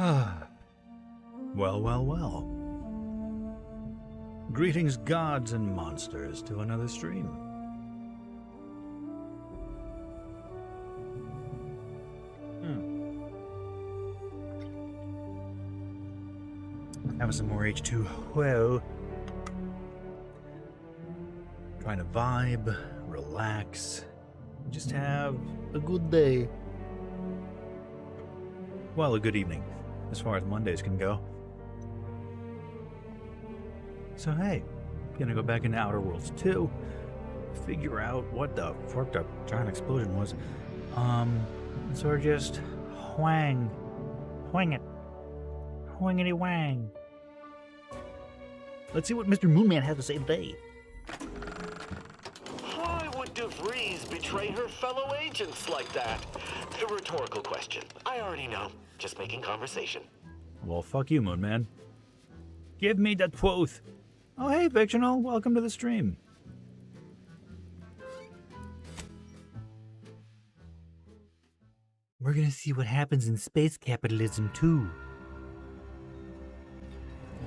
Well, well, well. Greetings, gods and monsters, to another stream. Having some more H2O. Trying to vibe, relax, just have a good day. Well, a good evening, as far as Mondays can go. So hey, gonna go back into Outer Worlds 2, figure out what the fucked up giant explosion was. So we're just whang it, whangity wang. Let's see what Mr. Moonman has to say today. Why would DeVries betray her fellow agents like that? A rhetorical question. I already know. Just making conversation. Well, fuck you, Moonman. Give me that quote. Oh, hey, Fictional. Welcome to the stream. We're gonna see what happens in Space Capitalism 2.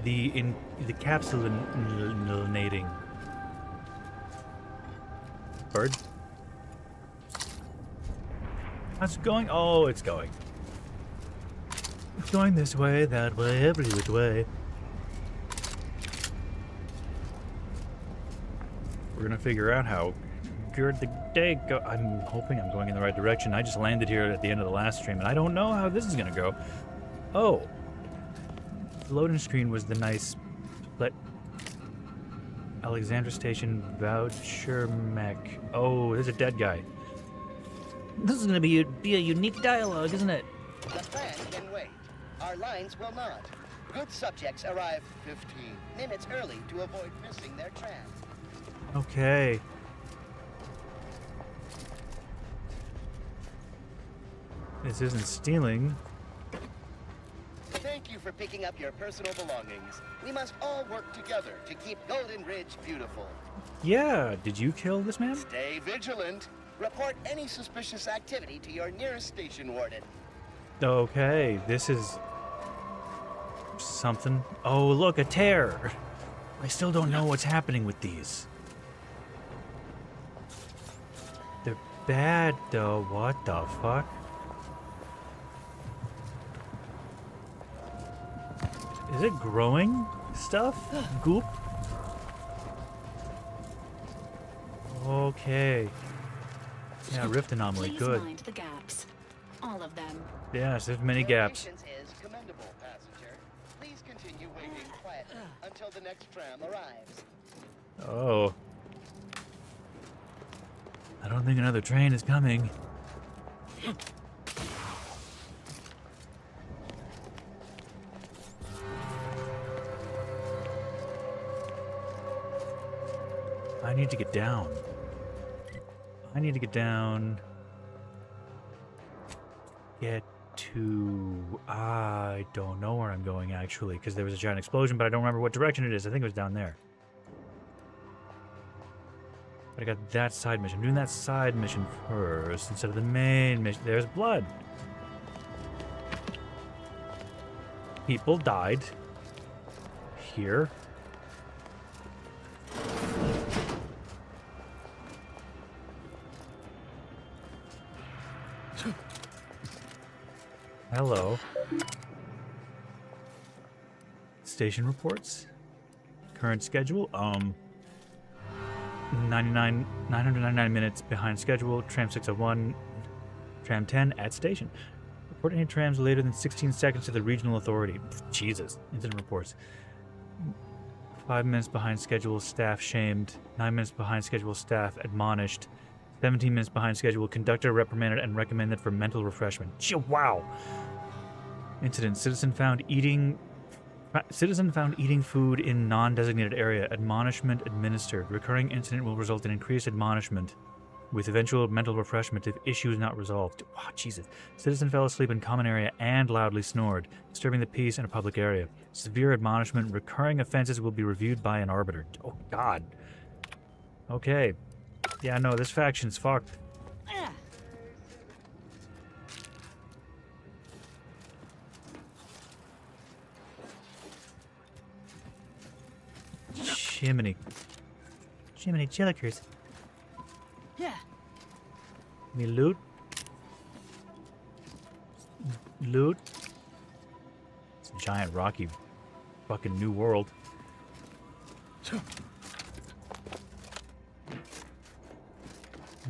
The capsulinating bird. How's it going? Oh, it's going. It's going this way, that way, every which way. We're gonna figure out how good the day go. I'm hoping I'm going in the right direction. I just landed here at the end of the last stream, and I don't know how this is gonna go. Oh. The loading screen was the nice, but Alexandra Station voucher mech. Oh, there's a dead guy. This is gonna be a unique dialogue, isn't it? The plan can wait. Our lines will not. Good subjects arrive 15 minutes early to avoid missing their tram. Okay. This isn't stealing. Thank you for picking up your personal belongings. We must all work together to keep Golden Ridge beautiful. Yeah, did you kill this man? Stay vigilant. Report any suspicious activity to your nearest station warden. Okay, this is something. Oh, look, a tear. I still don't know what's happening with these. They're bad, though. What the fuck? Is it growing stuff? Goop? Okay. Yeah, rift anomaly. Please Good. mind the gaps. All of them. Yes, there's many Your gaps. patience is commendable, passenger. Please continue waiting quietly until the next tram arrives. Oh. I don't think another train is coming. I need to get down. I need to get down. Get to... I don't know where I'm going, actually, because there was a giant explosion, but I don't remember what direction it is. I think it was down there. But I got that side mission. I'm doing that side mission first instead of the main mission. There's blood. People died. Here. Hello. Station reports. Current schedule. 999 minutes behind schedule. Tram 601. Tram 10 at station. Report any trams later than 16 seconds to the regional authority. Jesus. Incident reports. 5 minutes behind schedule. Staff shamed. 9 minutes behind schedule. Staff admonished. 17 minutes behind schedule. Conductor reprimanded and recommended for mental refreshment. Wow. Incident. Citizen found eating food in non-designated area. Admonishment administered. Recurring incident will result in increased admonishment with eventual mental refreshment if issue is not resolved. Wow, Jesus. Citizen fell asleep in common area and loudly snored, disturbing the peace in a public area. Severe admonishment. Recurring offenses will be reviewed by an arbiter. Oh, God. Okay. Yeah, no, this faction's fucked. Jiminy. Jiminy Jillikers. Yeah. Me loot. Loot. It's a giant rocky fucking new world. There's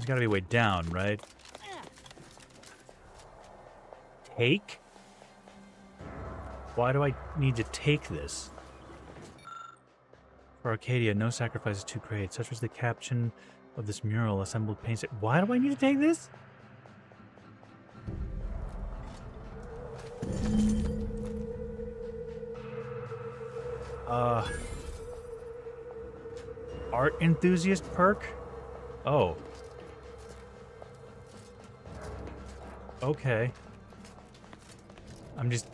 gotta be a way down, right? Take? Why do I need to take this? For Arcadia, no sacrifice is too great. Such was the caption of this mural assembled paints. Why do I need to take this? Art enthusiast perk? Oh. Okay. I'm just...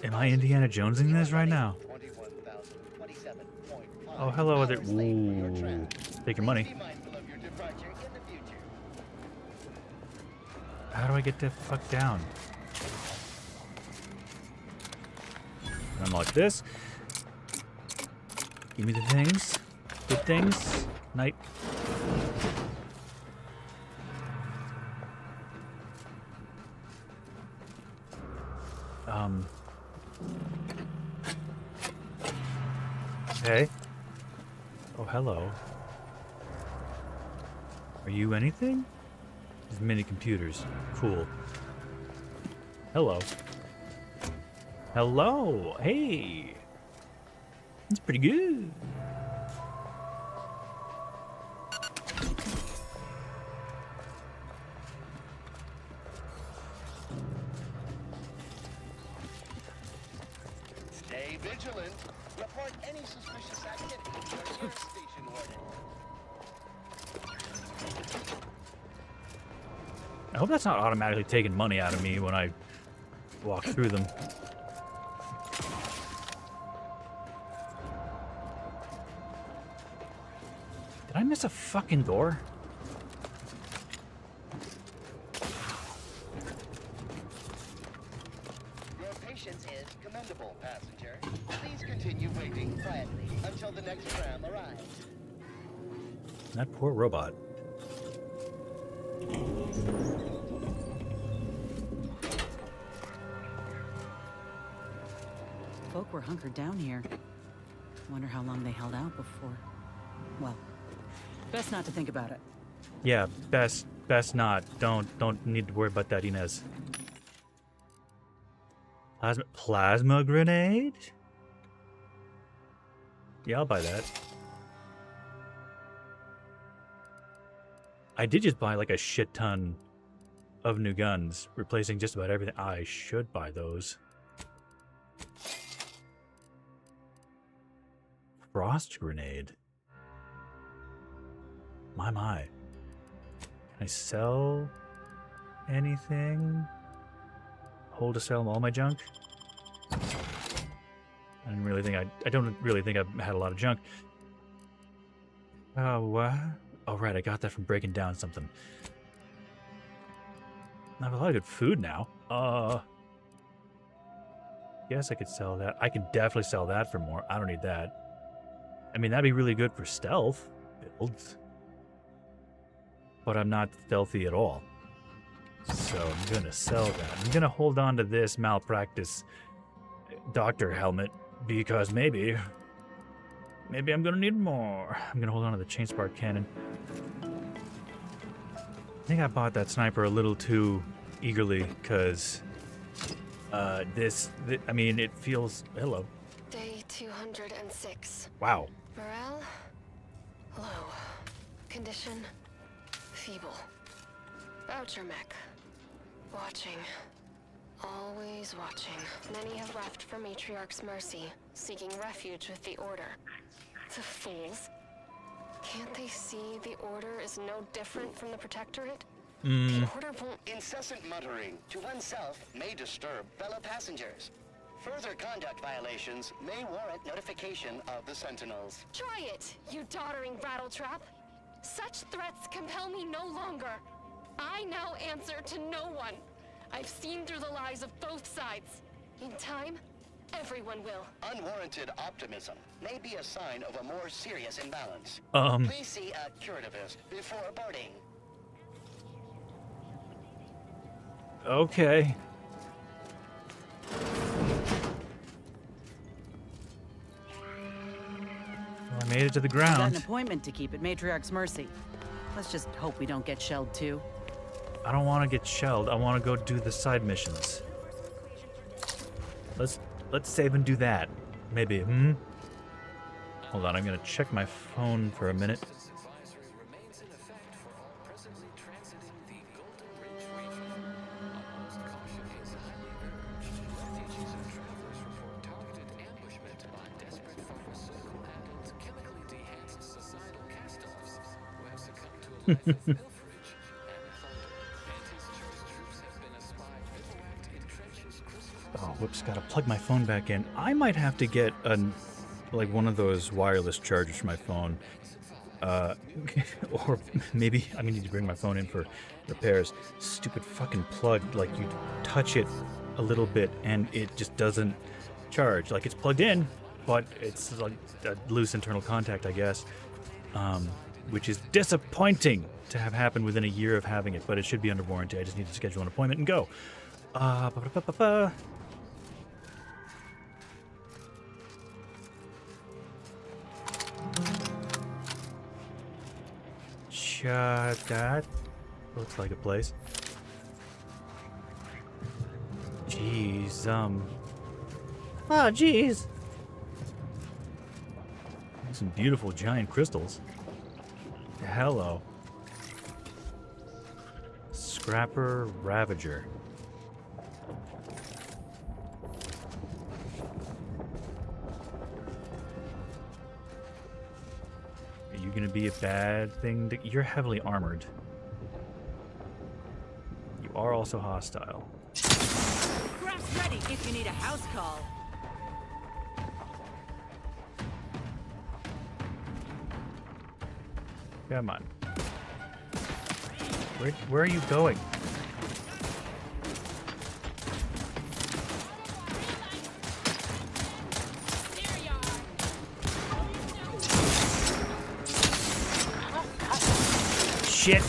Am I Indiana Jonesing this right now? Oh, hello, other... Ooh. Take your money. How do I get the fuck down? Unlock this. Give me the things. Good things. Night. Okay. Oh, hello. Are you anything? These mini computers. Cool. Hello. Hello. Hey. That's pretty good. Stay vigilant. Report any suspicious activity to your nearest station warden. I hope that's not automatically taking money out of me when I walk through them. Did I miss a fucking door? Your patience is commendable, passenger. Please continue waiting quietly until the next tram arrives. That poor robot. Folk were hunkered down here. Wonder how long they held out before. Well, best not to think about it. Yeah, best not. Don't need to worry about that, Inez. Plasma grenade? Yeah, I'll buy that. I did just buy like a shit ton of new guns, replacing just about everything. I should buy those. Frost grenade. My. Can I sell anything? Hold to sell all my junk? I don't really think I've had a lot of junk. What? Oh, right, I got that from breaking down something. I have a lot of good food now. Guess I could sell that. I could definitely sell that for more. I don't need that. I mean, that'd be really good for stealth builds. But I'm not stealthy at all. So I'm gonna sell that. I'm gonna hold on to this malpractice doctor helmet because maybe I'm gonna need more. I'm gonna hold on to the chain spark cannon. I think I bought that sniper a little too eagerly because I mean, it feels... Hello. Day 206. Wow. Morale? Low. Condition? Feeble. Voucher mech. Watching. Always watching. Many have left for Matriarch's mercy, seeking refuge with the Order. The fools. Can't they see the Order is no different from the Protectorate? The Order won't... Incessant muttering to oneself may disturb fellow passengers. Further conduct violations may warrant notification of the Sentinels. Try it, you doddering rattletrap. Such threats compel me no longer. I now answer to no one. I've seen through the lies of both sides. In time, Everyone will. Unwarranted optimism may be a sign of a more serious imbalance. Please see a curativist before boarding. Okay. Well, I made it to the Got an ground. appointment to keep at Matriarch's Mercy. Let's just hope we don't get shelled too. I don't want to get shelled. I want to go do the side missions. Let's save and do that. Maybe. Hold on, I'm gonna check my phone for a minute. Oh, whoops, gotta plug my phone back in. I might have to get like one of those wireless chargers for my phone. Or maybe I'm gonna need to bring my phone in for repairs. Stupid fucking plug, like you touch it a little bit and it just doesn't charge. Like it's plugged in, but it's like a loose internal contact, I guess. Which is disappointing to have happened within a year of having it, but it should be under warranty. I just need to schedule an appointment and go. That looks like a place. Jeez, ah, jeez. Some beautiful giant crystals. Hello. Scrapper Ravager. Are you gonna be a bad thing? You're heavily armored. You are also hostile. Graph's ready if you need a house call. Come on. Where are you going? Shit.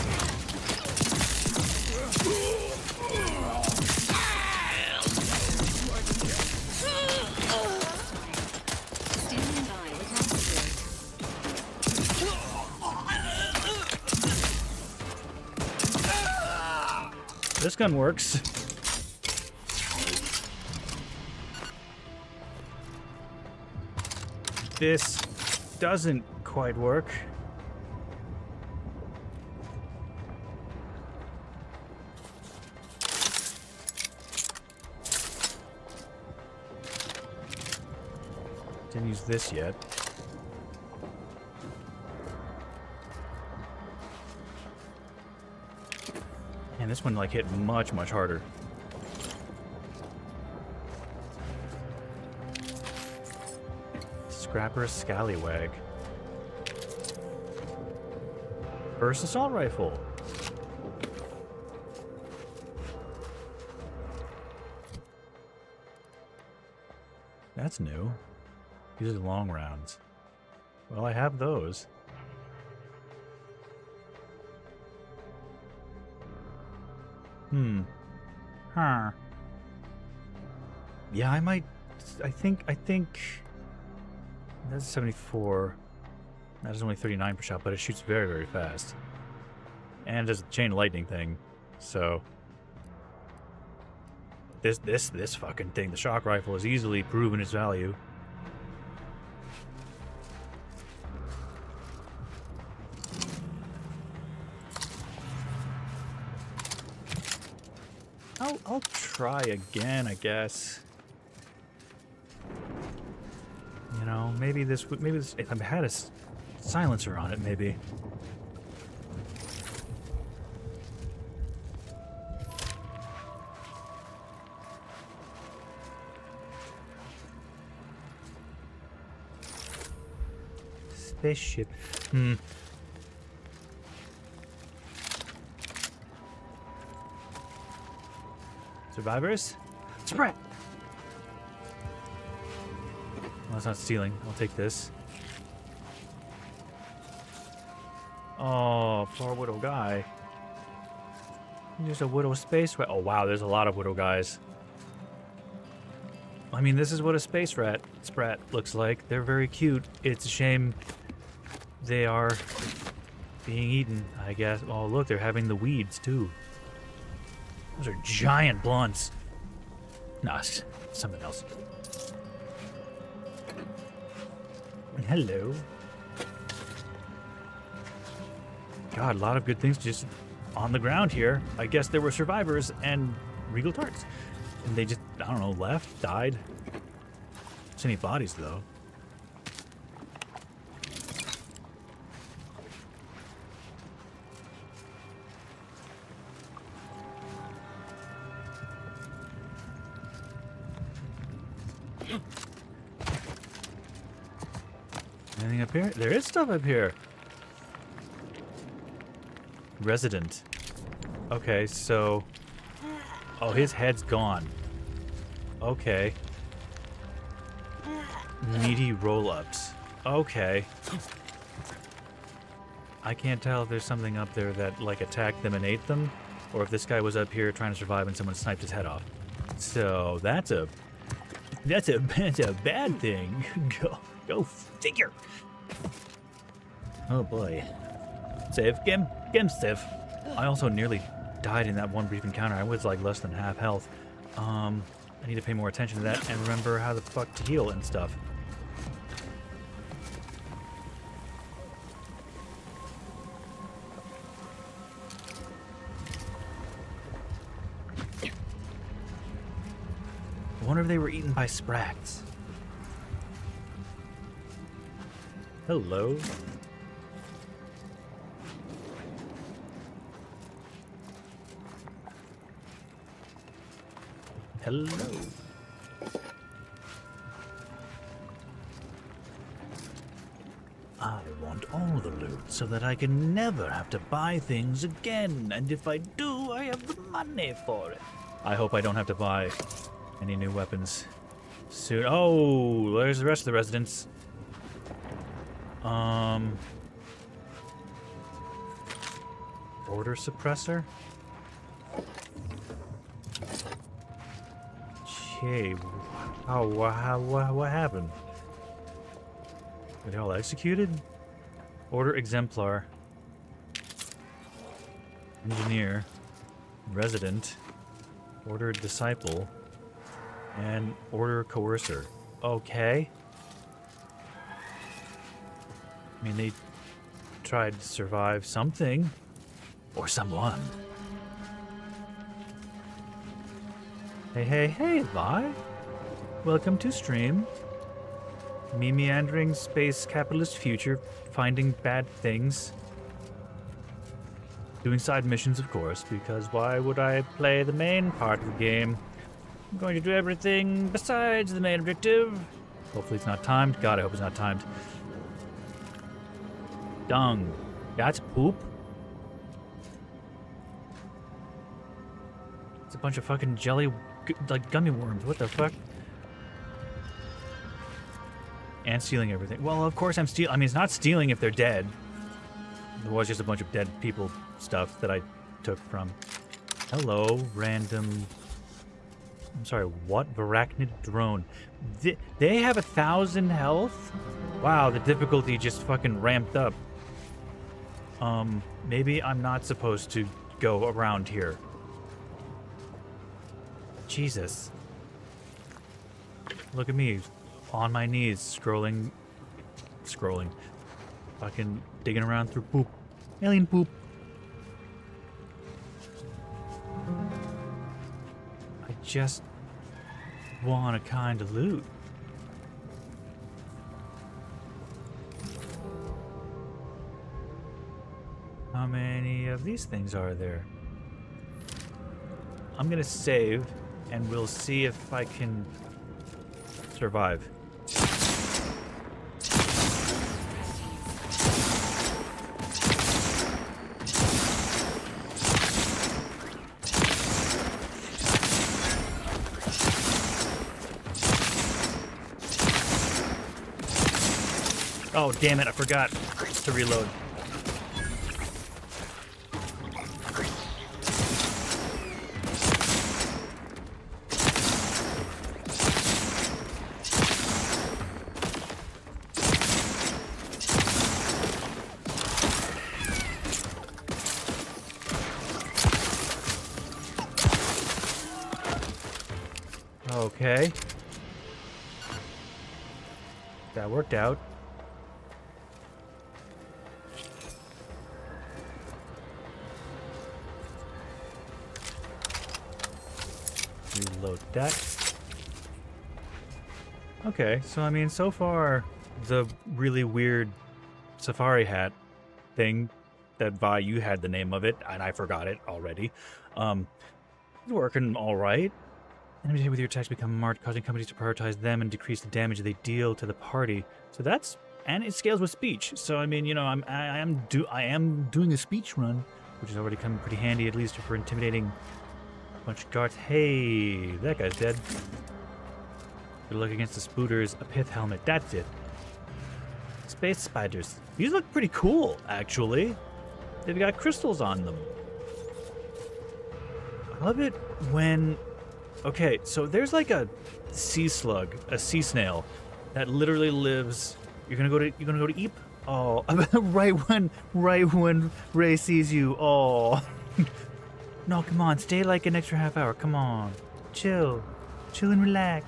This gun works. This doesn't quite work. Didn't use this yet. And this one like hit much harder. Scrapper Scallywag. First assault rifle. That's new. These are long rounds. Well, I have those. Huh. Yeah, I might. I think. That's 74. That is only 39 per shot, but it shoots very fast. And there's a chain of lightning thing, so. This fucking thing, the shock rifle, has easily proven its value. I'll try again, I guess. You know, maybe this, if I had a silencer on it, maybe. Spaceship. Survivors? Spread! Well, that's not stealing. I'll take this. Oh, poor widow guy. There's a widow space rat. Oh, wow, there's a lot of widow guys. I mean, this is what a space rat sprat looks like. They're very cute. It's a shame they are being eaten, I guess. Oh, look, they're having the weeds, too. Those are giant blunts. Nah, it's something else. Hello. God, a lot of good things just on the ground here. I guess there were survivors and regal tarts. And they just, I don't know, left, died. Don't see any bodies, though. Anything up here? There is stuff up here. Resident. Okay, so... Oh, his head's gone. Okay. Meaty roll-ups. Okay. I can't tell if there's something up there that, like, attacked them and ate them, or if this guy was up here trying to survive and someone sniped his head off. So, that's a bad thing. Go figure. Oh boy. Save. Gem save. I also nearly died in that one brief encounter. I was like less than half health. I need to pay more attention to that and remember how the fuck to heal and stuff. I wonder if they were eaten by sprats. Hello. Hello. I want all the loot so that I can never have to buy things again. And if I do, I have the money for it. I hope I don't have to buy any new weapons soon. Oh, there's the rest of the residents. Order suppressor? Okay, what happened? Were they all executed? Order exemplar. Engineer. Resident. Order disciple. And order coercer. Okay. I mean, they tried to survive something. Or someone. Hey, Vi. Welcome to stream. Me meandering space capitalist future, finding bad things. Doing side missions, of course, because why would I play the main part of the game? I'm going to do everything besides the main objective. Hopefully it's not timed. God, I hope it's not timed. Dung. That's poop. It's a bunch of fucking jelly, like gummy worms. What the fuck? And stealing everything. Well, of course I'm stealing. I mean, it's not stealing if they're dead. It was just a bunch of dead people stuff that I took from. Hello, random. I'm sorry, what? Arachnid drone. They have 1,000 health? Wow, the difficulty just fucking ramped up. Maybe I'm not supposed to go around here. Jesus. Look at me. On my knees, scrolling. Fucking digging around through poop. Alien poop. I just want a kind of loot. How many of these things are there? I'm gonna save, and we'll see if I can survive. Oh, damn it, I forgot to reload. Okay. That worked out. Reload that. Okay, so I mean, so far, the really weird safari hat thing that Vi, you had the name of it, and I forgot it already, it's working all right. Enemies hit with your attacks become marked, causing companies to prioritize them and decrease the damage they deal to the party. So that's, and it scales with speech. So I mean, you know, I am doing a speech run, which has already come pretty handy, at least for intimidating a bunch of guards. Hey, that guy's dead. Good luck against the spooters. A pith helmet. That's it. Space spiders. These look pretty cool, actually. They've got crystals on them. I love it when. Okay, so there's like a sea slug, a sea snail, that literally lives. You're gonna go to Eep? Oh, right when Ray sees you. Oh, no, come on, stay like an extra half hour. Come on, chill and relax.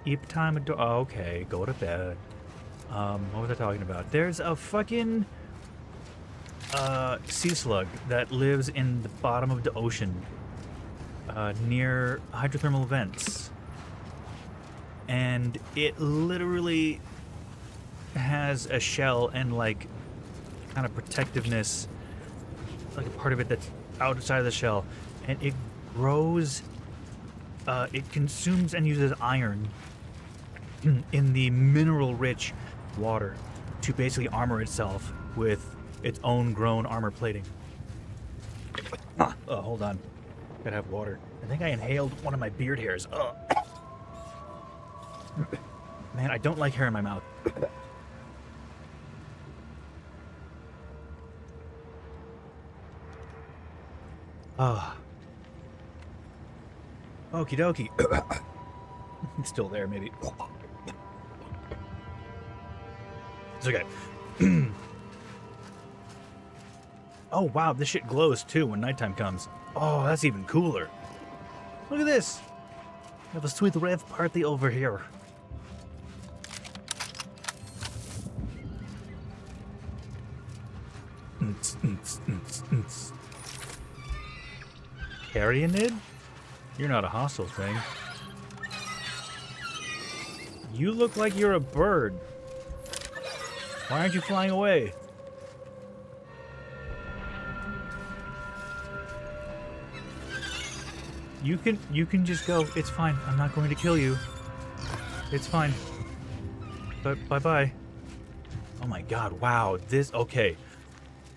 Eep time. Oh, okay, go to bed. What was I talking about? There's a fucking sea slug that lives in the bottom of the ocean. Near hydrothermal vents, and it literally has a shell and like kind of protectiveness, like a part of it that's outside of the shell, and it grows. It consumes and uses iron in the mineral-rich water to basically armor itself with its own grown armor plating. Oh, hold on. Gotta have water. I think I inhaled one of my beard hairs. Ugh. Man, I don't like hair in my mouth. Ah. Okie dokie. It's still there, maybe. It's okay. Oh, wow, this shit glows too when nighttime comes. Oh, that's even cooler. Look at this. We have a sweet rev party over here. Carrionid? You're not a hostile thing. You look like you're a bird. Why aren't you flying away? You can just go. It's fine. I'm not going to kill you. It's fine. But bye-bye. Oh my god, wow. This okay.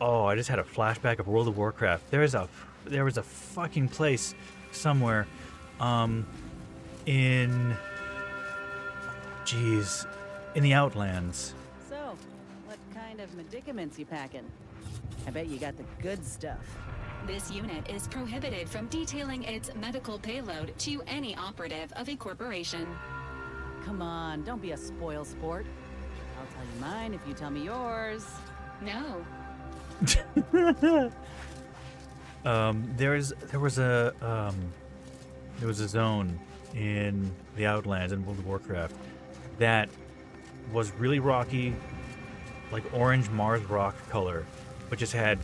Oh, I just had a flashback of World of Warcraft. There was a fucking place somewhere in the Outlands. So, what kind of medicaments you packing? I bet you got the good stuff. This unit is prohibited from detailing its medical payload to any operative of a corporation. Come on, don't be a spoil sport. I'll tell you mine if you tell me yours. No. There was a zone in the Outlands in World of Warcraft that was really rocky, like orange Mars rock color, but just had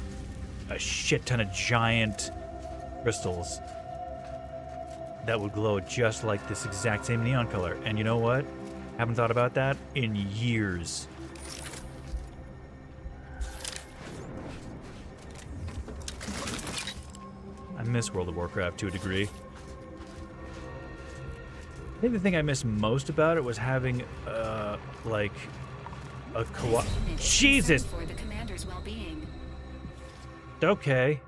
a shit ton of giant crystals that would glow just like this exact same neon color. And you know what? Haven't thought about that in years. I miss World of Warcraft to a degree. I think the thing I miss most about it was having, like, a Jesus! For the commander's well-being. Okay.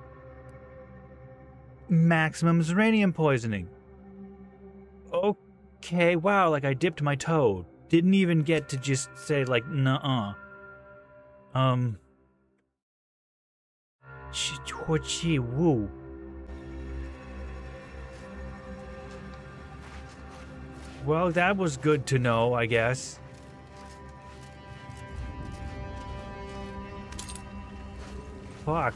Maximum uranium poisoning. Okay, wow, like I dipped my toe didn't even get to just say, like, nuh-uh. Woo. Well, that was good to know, I guess. Fuck.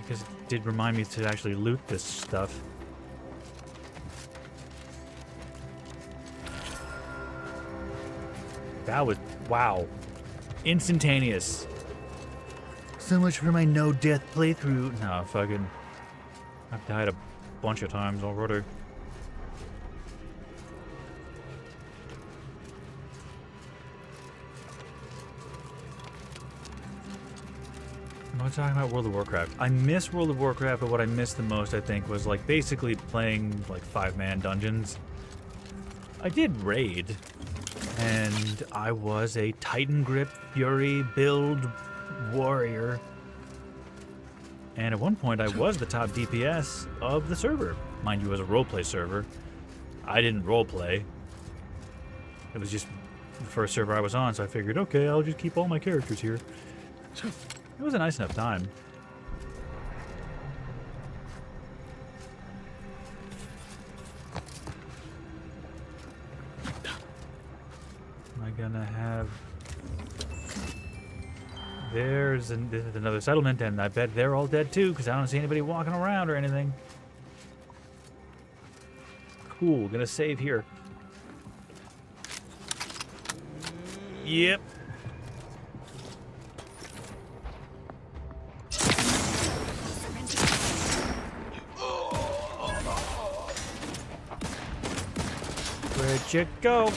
Because it did remind me to actually loot this stuff. That was, wow. Instantaneous. So much for my no-death playthrough. No, fucking... I've died a bunch of times already. I'm not talking about World of Warcraft. I miss World of Warcraft, but what I missed the most, I think, was, like, basically playing, like, 5-man dungeons. I did raid, and I was a Titan Grip Fury build warrior. And at one point, I was the top DPS of the server. Mind you, it was a roleplay server. I didn't roleplay. It was just the first server I was on, so I figured, okay, I'll just keep all my characters here. It was a nice enough time. Am I gonna have... This is another settlement, and I bet they're all dead too, because I don't see anybody walking around or anything. Cool, gonna save here. Yep. Where'd you go?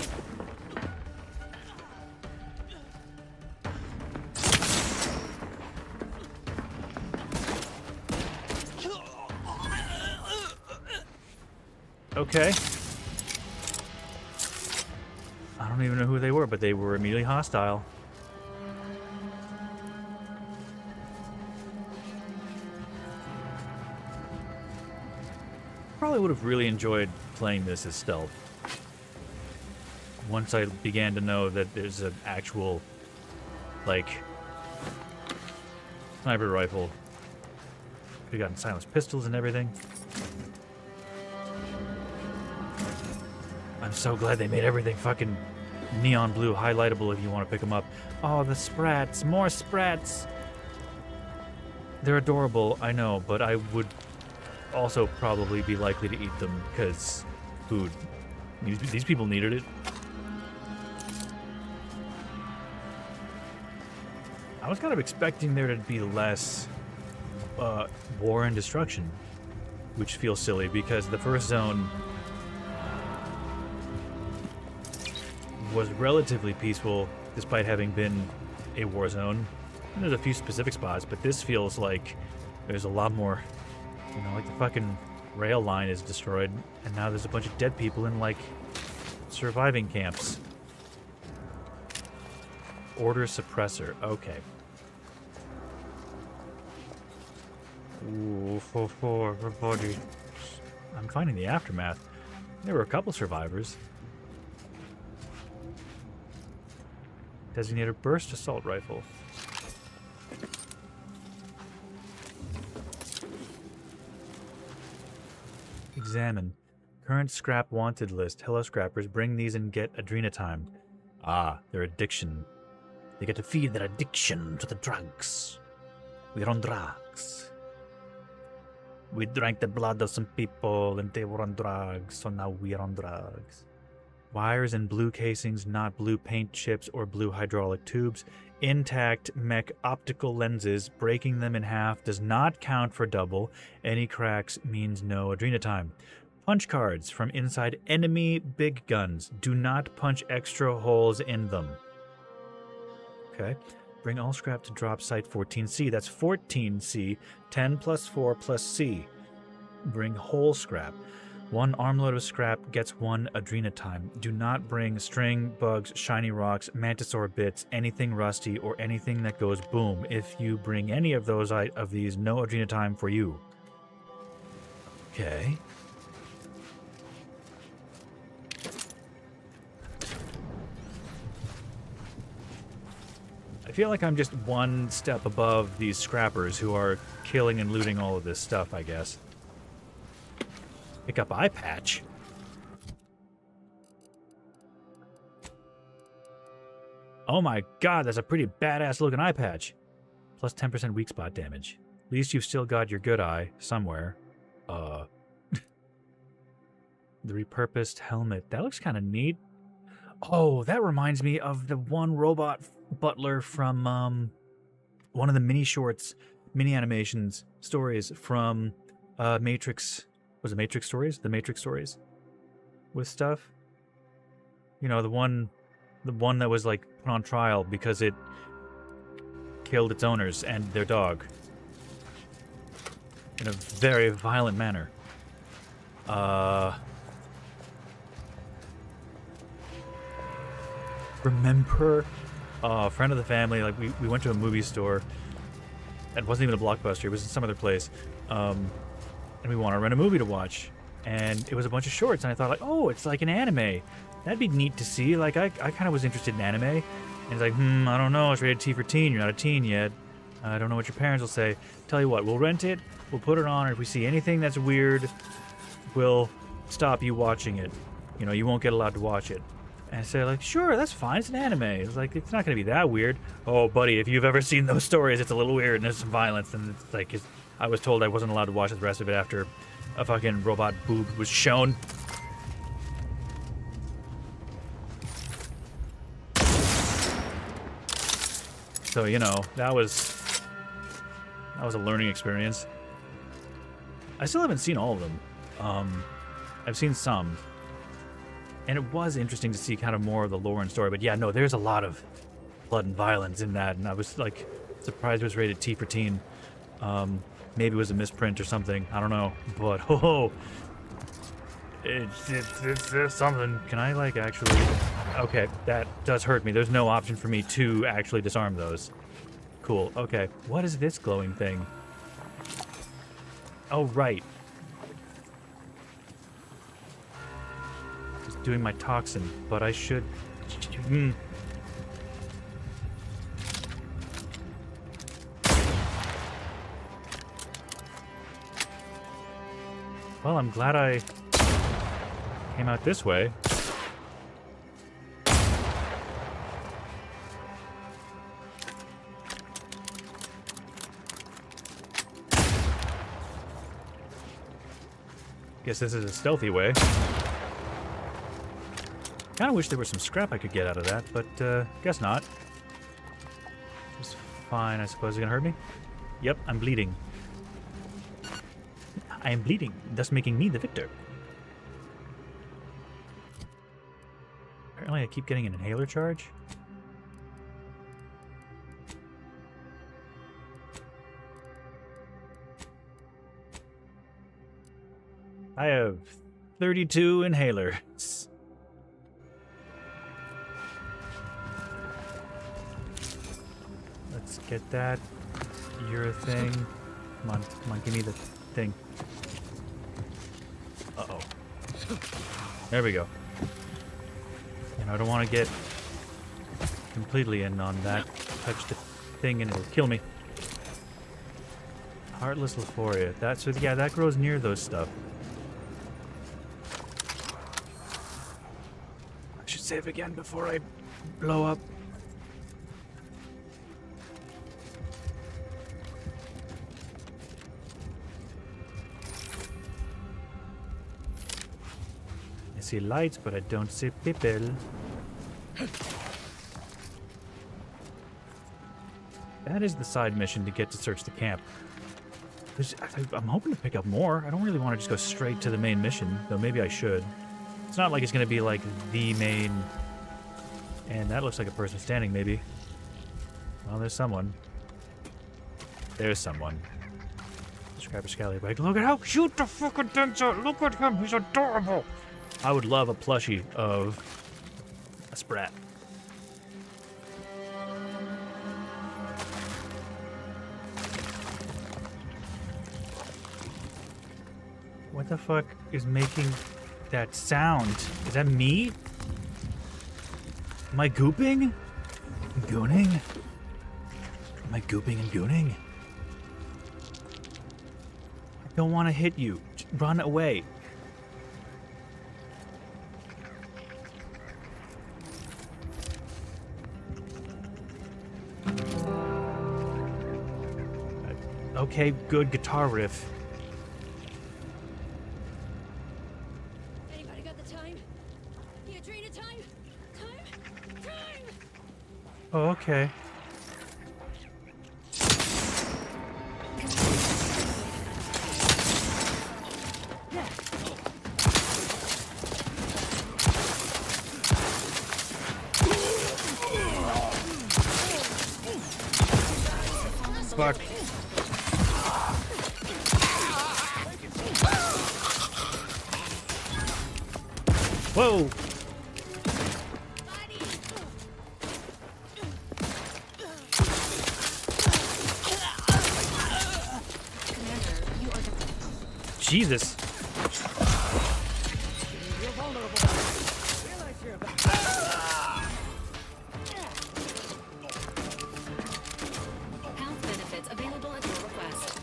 Okay. I don't even know who they were, but they were immediately hostile. Probably would have really enjoyed playing this as stealth. Once I began to know that there's an actual, like, sniper rifle. Could have gotten silenced pistols and everything. I'm so glad they made everything fucking neon blue, highlightable if you want to pick them up. Oh, the sprats. More sprats. They're adorable, I know, but I would also probably be likely to eat them because food. These people needed it. I was kind of expecting there to be less war and destruction, which feels silly because the first zone was relatively peaceful despite having been a war zone. And there's a few specific spots, but this feels like there's a lot more, you know, like the fucking rail line is destroyed and now there's a bunch of dead people in like surviving camps. Order suppressor, okay. Ooh, for body. I'm finding the aftermath. There were a couple survivors. Designated burst assault rifle. Examine. Current scrap wanted list. Hello scrappers, bring these and get adrenatime. Ah, their addiction. They get to feed their addiction to the drugs. We're on drugs. We drank the blood of some people and they were on drugs, so now we're on drugs. Wires in blue casings, not blue paint chips or blue hydraulic tubes. Intact mech optical lenses, breaking them in half does not count for double. Any cracks means no adrenatime. Punch cards from inside enemy big guns. Do not punch extra holes in them. Okay. Bring all scrap to drop site 14C. That's 14C. 10 plus 4 plus C. Bring whole scrap. 1 armload of scrap gets 1 adrenatime. Do not bring string, bugs, shiny rocks, mantisaur bits, anything rusty, or anything that goes boom. If you bring any of these, no adrenatime for you. Okay. I feel like I'm just one step above these scrappers who are killing and looting all of this stuff, I guess. Pick up eye patch. Oh my god, that's a pretty badass looking eye patch. Plus 10% weak spot damage. At least you've still got your good eye somewhere. The repurposed helmet. That looks kind of neat. Oh, that reminds me of the one robot butler from one of the mini shorts, mini animations, stories from Matrix. Was it Matrix Stories? The Matrix Stories? With stuff? You know, the one that was like put on trial because it killed its owners and their dog in a very violent manner. Remember, friend of the family, like we went to a movie store. It wasn't even a Blockbuster, it was in some other place. And we wanted to rent a movie to watch. And it was a bunch of shorts, and I thought, like, oh, it's like an anime. That'd be neat to see. Like, I kind of was interested in anime. And he's like, I don't know, it's rated T for teen, you're not a teen yet. I don't know what your parents will say. Tell you what, we'll rent it, we'll put it on, and if we see anything that's weird, we'll stop you watching it. You know, you won't get allowed to watch it. And I said, like, sure, that's fine, it's an anime. It's like, it's not going to be that weird. Oh, buddy, if you've ever seen those stories, it's a little weird, and there's some violence, and it's like, I was told I wasn't allowed to watch the rest of it after a fucking robot boob was shown. So, you know, that was a learning experience. I still haven't seen all of them. I've seen some. And it was interesting to see kind of more of the lore and story. But yeah, no, there's a lot of blood and violence in that. And I was, like, surprised it was rated T for teen. Maybe it was a misprint or something. I don't know. But, it's something. Can I, like, actually... Okay, that does hurt me. There's no option for me to actually disarm those. Cool. Okay. What is this glowing thing? Oh, right. Just doing my toxin, but I should... Well, I'm glad I came out this way. Guess this is a stealthy way. Kinda wish there was some scrap I could get out of that, but guess not. It's fine, I suppose. It's gonna hurt me? Yep, I'm bleeding. I am bleeding, thus making me the victor. Apparently I keep getting an inhaler charge. I have 32 inhalers. Let's get that. You're a thing. Come on, give me the thing. Uh-oh. There we go. And I don't want to get completely in on that. Touch the thing and it'll kill me. Heartless Lephoria. Yeah, that grows near those stuff. Save again before I blow up. I see lights, but I don't see people. That is the side mission to get to search the camp. I'm hoping to pick up more. I don't really want to just go straight to the main mission, though maybe I should. It's not like it's going to be like the main... And that looks like a person standing, maybe. Well, there's someone. There's someone. Scrapper Scallywag. Look at how cute the fucking thing's are. Look at him. He's adorable. I would love a plushie of a Sprat. What the fuck is making that sound? Is that me? Am I gooping? Gooning? Am I gooping and gooning? I don't want to hit you. Just run away. Okay, good guitar riff. Anybody got the time? The Adrena time? Time! Oh, okay. Fuck. Whoa! Jesus. Health benefits available at your request.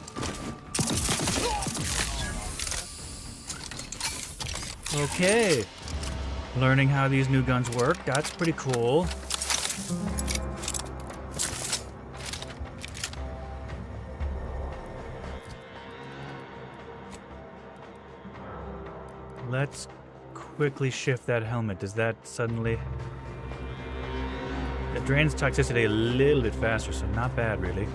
Okay. Learning how these new guns work, that's pretty cool. Let's quickly shift that helmet. Does that suddenly... It drains toxicity a little bit faster, so not bad, really.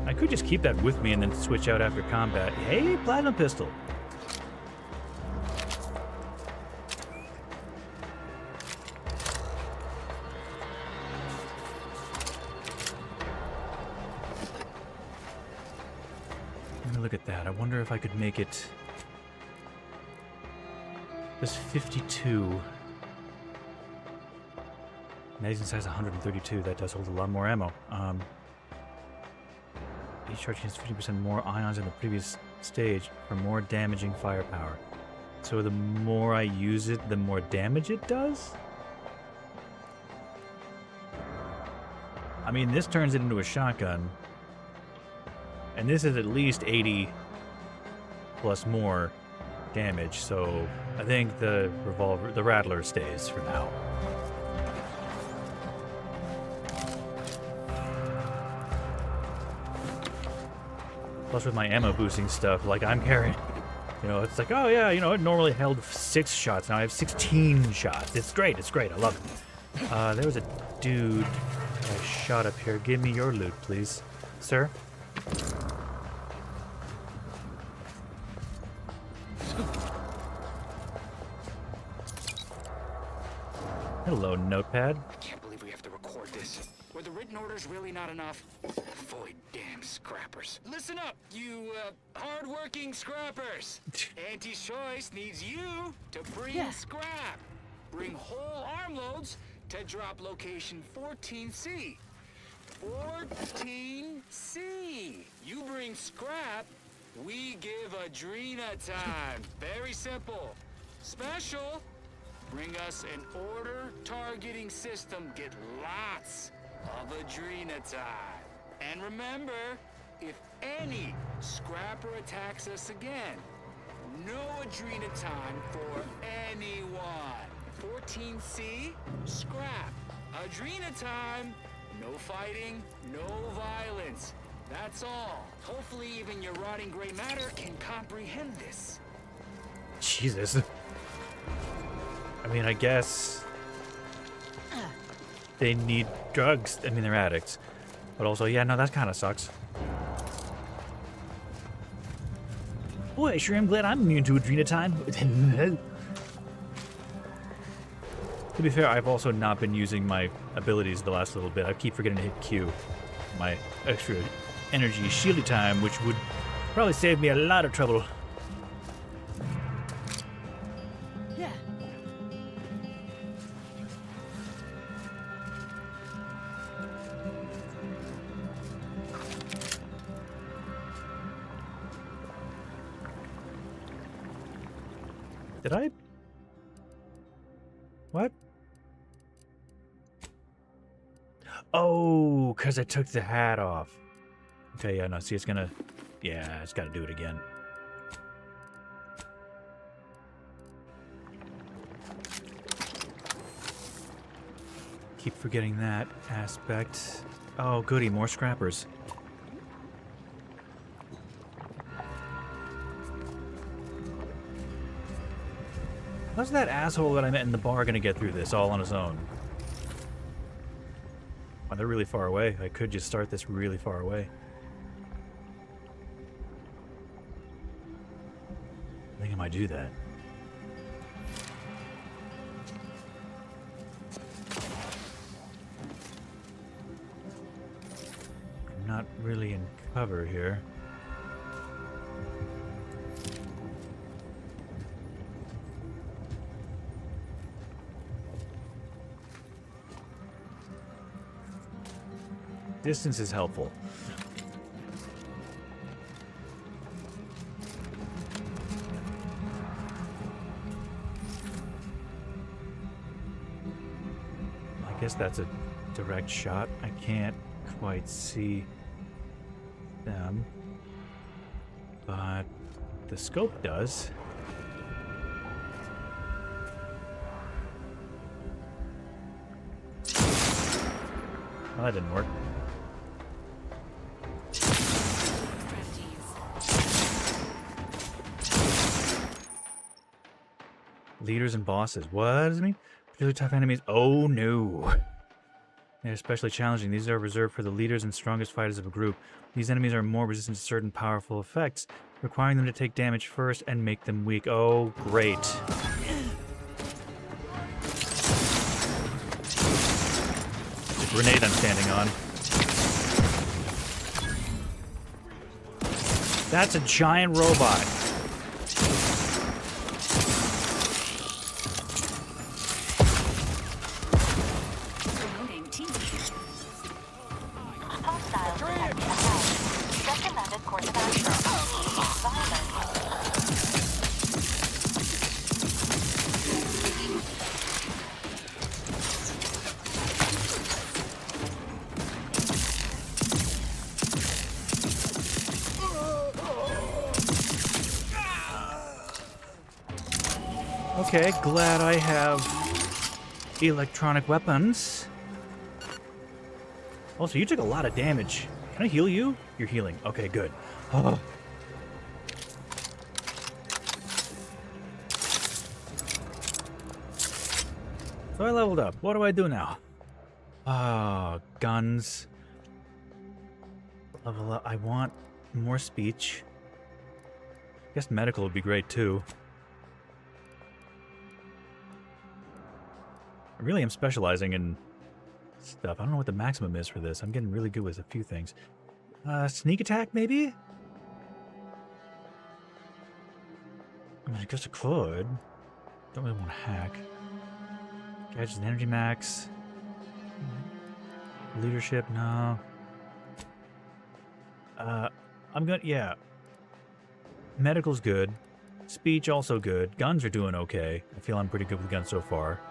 I could just keep that with me and then switch out after combat. Hey, platinum pistol! Let me look at that. I wonder if I could make it... There's 52. Magazine size 132. That does hold a lot more ammo. Each charge has 50% more ions in the previous stage for more damaging firepower. So the more I use it, the more damage it does? I mean, this turns it into a shotgun. And this is at least 80 plus more damage, so I think the revolver, the Rattler stays for now. Plus with my ammo boosting stuff, like I'm carrying, you know, it's like, oh yeah, you know, it normally held 6 shots, now I have 16 shots. It's great, I love it. There was a dude I shot up here. Give me your loot, please, sir. Hello, notepad. Can't believe we have to record this. Were the written orders really not enough? Void damn scrappers. Listen up, you hard-working scrappers. Auntie's Choice needs you to bring scrap. Bring whole armloads to drop location 14C. 14C. You bring scrap, we give Adrena time. Very simple. Special. Bring us an order targeting system. Get lots of Adrena time. And remember, if any scrapper attacks us again, no Adrena time for anyone. 14C, scrap. Adrena time, no fighting, no violence. That's all. Hopefully even your rotting gray matter can comprehend this. Jesus. I mean, I guess they need drugs. I mean, they're addicts. But also, yeah, no, that kind of sucks. Boy, I sure am glad I'm immune to Adrena time. To be fair, I've also not been using my abilities the last little bit. I keep forgetting to hit Q. My extra energy shielding time, which would probably save me a lot of trouble. Yeah. Did I? What? Oh, because I took the hat off. Okay, yeah, no, see, it's gonna... Yeah, it's gotta do it again. Keep forgetting that aspect. Oh, goody, more scrappers. How's that asshole that I met in the bar gonna get through this all on his own? Oh, they're really far away. I could just start this really far away. I think I might do that. I'm not really in cover here. Distance is helpful. I guess that's a direct shot. I can't quite see them, but the scope does. Well, that didn't work. Leaders and bosses. What does it mean? Particularly tough enemies. Oh no. They're especially challenging. These are reserved for the leaders and strongest fighters of a group. These enemies are more resistant to certain powerful effects, requiring them to take damage first and make them weak. Oh, great. The grenade I'm standing on. That's a giant robot. Okay, glad I have electronic weapons. Also, you took a lot of damage. Can I heal you? You're healing. Okay, good. Oh. So I leveled up. What do I do now? Ah, guns. Level up. I want more speech. I guess medical would be great too. I really am specializing in stuff. I don't know what the maximum is for this. I'm getting really good with a few things. Sneak attack, maybe? I mean, I guess I could. Don't really want to hack. Gadgets and energy max. Leadership, no. I'm gonna, yeah. Medical's good. Speech also good. Guns are doing okay. I feel I'm pretty good with guns so far.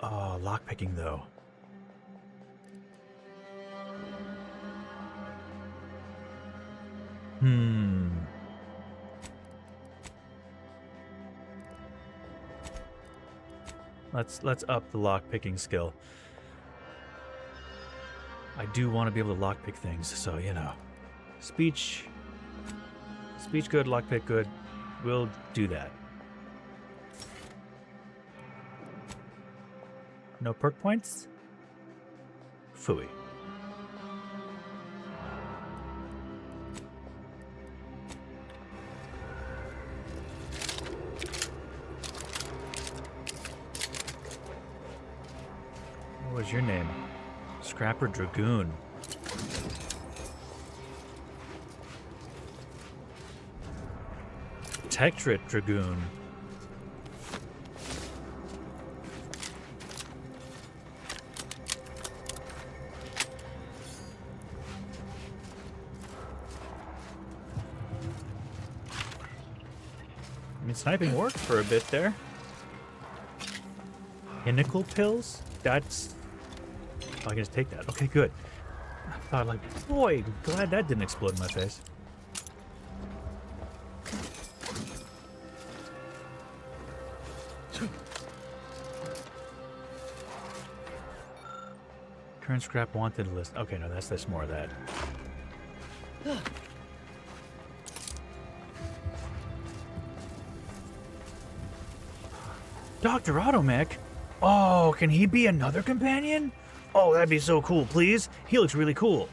Oh, lockpicking though. Let's up the lockpicking skill. I do want to be able to lockpick things, so you know. Speech good, lockpick good. We'll do that. No perk points? Phooey. What was your name? Scrapper Dragoon. Tectrit Dragoon. sniping worked for a bit there. Pinnacle pills? That's... Oh, I can just take that. Okay, good. I thought, like, boy, glad that didn't explode in my face. Current scrap wanted list. Okay, no, that's more of that. Dr. Automech? Oh, can he be another companion? Oh, that'd be so cool, please. He looks really cool.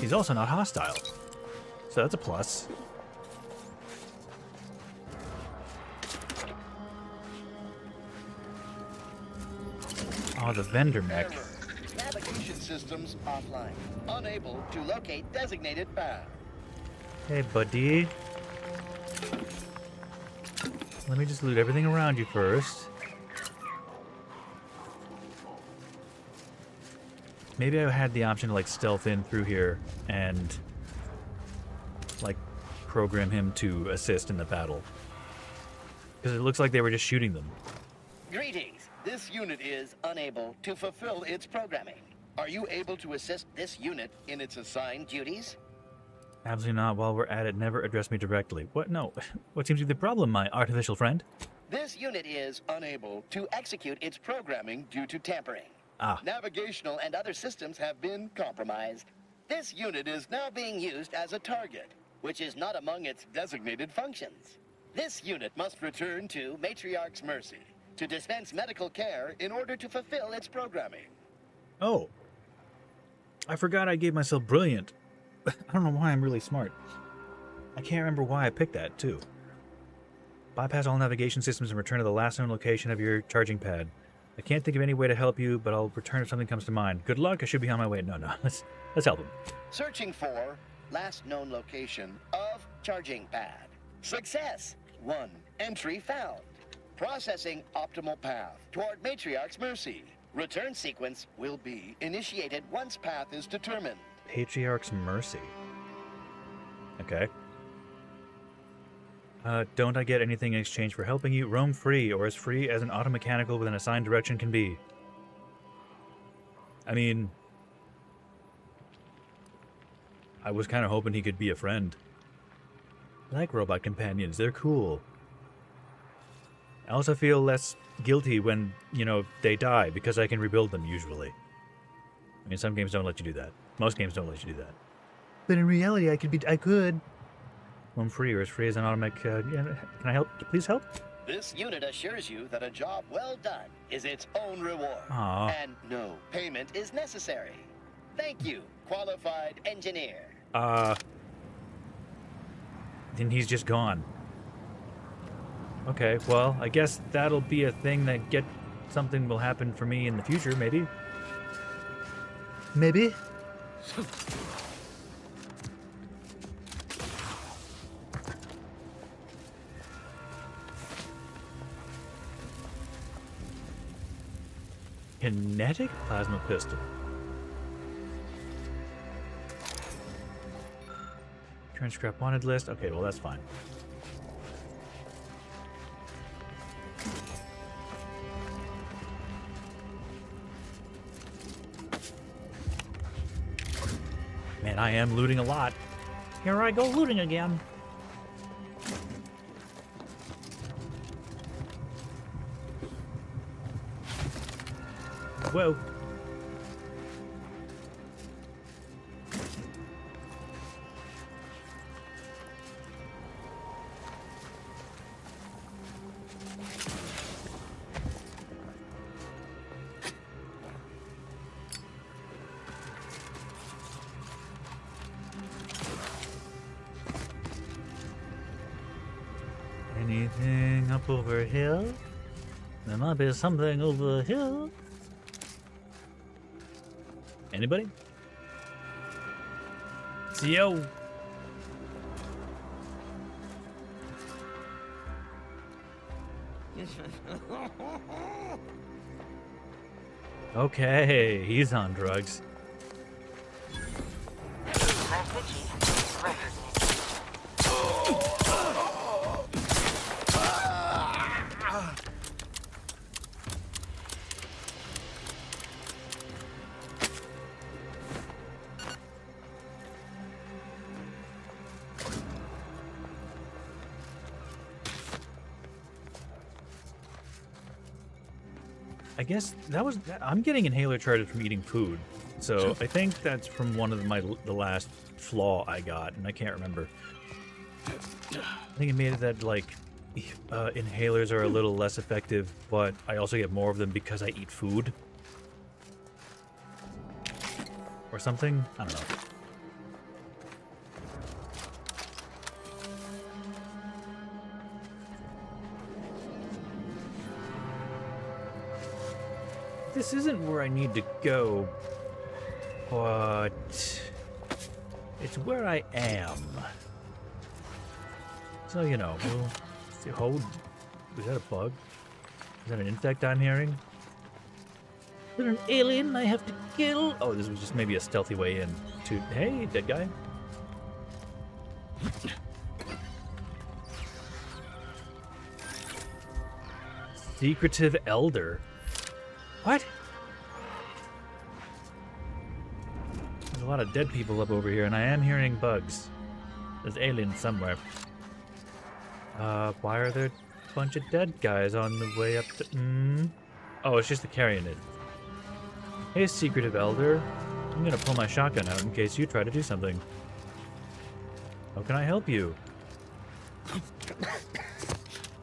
He's also not hostile. So that's a plus. Oh, the vendor mech. Error. Navigation systems offline. Unable to locate designated path. Hey, buddy. Let me just loot everything around you first. Maybe I had the option to like stealth in through here and like program him to assist in the battle. Because it looks like they were just shooting them. Greetings. This unit is unable to fulfill its programming. Are you able to assist this unit in its assigned duties? Absolutely not. While we're at it, never address me directly. What? No. What seems to be the problem, my artificial friend? This unit is unable to execute its programming due to tampering. Ah. Navigational and other systems have been compromised. This unit is now being used as a target, which is not among its designated functions. This unit must return to Matriarch's mercy to dispense medical care in order to fulfill its programming. Oh. I forgot I gave myself brilliant. I don't know why I'm really smart. I can't remember why I picked that, too. Bypass all navigation systems and return to the last known location of your charging pad. I can't think of any way to help you, but I'll return if something comes to mind. Good luck, I should be on my way. No, let's help him. Searching for last known location of charging pad. Success! 1 entry found. Processing optimal path toward Matriarch's mercy. Return sequence will be initiated once path is determined. Patriarch's mercy. Okay. Don't I get anything in exchange for helping you? Roam free, or as free as an automechanical with an assigned direction can be. I mean... I was kind of hoping he could be a friend. I like robot companions, they're cool. I also feel less guilty when, you know, they die, because I can rebuild them, usually. I mean, some games don't let you do that. Most games don't let you do that. But in reality, I could. I'm free, or as free as an automatic. Can I help? Please help? This unit assures you that a job well done is its own reward. Aww. And no payment is necessary. Thank you, qualified engineer. Then he's just gone. Okay, well, I guess that'll be a thing that something will happen for me in the future, maybe. Maybe? Kinetic plasma pistol. Current scrap wanted list. Okay, well, that's fine. Man, I am looting a lot. Here I go looting again. Whoa. Anything up over here? There might be something over here. Anybody? Yo. Okay, he's on drugs. Message record. I guess that was... I'm getting inhaler charges from eating food. So I think that's from one of the last flaw I got, and I can't remember. I think it made it that, like, inhalers are a little less effective, but I also get more of them because I eat food. Or something? I don't know. This isn't where I need to go, but it's where I am. So, you know, we'll see. Hold. Is that a bug? Is that an insect I'm hearing? Is that an alien I have to kill? Oh, this was just maybe a stealthy way in to... Hey, dead guy. Secretive Elder. What? There's a lot of dead people up over here, and I am hearing bugs. There's aliens somewhere. Why are there a bunch of dead guys on the way up to... Oh, it's just the carrion it. Hey, Secretive Elder. I'm gonna pull my shotgun out in case you try to do something. How can I help you?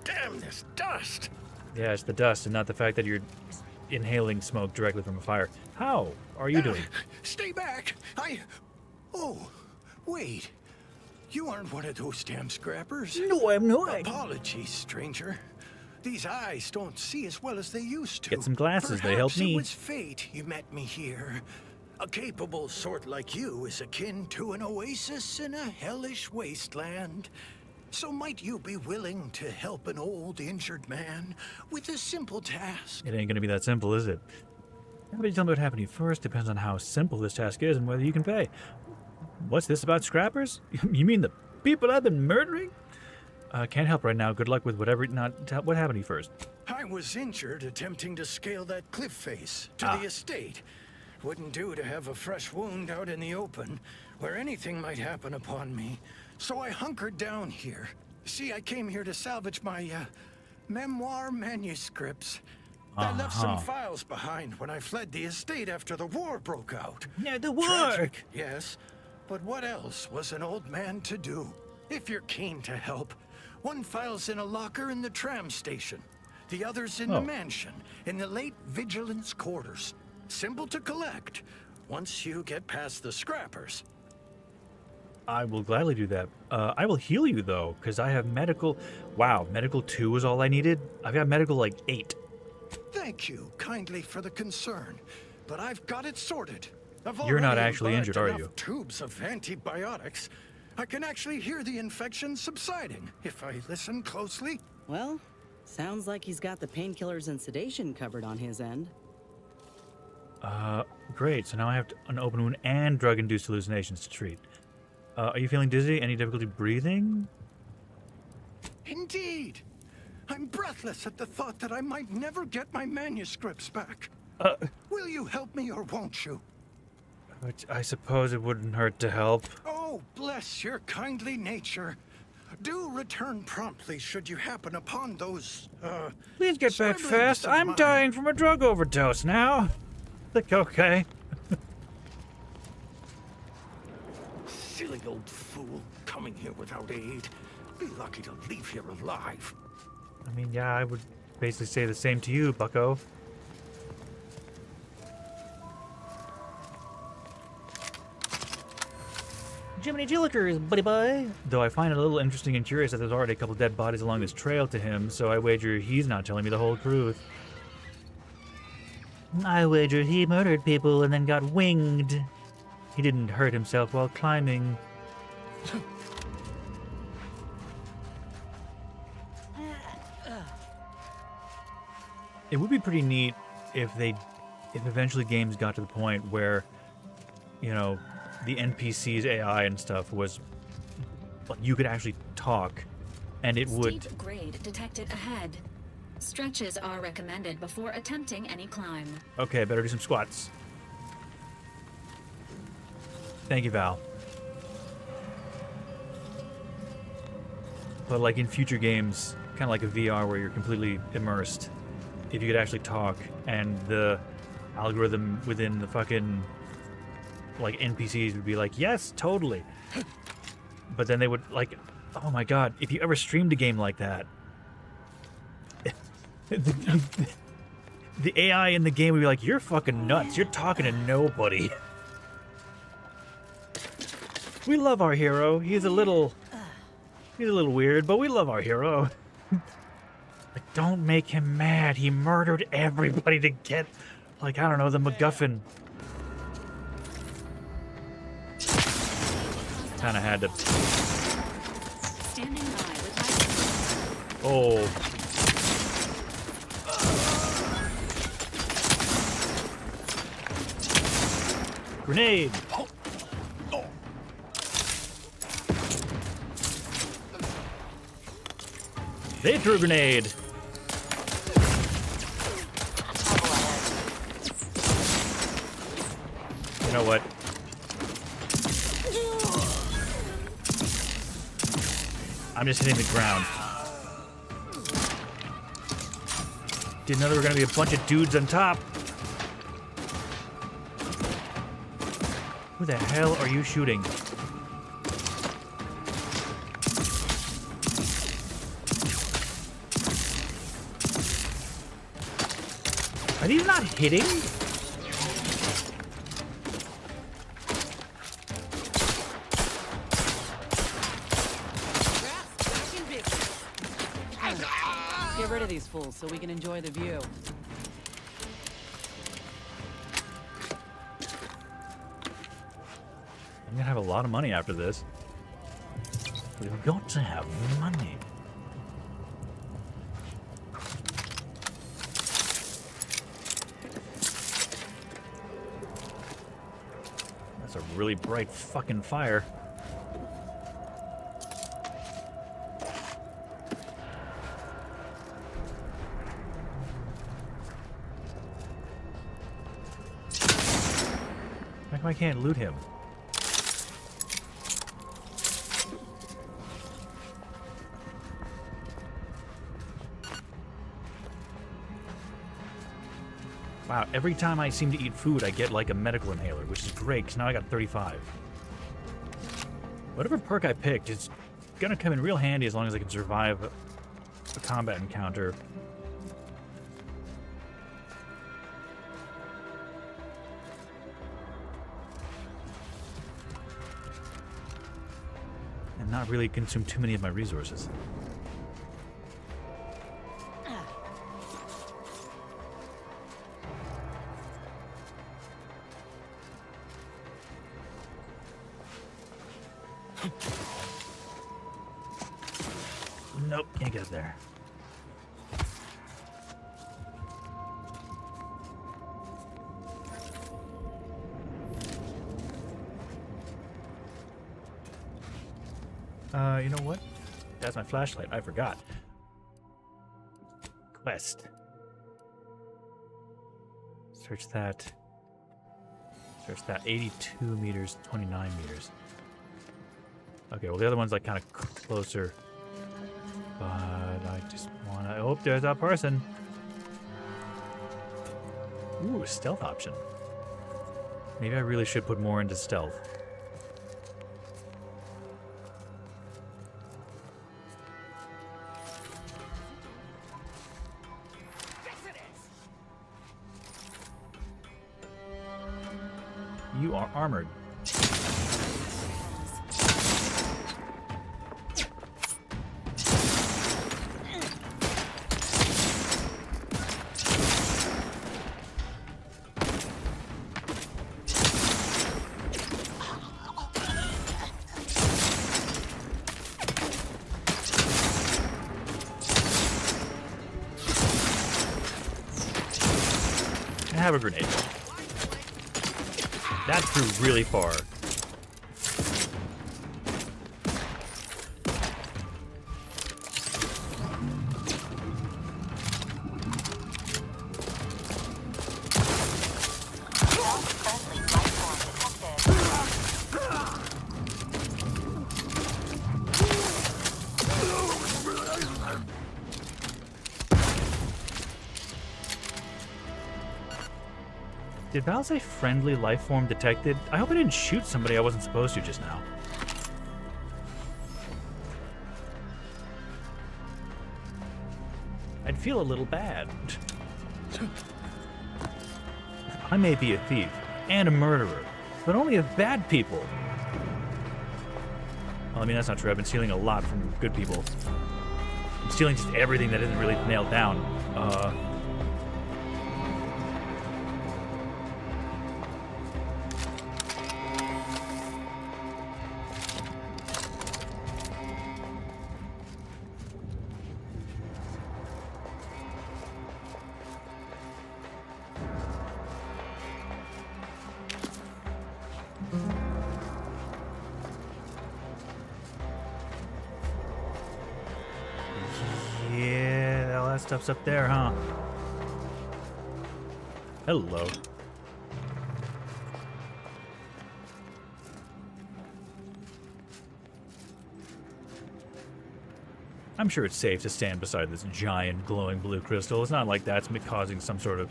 Damn this dust! Yeah, it's the dust and not the fact that you're inhaling smoke directly from a fire. How are you doing? Stay back! Oh, wait. You aren't one of those damn scrappers. No, I'm not. Apologies, stranger. These eyes don't see as well as they used to. Get some glasses, Perhaps they help me. It was fate you met me here. A capable sort like you is akin to an oasis in a hellish wasteland. So might you be willing to help an old, injured man with a simple task? It ain't gonna be that simple, is it? Everybody tell me what happened to you first. Depends on how simple this task is and whether you can pay. What's this about scrappers? You mean the people I've been murdering? Can't help right now. Good luck with whatever... What happened to you first? I was injured attempting to scale that cliff face to the estate. Wouldn't do to have a fresh wound out in the open, where anything might happen upon me. So I hunkered down here. See, I came here to salvage my, memoir manuscripts. I left some files behind when I fled the estate after the war broke out. Yeah, the war! Tragic, yes. But what else was an old man to do? If you're keen to help, one file's in a locker in the tram station. The other's in the mansion, in the late vigilance quarters. Simple to collect, once you get past the scrappers. I will gladly do that. I will heal you, though, because I have medical... Wow, medical 2 was all I needed? I've got medical, like, 8. Thank you kindly for the concern, but I've got it sorted. You're not actually injured, are you? Tubes of antibiotics. I can actually hear the infection subsiding if I listen closely. Well, sounds like he's got the painkillers and sedation covered on his end. Great. So now I have an open wound and drug-induced hallucinations to treat. Are you feeling dizzy? Any difficulty breathing? Indeed. I'm breathless at the thought that I might never get my manuscripts back. Will you help me or won't you? I suppose it wouldn't hurt to help. Oh, bless your kindly nature. Do return promptly should you happen upon those, Please get back scribblings fast. of I'm mine. dying from a drug overdose now. Like, okay. Silly old fool, coming here without aid. Be lucky to leave here alive. I mean, yeah, I would basically say the same to you, bucko. Jiminy Jillikers, buddy boy. Though I find it a little interesting and curious that there's already a couple dead bodies along this trail to him, so I wager he's not telling me the whole truth. I wager he murdered people and then got winged. He didn't hurt himself while climbing. It would be pretty neat if eventually games got to the point where, you know, the NPC's AI and stuff was, like, you could actually talk, and it would... Steep grade detected ahead. Stretches are recommended before attempting any climb. Okay, better do some squats. Thank you, Val. But like in future games, kind of like a VR where you're completely immersed if you could actually talk, and the algorithm within the fucking like NPCs would be like, yes, totally. But then they would like, oh my god, if you ever streamed a game like that, the AI in the game would be like, you're fucking nuts. You're talking to nobody. We love our hero. He's a little weird, but we love our hero. Like, don't make him mad. He murdered everybody to get, like, I don't know, the MacGuffin. Kind of had to. Standing by with my Oh. Grenade. They threw a grenade. You know what? I'm just hitting the ground. Didn't know there were gonna be a bunch of dudes on top. Who the hell are you shooting? Are these not hitting? Get rid of these fools so we can enjoy the view. I'm gonna have a lot of money after this. We've got to have money. That's a really bright fucking fire. How come I can't loot him? Wow, every time I seem to eat food, I get like a medical inhaler, which is great, because now I got 35. Whatever perk I picked is gonna come in real handy as long as I can survive a combat encounter. And not really consume too many of my resources. Nope, can't get up there. You know what? That's my flashlight. I forgot. Quest. Search that. Search that. 82 meters, 29 meters. Okay, well the other one's like kind of closer. But I just wanna... Oh, there's that person. Ooh, stealth option. Maybe I really should put more into stealth. You are armored. I have a grenade. That threw really far. Did Val say friendly life form detected? I hope I didn't shoot somebody I wasn't supposed to just now. I'd feel a little bad. I may be a thief and a murderer, but only of bad people. Well, I mean, that's not true. I've been stealing a lot from good people. I'm stealing just everything that isn't really nailed down. Yeah, all that stuff's up there, huh? Hello. I'm sure it's safe to stand beside this giant glowing blue crystal. It's not like that's causing some sort of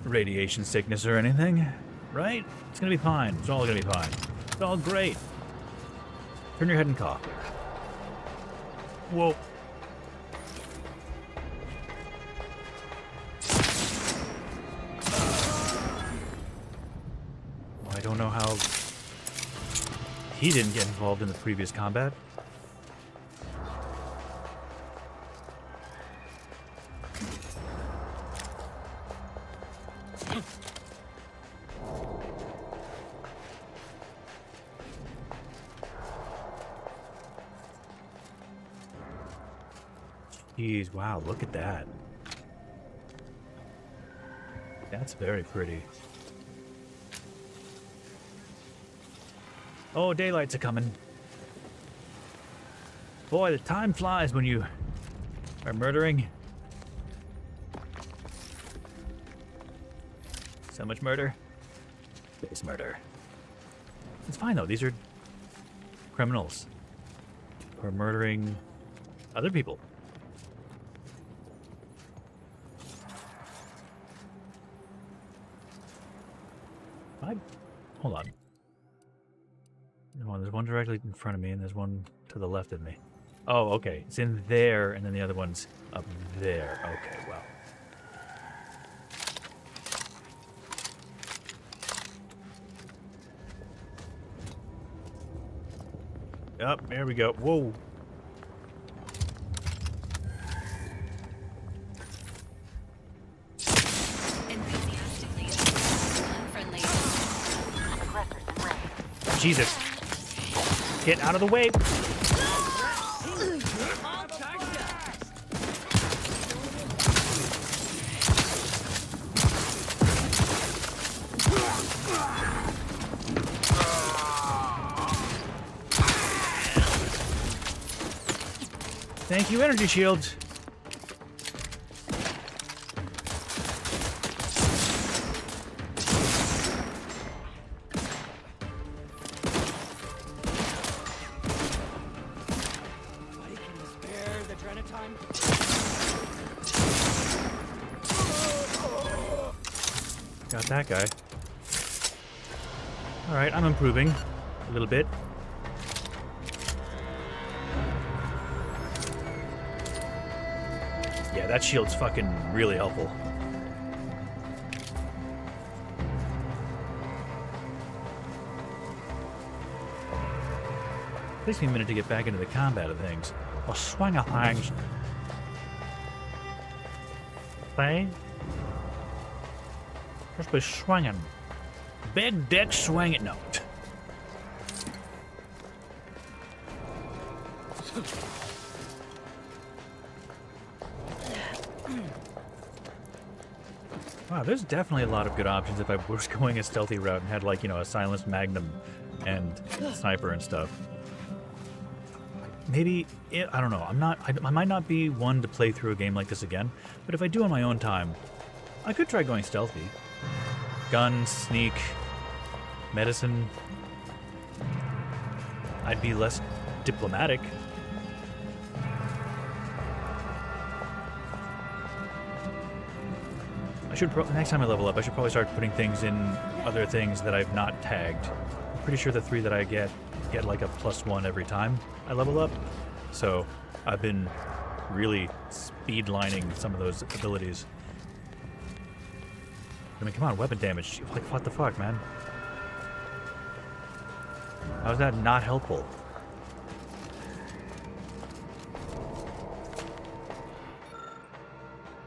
radiation sickness or anything, right? It's gonna be fine. It's all gonna be fine. It's all great. Turn your head and cough. Whoa. I don't know how he didn't get involved in the previous combat. Jeez, wow, look at that. That's very pretty. Oh, daylight's a-coming. Boy, the time flies when you are murdering. So much murder. Space murder. It's fine, though. These are criminals who are murdering other people. Hold on. There's one directly in front of me, and there's one to the left of me. Oh, okay. It's in there, and then the other one's up there. Okay, well. Up, there we go. Whoa. Jesus. Get out of the way. Thank you, energy shields. Got that guy. Alright, I'm improving a little bit. Yeah, that shield's fucking really helpful. Takes me a minute to get back into the combat of things. Or swing of things. Play. Just be swinging. Big dick swinging. No. Wow, there's definitely a lot of good options if I was going a stealthy route and had, like, you know, a silenced magnum and sniper and stuff. Maybe, I don't know, I might not be one to play through a game like this again, but if I do on my own time, I could try going stealthy. Gun, sneak, medicine. I'd be less diplomatic. next time I level up, I should probably start putting things in other things that I've not tagged. I'm pretty sure the 3 that I get like a +1 every time I level up. So I've been really speedlining some of those abilities. I mean, come on, weapon damage. Like, what the fuck, man? How is that not helpful?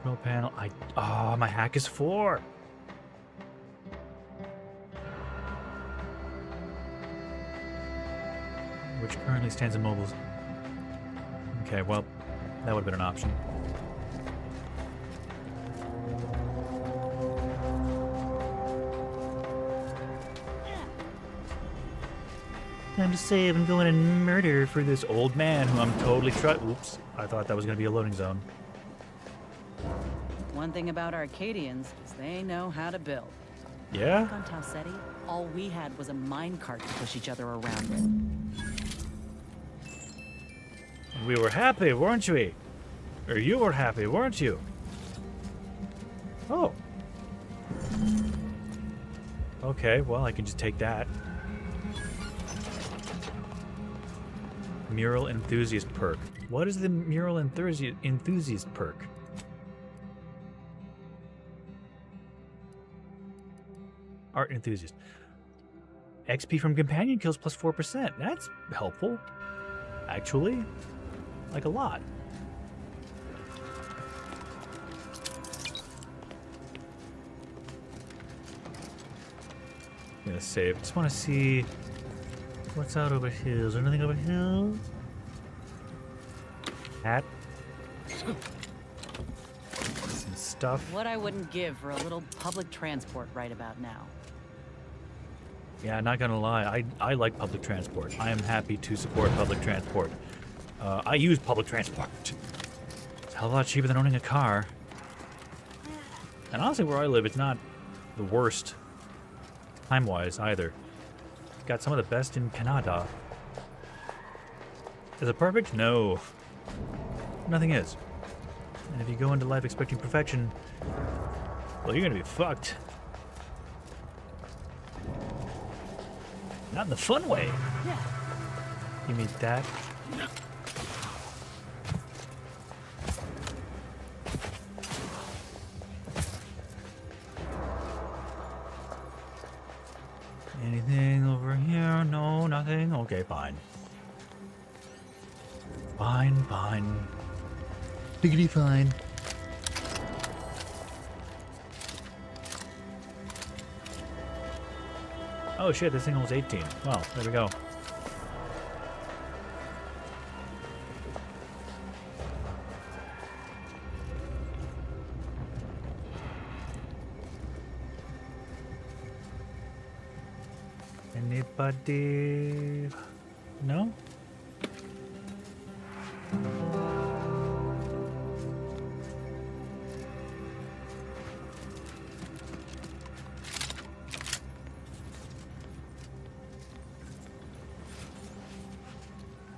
Control panel. Oh, my hack is 4. Which currently stands immobile. Okay, well, that would have been an option. Time to save and go in and murder for this old man who I'm totally Oops, I thought that was going to be a loading zone. One thing about Arcadians is they know how to build. Yeah? On Tau Ceti, all we had was a minecart to push each other around with. We were happy, weren't we? Or you were happy, weren't you? Oh. Okay, well, I can just take that. Mural Enthusiast perk. What is the Mural Enthusiast perk? Art Enthusiast. XP from companion kills plus 4%. That's helpful. Actually, like a lot. I'm gonna save. Just want to see what's out over here. Is there anything over here? Hat. Some stuff. What I wouldn't give for a little public transport right about now. Yeah, not gonna lie. I like public transport. I am happy to support public transport. I use public transport. It's a hell of a lot cheaper than owning a car. And honestly, where I live, it's not the worst time-wise either. Got some of the best in Canada. Is it perfect? No. Nothing is. And if you go into life expecting perfection, well, you're gonna be fucked. Not in the fun way. Yeah. Give me that. Anything over here? No, nothing? Okay, fine. Fine. Diggity fine. Oh shit, this thing was 18. Well, there we go. Anybody? No?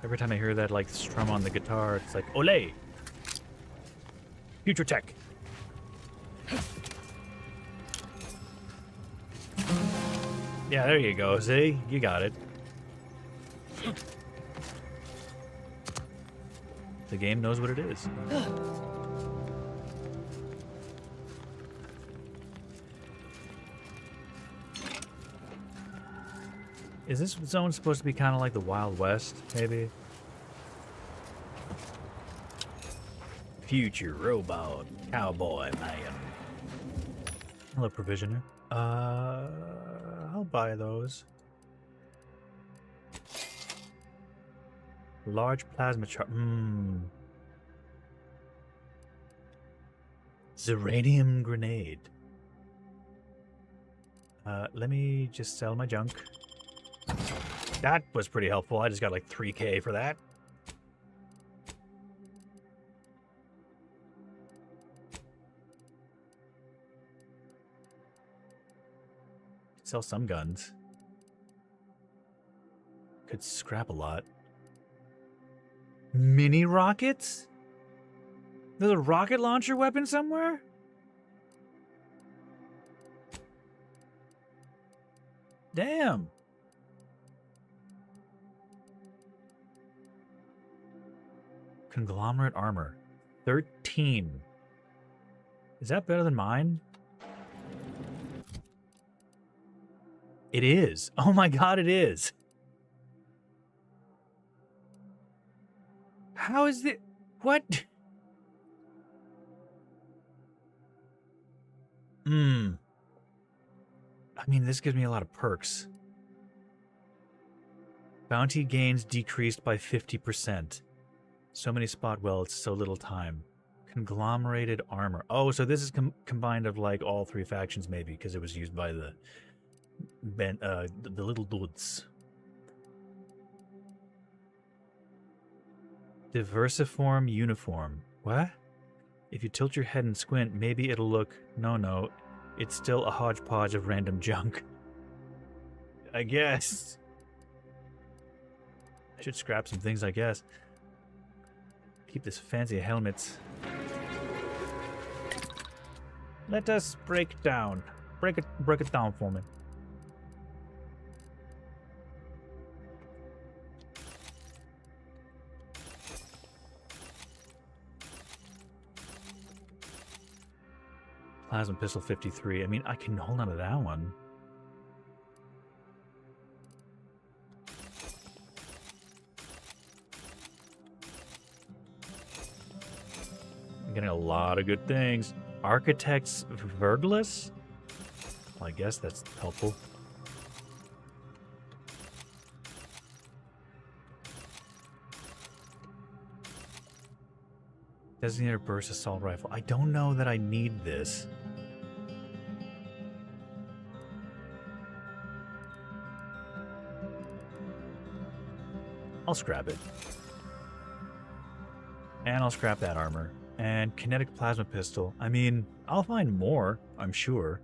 Every time I hear that, like, strum on the guitar, it's like, ole! Future tech! Yeah, there you go, see? You got it. The game knows what it is. Is this zone supposed to be kind of like the Wild West, maybe? Future robot cowboy man. Hello, provisioner. I'll buy those. Large plasma chart. Zeranium grenade. Let me just sell my junk. That was pretty helpful. I just got like 3K for that. Sell some guns. Could scrap a lot. Mini rockets? There's a rocket launcher weapon somewhere? Damn. Conglomerate armor. 13. Is that better than mine? It is. Oh my god, it is. How is it? What? I mean, this gives me a lot of perks. Bounty gains decreased by 50%. So many spot welds, so little time. Conglomerated armor. Oh, so this is combined of like all three factions maybe, because it was used by the little dudes. Diversiform uniform. What? If you tilt your head and squint, maybe it'll look... No, it's still a hodgepodge of random junk. I guess. I should scrap some things, I guess. Keep this fancy helmet. Let us break down. Break it down for me. Plasma pistol 53. I mean, I can hold on to that one. I'm getting a lot of good things. Architect's Vergless? Well, I guess that's helpful. Designated burst assault rifle. I don't know that I need this. I'll scrap it. And I'll scrap that armor. And kinetic plasma pistol. I mean, I'll find more, I'm sure.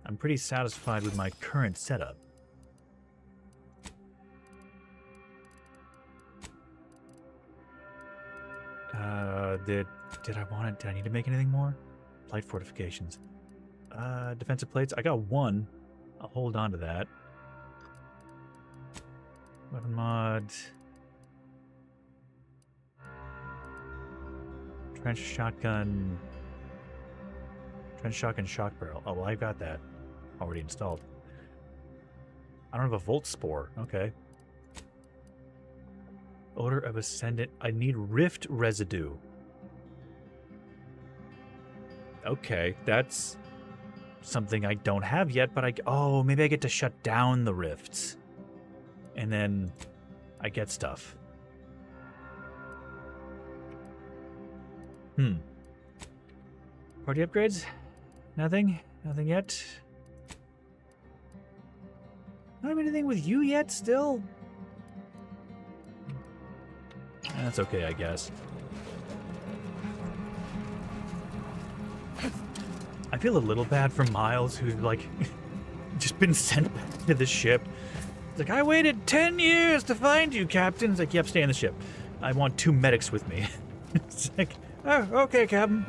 I'm pretty satisfied with my current setup. Did I want it? Did I need to make anything more? Light fortifications. Defensive plates. I got one. I'll hold on to that. Weapon mod. Trench shotgun. Trench shotgun shock barrel. Oh, well, I've got that already installed. I don't have a Volt Spore. Okay. Odor of Ascendant. I need Rift Residue. Okay, that's something I don't have yet, but oh, maybe I get to shut down the rifts. And then I get stuff. Party upgrades? Nothing? Nothing yet? Not have anything with you yet, still? That's okay, I guess. I feel a little bad for Miles, who's like just been sent back to the ship. It's like, I waited 10 years to find you, Captain. It's like, yep, stay in the ship. I want 2 medics with me. It's like, oh, okay, Captain.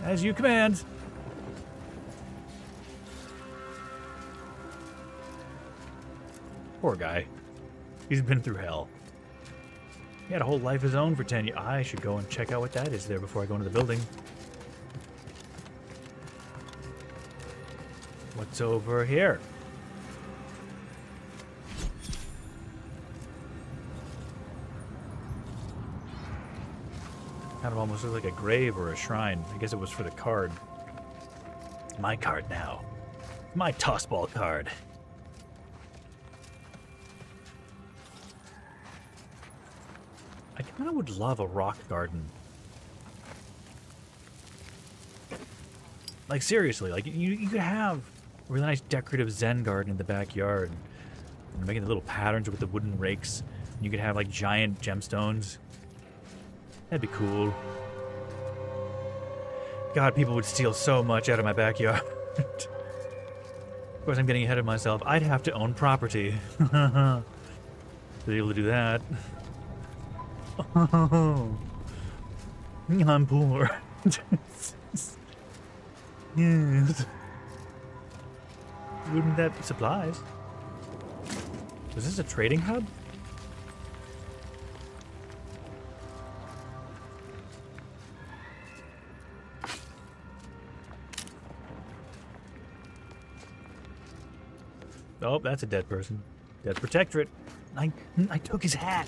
As you command. Poor guy. He's been through hell. He had a whole life of his own for 10 years. I should go and check out what that is there before I go into the building. What's over here? Kind of almost looks like a grave or a shrine. I guess it was for the card. My card now. My tossball card. I kind of would love a rock garden. Like, seriously, like, you could have a really nice decorative Zen garden in the backyard. And making the little patterns with the wooden rakes. And you could have, like, giant gemstones. That'd be cool. God, people would steal so much out of my backyard. Of course, I'm getting ahead of myself. I'd have to own property. To be able to do that. Oh, I'm poor. Yes. Wouldn't that be supplies? Is this a trading hub? Oh, that's a dead person. Dead protectorate. I took his hat.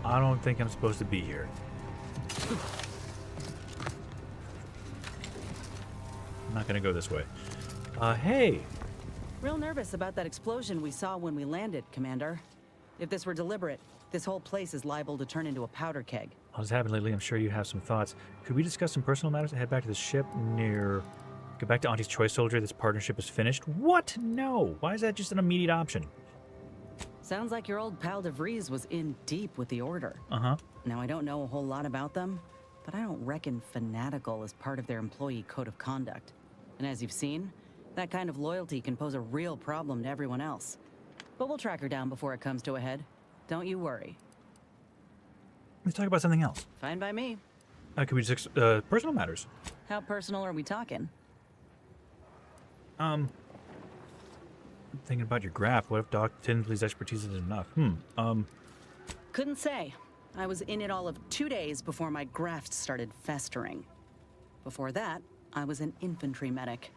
I don't think I'm supposed to be here. I'm not gonna go this way. Hey! Real nervous about that explosion we saw when we landed, Commander. If this were deliberate, this whole place is liable to turn into a powder keg. What's happened lately? I'm sure you have some thoughts. Could we discuss some personal matters and head back to the ship near... Go back to Auntie's Choice Soldier. This partnership is finished. What? No. Why is that just an immediate option? Sounds like your old pal DeVries was in deep with the Order. Uh-huh. Now, I don't know a whole lot about them, but I don't reckon fanatical is part of their employee code of conduct. And as you've seen, that kind of loyalty can pose a real problem to everyone else. But we'll track her down before it comes to a head. Don't you worry. Let's talk about something else. Fine by me. Could we discuss personal matters? How personal are we talking? I'm thinking about your graph. What if Doc Tinsley's expertise isn't enough? Couldn't say. I was in it all of 2 days before my graft started festering. Before that, I was an infantry medic.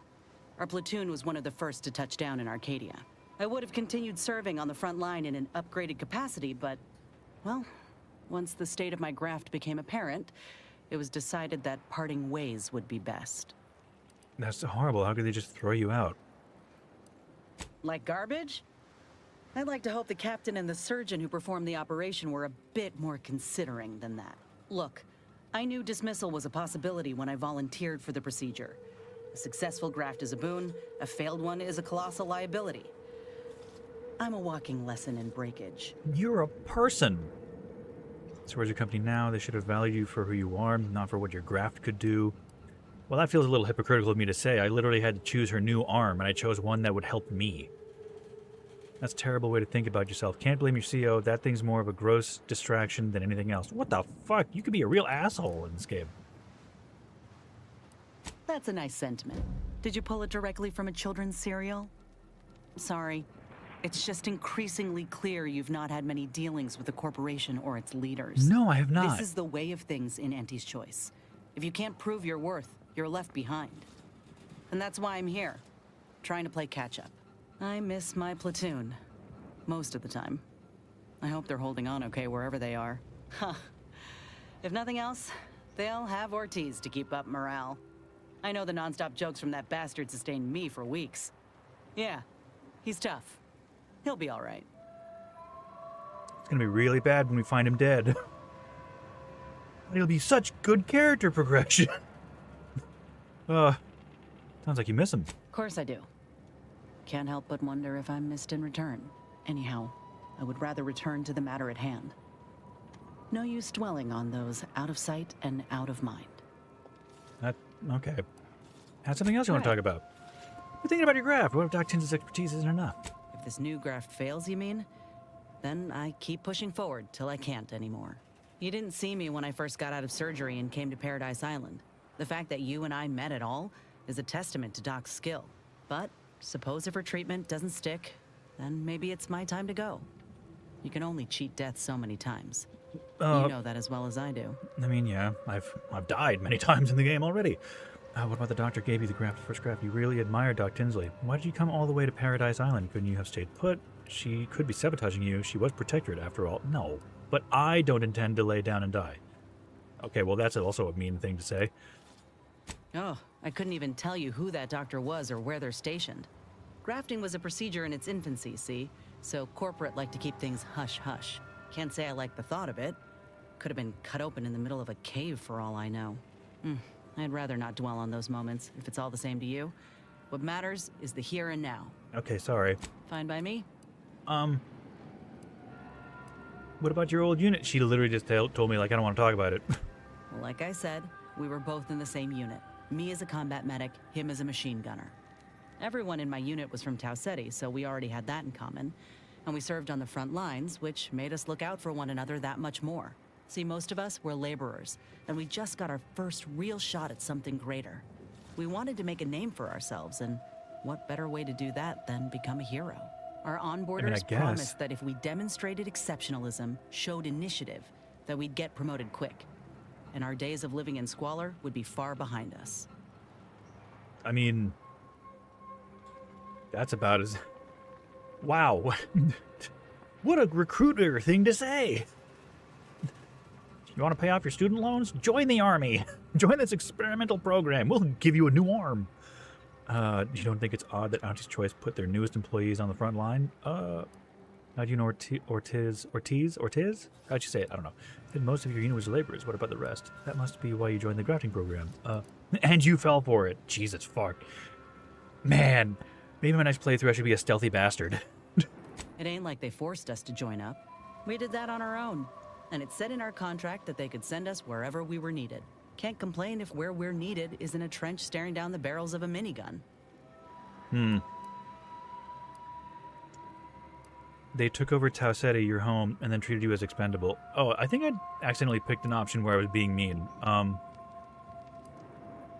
Our platoon was one of the first to touch down in Arcadia. I would have continued serving on the front line in an upgraded capacity, but, well, once the state of my graft became apparent, it was decided that parting ways would be best. That's horrible. How could they just throw you out? Like garbage? I'd like to hope the captain and the surgeon who performed the operation were a bit more considering than that. Look, I knew dismissal was a possibility when I volunteered for the procedure. A successful graft is a boon, a failed one is a colossal liability. I'm a walking lesson in breakage. You're a person. So where's your company now? They should have valued you for who you are, not for what your graft could do. Well, that feels a little hypocritical of me to say. I literally had to choose her new arm, and I chose one that would help me. That's a terrible way to think about yourself. Can't blame your CO. That thing's more of a gross distraction than anything else. What the fuck? You could be a real asshole in this game. That's a nice sentiment. Did you pull it directly from a children's serial? Sorry. It's just increasingly clear you've not had many dealings with the corporation or its leaders. No, I have not. This is the way of things in Auntie's Choice. If you can't prove your worth, you're left behind. And that's why I'm here, trying to play catch-up. I miss my platoon, most of the time. I hope they're holding on okay wherever they are. Huh. If nothing else, they'll have Ortiz to keep up morale. I know the non-stop jokes from that bastard sustained me for weeks. Yeah, he's tough. He'll be all right. It's gonna be really bad when we find him dead. It'll be such good character progression. Sounds like you miss him. Of course I do. Can't help but wonder if I'm missed in return. Anyhow, I would rather return to the matter at hand. No use dwelling on those out of sight and out of mind. Okay. Have something else you want to talk about? You're thinking about your graft. What if Doc Tinsley's expertise isn't enough? If this new graft fails, you mean? Then I keep pushing forward till I can't anymore. You didn't see me when I first got out of surgery and came to Paradise Island. The fact that you and I met at all is a testament to Doc's skill. But suppose if her treatment doesn't stick, then maybe it's my time to go. You can only cheat death so many times. You know that as well as I do. I mean, yeah, I've died many times in the game already. What about the doctor gave you the graft, first graft? You really admired Doc Tinsley. Why did you come all the way to Paradise Island? Couldn't you have stayed put? She could be sabotaging you. She was protectorate after all. No, but I don't intend to lay down and die. Okay, well, that's also a mean thing to say. Oh, I couldn't even tell you who that doctor was or where they're stationed. Grafting was a procedure in its infancy, see? So corporate liked to keep things hush-hush. Can't say I like the thought of it. Could have been cut open in the middle of a cave for all I know. I'd rather not dwell on those moments, if it's all the same to you. What matters is the here and now. Okay, sorry. Fine by me? What about your old unit? She literally just told me, like, I don't want to talk about it. Well, like I said, we were both in the same unit. Me as a combat medic, him as a machine gunner. Everyone in my unit was from Tau Ceti, so we already had that in common. And we served on the front lines, which made us look out for one another that much more. See, most of us were laborers, and we just got our first real shot at something greater. We wanted to make a name for ourselves, and what better way to do that than become a hero? Our onboarders guess. promised that if we demonstrated exceptionalism, showed initiative, that we'd get promoted quick. And our days of living in squalor would be far behind us. I mean, that's about as... Wow. What a recruiter thing to say. You want to pay off your student loans? Join the army. Join this experimental program. We'll give you a new arm. You don't think it's odd that Auntie's Choice put their newest employees on the front line? How do you know Ortiz? How'd you say it? I don't know. And most of your unit was laborers. What about the rest? That must be why you joined the grafting program. And you fell for it. Jesus, fuck. Man, maybe my next playthrough I should be a stealthy bastard. It ain't like they forced us to join up. We did that on our own. And it said in our contract that they could send us wherever we were needed. Can't complain if where we're needed is in a trench staring down the barrels of a minigun. They took over Tau Ceti, your home, and then treated you as expendable. Oh, I think I accidentally picked an option where I was being mean.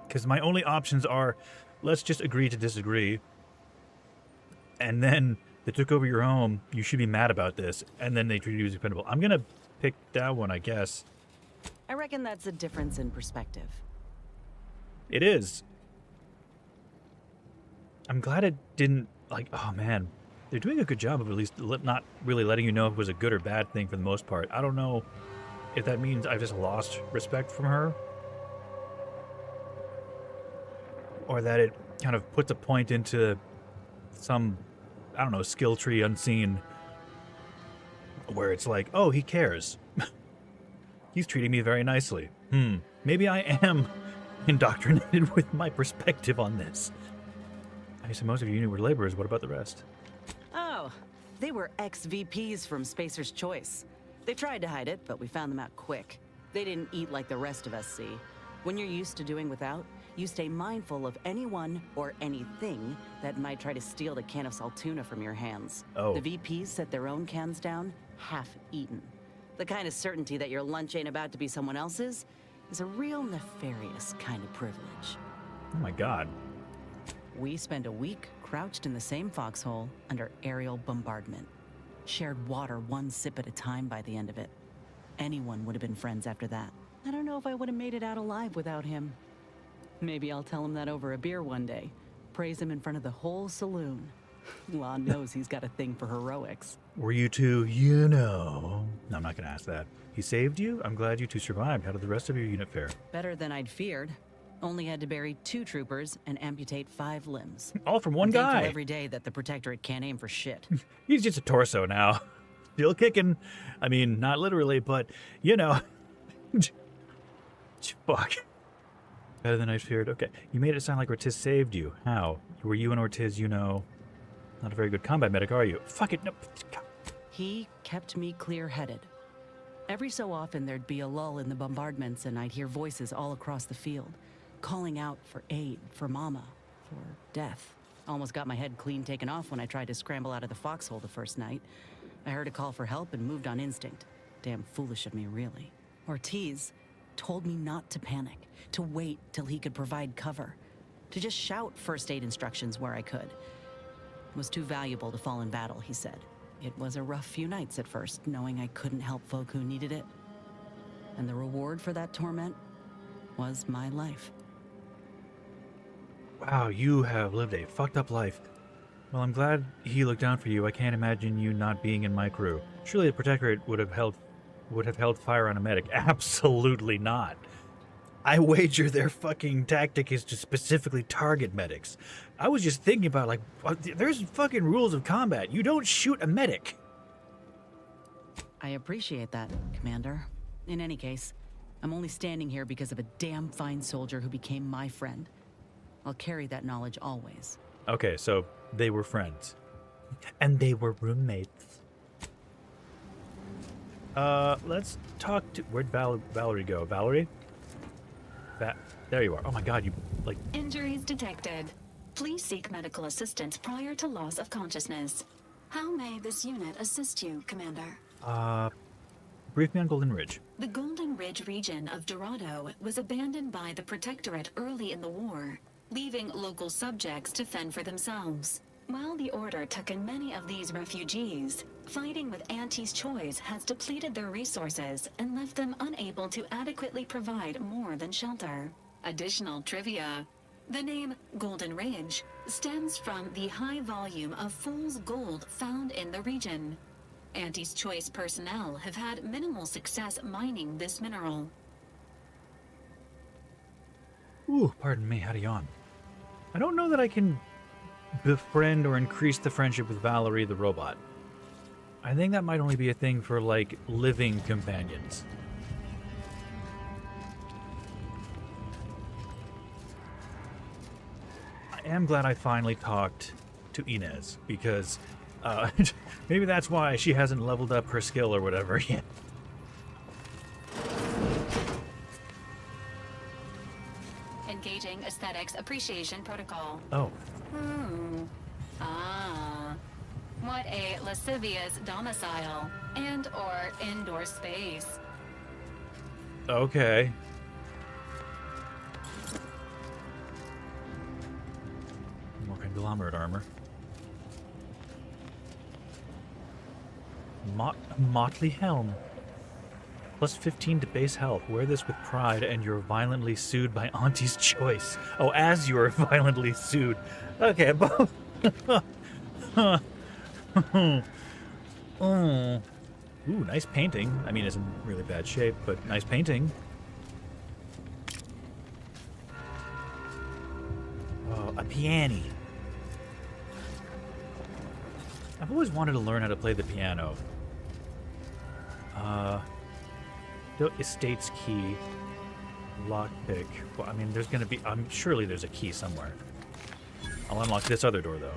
Because my only options are, let's just agree to disagree. And then they took over your home, you should be mad about this. And then they treated you as expendable. I'm going to pick that one, I guess. I reckon that's a difference in perspective. It is. I'm glad it didn't, like, oh man. They're doing a good job of at least not really letting you know if it was a good or bad thing for the most part. I don't know if that means I've just lost respect from her. Or that it kind of puts a point into some, I don't know, skill tree unseen. Where it's like, oh, he cares. He's treating me very nicely. Maybe I am indoctrinated with my perspective on this. I guess most of you were laborers. What about the rest? Oh, they were ex-VPs from Spacer's Choice. They tried to hide it, but we found them out quick. They didn't eat like the rest of us, see. When you're used to doing without, you stay mindful of anyone or anything that might try to steal the can of salt tuna from your hands. Oh. The VPs set their own cans down, half-eaten. The kind of certainty that your lunch ain't about to be someone else's is a real nefarious kind of privilege. Oh my god. We spent a week crouched in the same foxhole under aerial bombardment. Shared water one sip at a time by the end of it. Anyone would have been friends after that. I don't know if I would have made it out alive without him. Maybe I'll tell him that over a beer one day. Praise him in front of the whole saloon. Law knows he's got a thing for heroics. Were you two, you know... No, I'm not going to ask that. He saved you? I'm glad you two survived. How did the rest of your unit fare? Better than I'd feared. Only had to bury 2 troopers and amputate 5 limbs. All from one I'm thankful guy. every day that the Protectorate can't aim for shit. He's just a torso now. Still kicking. I mean, not literally, but, you know. Fuck. Better than I feared. Okay. You made it sound like Ortiz saved you. How? Were you and Ortiz, you know, not a very good combat medic, are you? Fuck it. No. He kept me clear-headed. Every so often, there'd be a lull in the bombardments, and I'd hear voices all across the field, calling out for aid, for mama, for death. Almost got my head clean taken off when I tried to scramble out of the foxhole the first night. I heard a call for help and moved on instinct. Damn foolish of me, really. Ortiz told me not to panic, to wait till he could provide cover, to just shout first aid instructions where I could. It was too valuable to fall in battle, he said. It was a rough few nights at first, knowing I couldn't help folk who needed it. And the reward for that torment was my life. Wow, you have lived a fucked up life. Well, I'm glad he looked down for you. I can't imagine you not being in my crew. Surely the Protectorate would have held fire on a medic. Absolutely not. I wager their fucking tactic is to specifically target medics. I was just thinking about, like, there's fucking rules of combat. You don't shoot a medic. I appreciate that, Commander. In any case, I'm only standing here because of a damn fine soldier who became my friend. I'll carry that knowledge always. Okay, so they were friends. And they were roommates. Let's talk to... Where'd Valerie go? Valerie? There you are. Oh my god, you, like... Injuries detected. Please seek medical assistance prior to loss of consciousness. How may this unit assist you, Commander? brief me on Golden Ridge. The Golden Ridge region of Dorado was abandoned by the Protectorate early in the war, leaving local subjects to fend for themselves. While the Order took in many of these refugees, fighting with Auntie's Choice has depleted their resources and left them unable to adequately provide more than shelter. Additional trivia. The name Golden Ridge stems from the high volume of fool's gold found in the region. Auntie's Choice personnel have had minimal success mining this mineral. Ooh, pardon me, had a yawn. I don't know that I can befriend or increase the friendship with Valerie the robot. I think that might only be a thing for, like, living companions. I am glad I finally talked to Inez, because maybe that's why she hasn't leveled up her skill or whatever yet. Engaging Aesthetics Appreciation Protocol. Oh. What a lascivious domicile and or indoor space. Okay. More conglomerate armor. Motley Helm. Plus 15 to base health. Wear this with pride and you're violently sued by Auntie's Choice. Oh, as you are violently sued. Okay, both. Oh. Ooh, nice painting. I mean, it's in really bad shape, but nice painting. Oh, a piano. I've always wanted to learn how to play the piano. The estate's key. Lockpick. Well, I mean, there's gonna be... surely there's a key somewhere. I'll unlock this other door, though.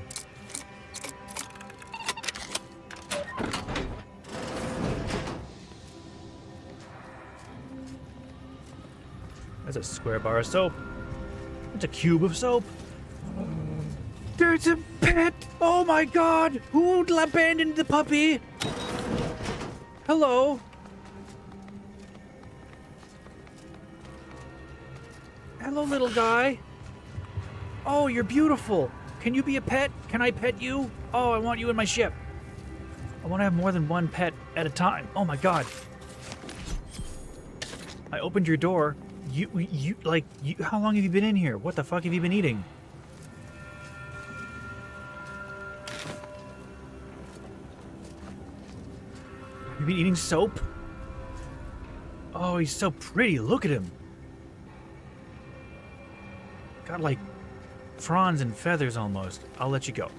That's a square bar of soap. It's a cube of soap. There's a pet! Oh my god! Who abandoned the puppy? Hello? Hello, little guy. Oh, you're beautiful. Can you be a pet? Can I pet you? Oh, I want you in my ship. I want to have more than one pet at a time. Oh my god. I opened your door. How long have you been in here? What the fuck have you been eating? Have you been eating soap? Oh, he's so pretty. Look at him. Got like fronds and feathers almost. I'll let you go.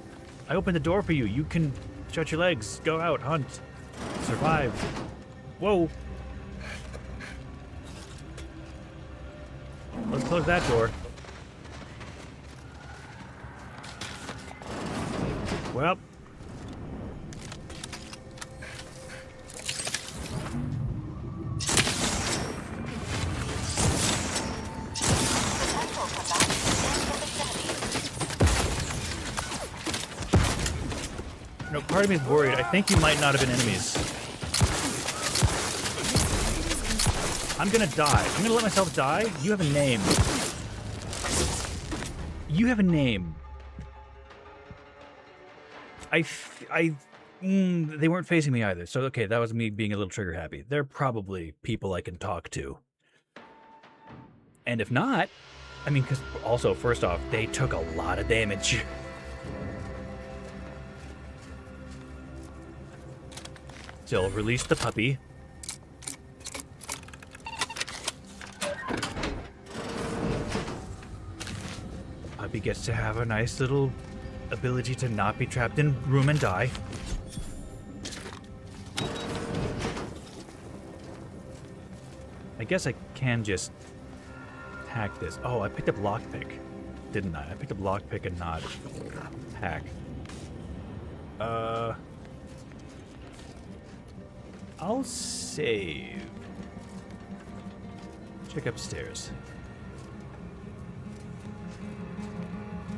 I opened the door for you. You can stretch your legs. Go out, hunt. Survive. Whoa. Let's close that door. Well. No, part of me is worried. I think you might not have been enemies. I'm gonna die. I'm gonna let myself die. You have a name. You have a name. They weren't facing me either. So, okay, that was me being a little trigger happy. They're probably people I can talk to. And if not, I mean, because also, first off, they took a lot of damage. Still, release the puppy. Puppy gets to have a nice little ability to not be trapped in room and die. I guess I can just hack this. Oh, I picked up lockpick, didn't I? I picked up lockpick and not hack. I'll save. Check upstairs.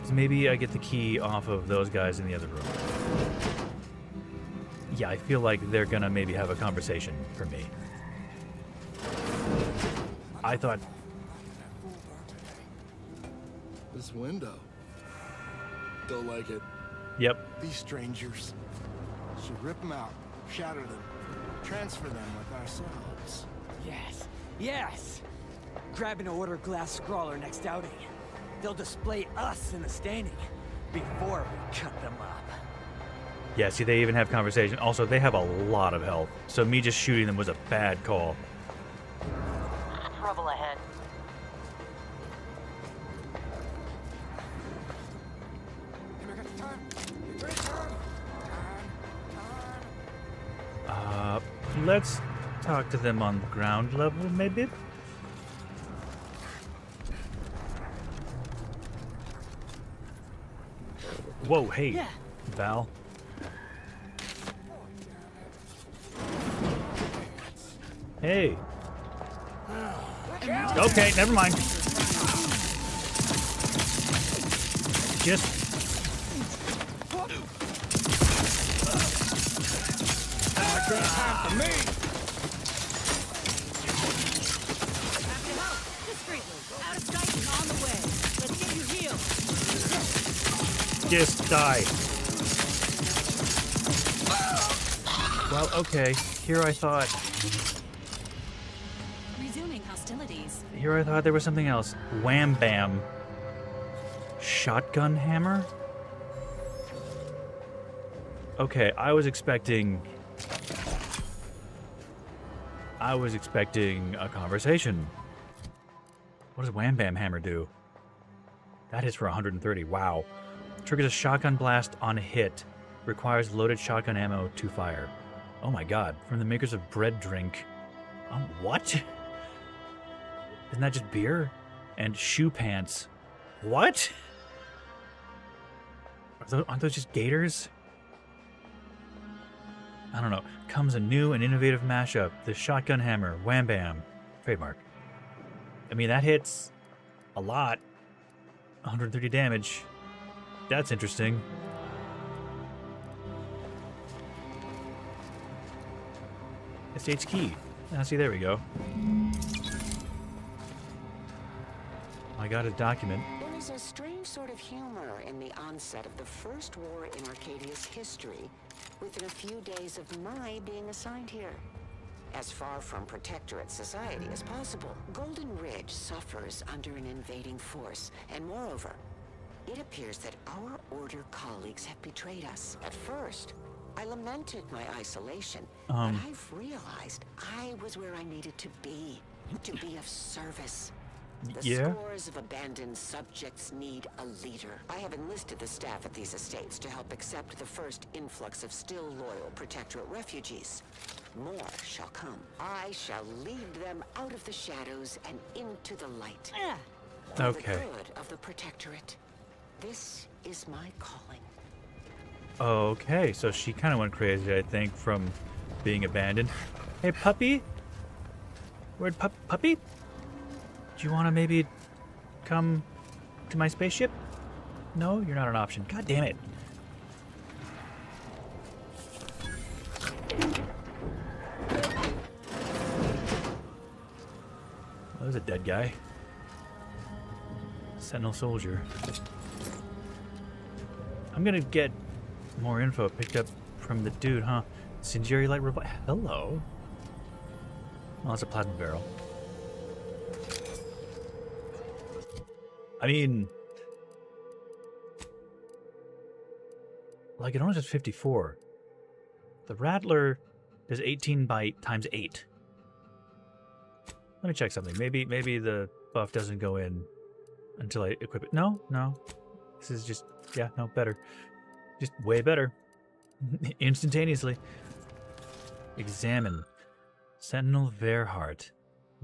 So maybe I get the key off of those guys in the other room. yeah, I feel like they're gonna maybe have a conversation for me. I thought... This window. Don't like it. Yep. These strangers. Should rip them out, shatter them, transfer them with ourselves. Yes. Yes! Grab an order glass scrawler next outing. They'll display us in the standing before we cut them up. Yeah, see, they even have conversation. Also, they have a lot of health, so me just shooting them was a bad call. Trouble ahead. Let's talk to them on ground level, maybe? Whoa, hey, Yeah. Val. Hey. Okay, never mind. Just... Time for me. Discreetly. Out of sight and on the way. Let's get you healed. Just die. Well, okay. Here I thought Resuming hostilities. there was something else. Wham bam. Shotgun hammer? Okay, I was expecting a conversation. What does Wham Bam Hammer do? That hits for 130. Wow. Triggers a shotgun blast on hit. Requires loaded shotgun ammo to fire. Oh my god. From the makers of Bread Drink. What? Isn't that just beer? And Shoe Pants. What? Aren't those just gators? I don't know. Comes a new and innovative mashup. The Shotgun Hammer. Wham Bam. Trademark. I mean, that hits a lot. 130 damage. That's interesting. SH key. Ah, see, there we go. I got a document. There is a strange sort of humor in the onset of the first war in Arcadia's history, within a few days of my being assigned here. As far from Protectorate society as possible, Golden Ridge suffers under an invading force, and moreover, it appears that our Order colleagues have betrayed us. At first, I lamented my isolation, but I've realized I was where I needed to be of service. The scores of abandoned subjects need a leader. I have enlisted the staff at these estates to help accept the first influx of still loyal Protectorate refugees. More shall come. I shall lead them out of the shadows and into the light. For the good of the Protectorate. This is my calling. Okay, so she kind of went crazy, I think, from being abandoned. Hey, puppy? Where'd puppy? Do you want to maybe come to my spaceship? No, you're not an option. God damn it. Well, there's a dead guy. Sentinel soldier. I'm gonna get more info picked up from the dude, huh? Incendiary light revive. Hello. Oh, it's a plasma barrel. I mean, like, it only does 54. The Rattler does 18 times 8. Let me check something. Maybe the buff doesn't go in until I equip it. No. This is just, yeah, no, better. Just way better. Instantaneously. Examine. Sentinel Verhart.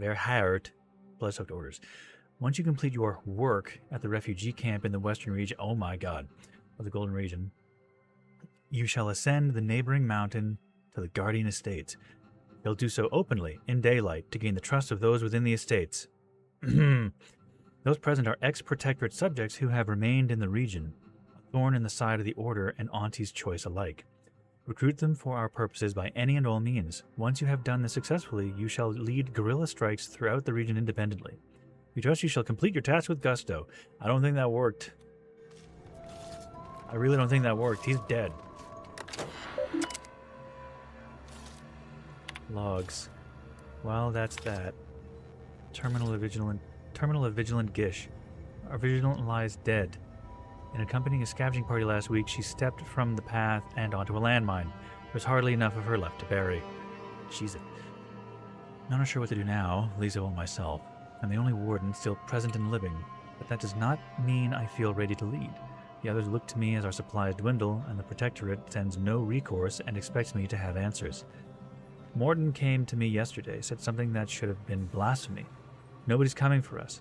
Bloodsoaked orders. Once you complete your work at the refugee camp in the western region, oh my god, of the Golden Region, you shall ascend the neighboring mountain to the Guardian Estates. You'll do so openly, in daylight, to gain the trust of those within the estates. Those present are ex-Protectorate subjects who have remained in the region, a thorn in the side of the Order and Auntie's choice alike. Recruit them for our purposes by any and all means. Once you have done this successfully, you shall lead guerrilla strikes throughout the region independently. We trust you shall complete your task with gusto. I don't think that worked. I really don't think that worked. He's dead. Logs. Well, that's that. Terminal of Vigilant Gish. Our Vigilant lies dead. In accompanying a scavenging party last week, she stepped from the path and onto a landmine. There's hardly enough of her left to bury. She's it. I'm not sure what to do now, least of all myself. I'm the only warden still present and living, but that does not mean I feel ready to lead. The others look to me as our supplies dwindle, and the Protectorate sends no recourse and expects me to have answers. Morton came to me yesterday, said something that should have been blasphemy. Nobody's coming for us.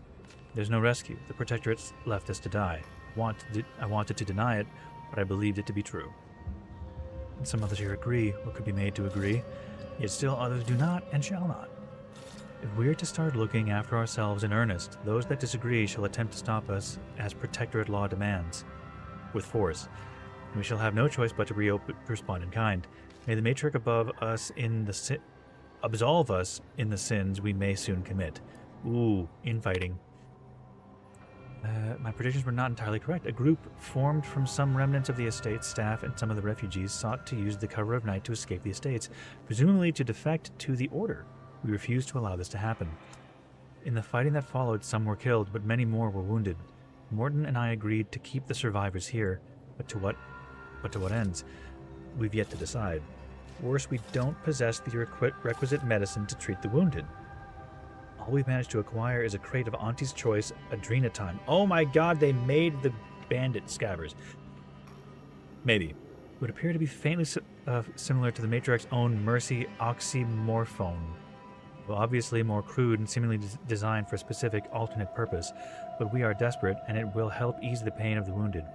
There's no rescue. The Protectorate's left us to die. I wanted to deny it, but I believed it to be true. And some others here agree, or could be made to agree, yet still others do not and shall not. If we are to start looking after ourselves in earnest, those that disagree shall attempt to stop us as Protectorate law demands, with force. And we shall have no choice but to respond in kind. May the matriarch above us absolve us in the sins we may soon commit. Ooh, infighting. My predictions were not entirely correct. A group formed from some remnants of the estate's staff and some of the refugees sought to use the cover of night to escape the estates, presumably to defect to the Order. We refused to allow this to happen. In the fighting that followed, some were killed, but many more were wounded. Morton and I agreed to keep the survivors here, but to what ends? We've yet to decide. Worse, we don't possess the requisite medicine to treat the wounded. All we've managed to acquire is a crate of Auntie's Choice Adrenatime. Oh my god, they made the bandit scabbers. Maybe. It would appear to be faintly similar to the Matriarch's own Mercy Oxymorphone. Well, obviously more crude and seemingly designed for a specific alternate purpose, but we are desperate, and it will help ease the pain of the wounded.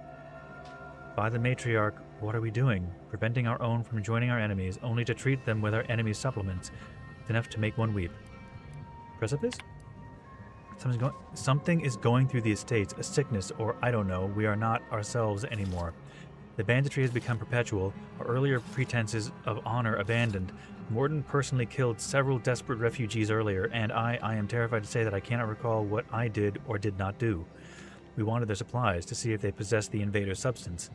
By the Matriarch, what are we doing? Preventing our own from joining our enemies, only to treat them with our enemies' supplements. It's enough to make one weep. Precipice? Something is going through the estates, a sickness, or I don't know, we are not ourselves anymore. The banditry has become perpetual, our earlier pretenses of honor abandoned. Morton personally killed several desperate refugees earlier, and I am terrified to say that I cannot recall what I did or did not do. We wanted their supplies to see if they possessed the invader's substance.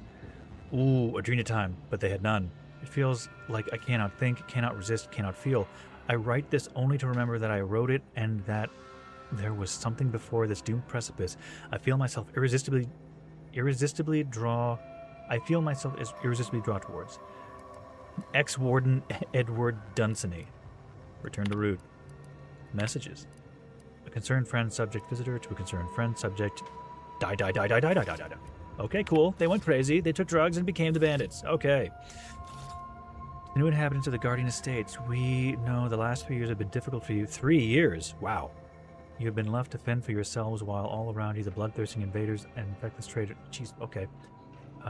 Ooh, Adrenatime, but they had none. It feels like I cannot think, cannot resist, cannot feel. I write this only to remember that I wrote it and that there was something before this doomed precipice. I feel myself irresistibly draw towards. Ex-Warden Edward Dunsany. Return to route. Messages. A concerned friend subject visitor to a concerned friend subject. Die. Okay, cool. They went crazy. They took drugs and became the bandits. Okay. The new inhabitants of the Guardian Estates, we know the last 3 years have been difficult for you. 3 years? Wow. You have been left to fend for yourselves while all around you the bloodthirsting invaders and feckless traitor. Jeez, okay.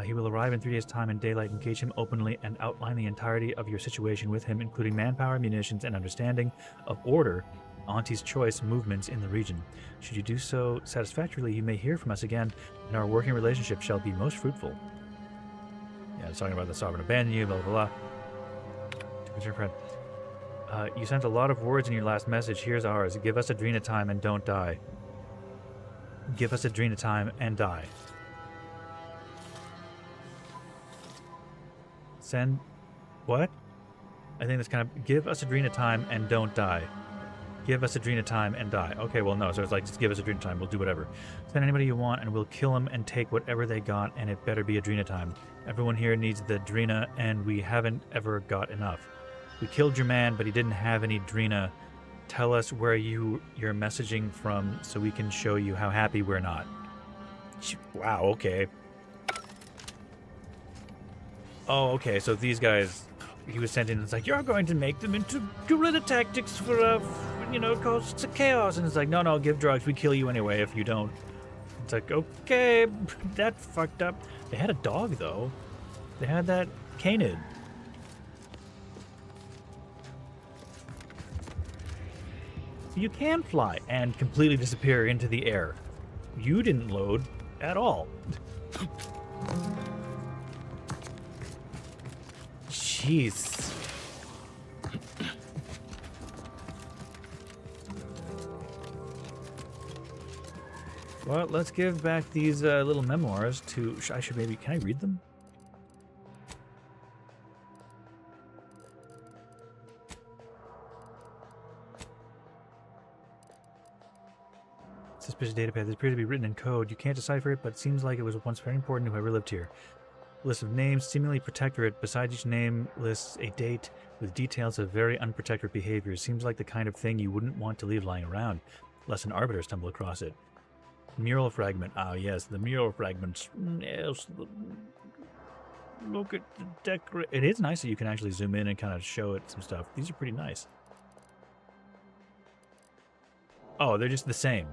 He will arrive in 3 days' time in daylight. Engage him openly and outline the entirety of your situation with him, including manpower, munitions, and understanding of order, Auntie's Choice movements in the region. Should you do so satisfactorily, you may hear from us again, and our working relationship shall be most fruitful. Yeah, it's talking about the sovereign abandoning you, blah, blah, blah. Friend. You sent a lot of words in your last message. Here's ours. Give us Adrenatime and don't die. Give us Adrenatime and die. Send... What? I think that's kind of... Give us Adrenatime and don't die. Give us Adrenatime and die. Okay, well, no. So it's like, just give us Adrenatime. We'll do whatever. Send anybody you want and we'll kill them and take whatever they got, and it better be Adrenatime. Everyone here needs the Drina, and we haven't ever got enough. We killed your man, but he didn't have any Drina. Tell us where you're messaging from so we can show you how happy we're not. Wow, okay. Oh, okay, so these guys, he was sent in, it's like, you're going to make them into guerrilla tactics for cause chaos. And it's like, no, give drugs, we kill you anyway if you don't. It's like, okay, that fucked up. They had a dog, though. They had that canid. You can fly and completely disappear into the air. You didn't load at all. Jeez. Well, let's give back these little memoirs to... I should maybe... Can I read them? Suspicious data pad. This appears to be written in code. You can't decipher it, but it seems like it was once very important to whoever lived here. List of names, seemingly protectorate. Besides each name lists a date with details of very unprotectorate behavior. Seems like the kind of thing you wouldn't want to leave lying around, lest an arbiter stumble across it. Mural fragment. Ah, yes, the mural fragments. Yes, look at the decorate. It is nice that you can actually zoom in and kind of show it some stuff. These are pretty nice. Oh, they're just the same.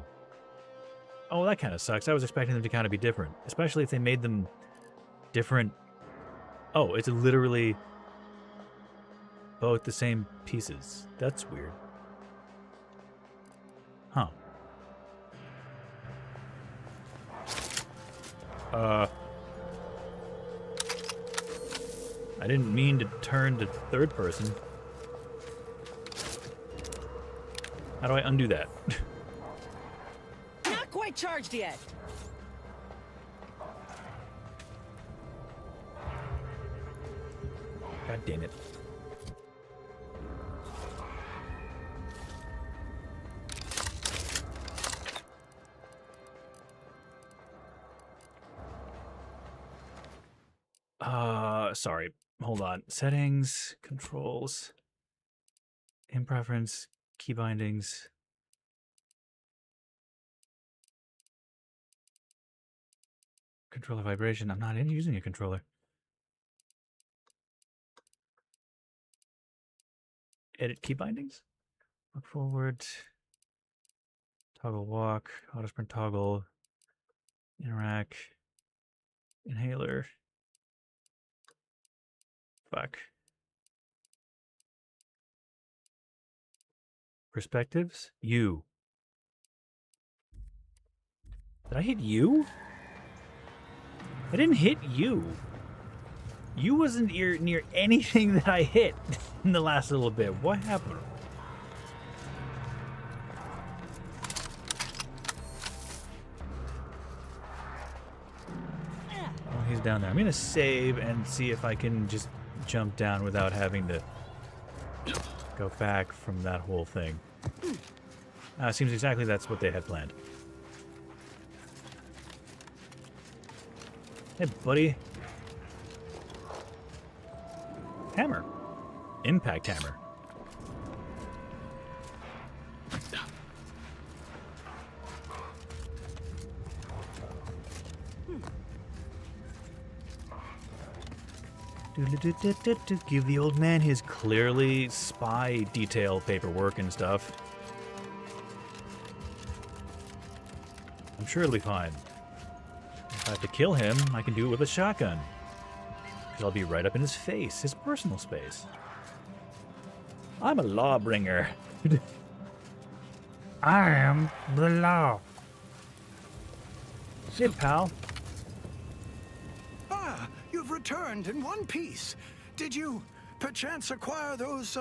Oh, that kind of sucks. I was expecting them to kind of be different, especially if they made them different. Oh, it's literally both the same pieces. That's weird. Huh. I didn't mean to turn to third person. How do I undo that? Not quite charged yet. God damn it. Sorry. Hold on. Settings, controls, in preference, key bindings. Controller vibration. I'm not using a controller. Edit key bindings. Look forward. Toggle walk. Auto sprint toggle. Interact. Inhaler. Fuck. Perspectives. You. Did I hit you? I didn't hit you. You wasn't near anything that I hit in the last little bit. What happened? Oh, he's down there. I'm gonna save and see if I can just jump down without having to go back from that whole thing. Seems exactly that's what they had planned. Hey, buddy. Hammer. Impact hammer. Give the old man his clearly spy detail paperwork and stuff. I'm sure it'll be fine. If I have to kill him, I can do it with a shotgun. Because I'll be right up in his face, his personal space. I'm a lawbringer. I am the law. Sit, pal. Ah, you've returned in one piece. Did you, perchance, acquire those,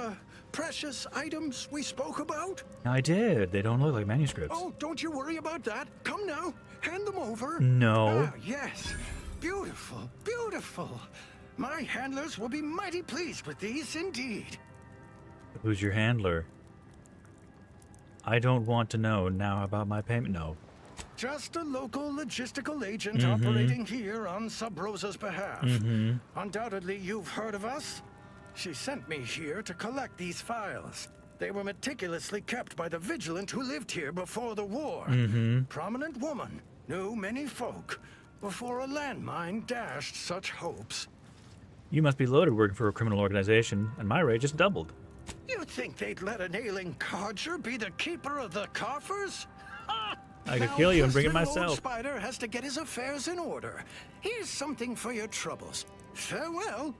precious items we spoke about? I did. They don't look like manuscripts. Oh, don't you worry about that. Come now, hand them over. No. Ah, yes. Beautiful, beautiful. My handlers will be mighty pleased with these, indeed. Who's your handler? I don't want to know now about my payment. No. Just a local logistical agent operating here on Sub Rosa's behalf. Undoubtedly, you've heard of us. She sent me here to collect these files. They were meticulously kept by the vigilant who lived here before the war. Prominent woman, knew many folk, before a landmine dashed such hopes. You must be loaded working for a criminal organization, and my rate just doubled. You think they'd let an ailing codger be the keeper of the coffers? I could kill you and bring it Now this myself. old Spider has to get his affairs in order. Here's something for your troubles. Farewell.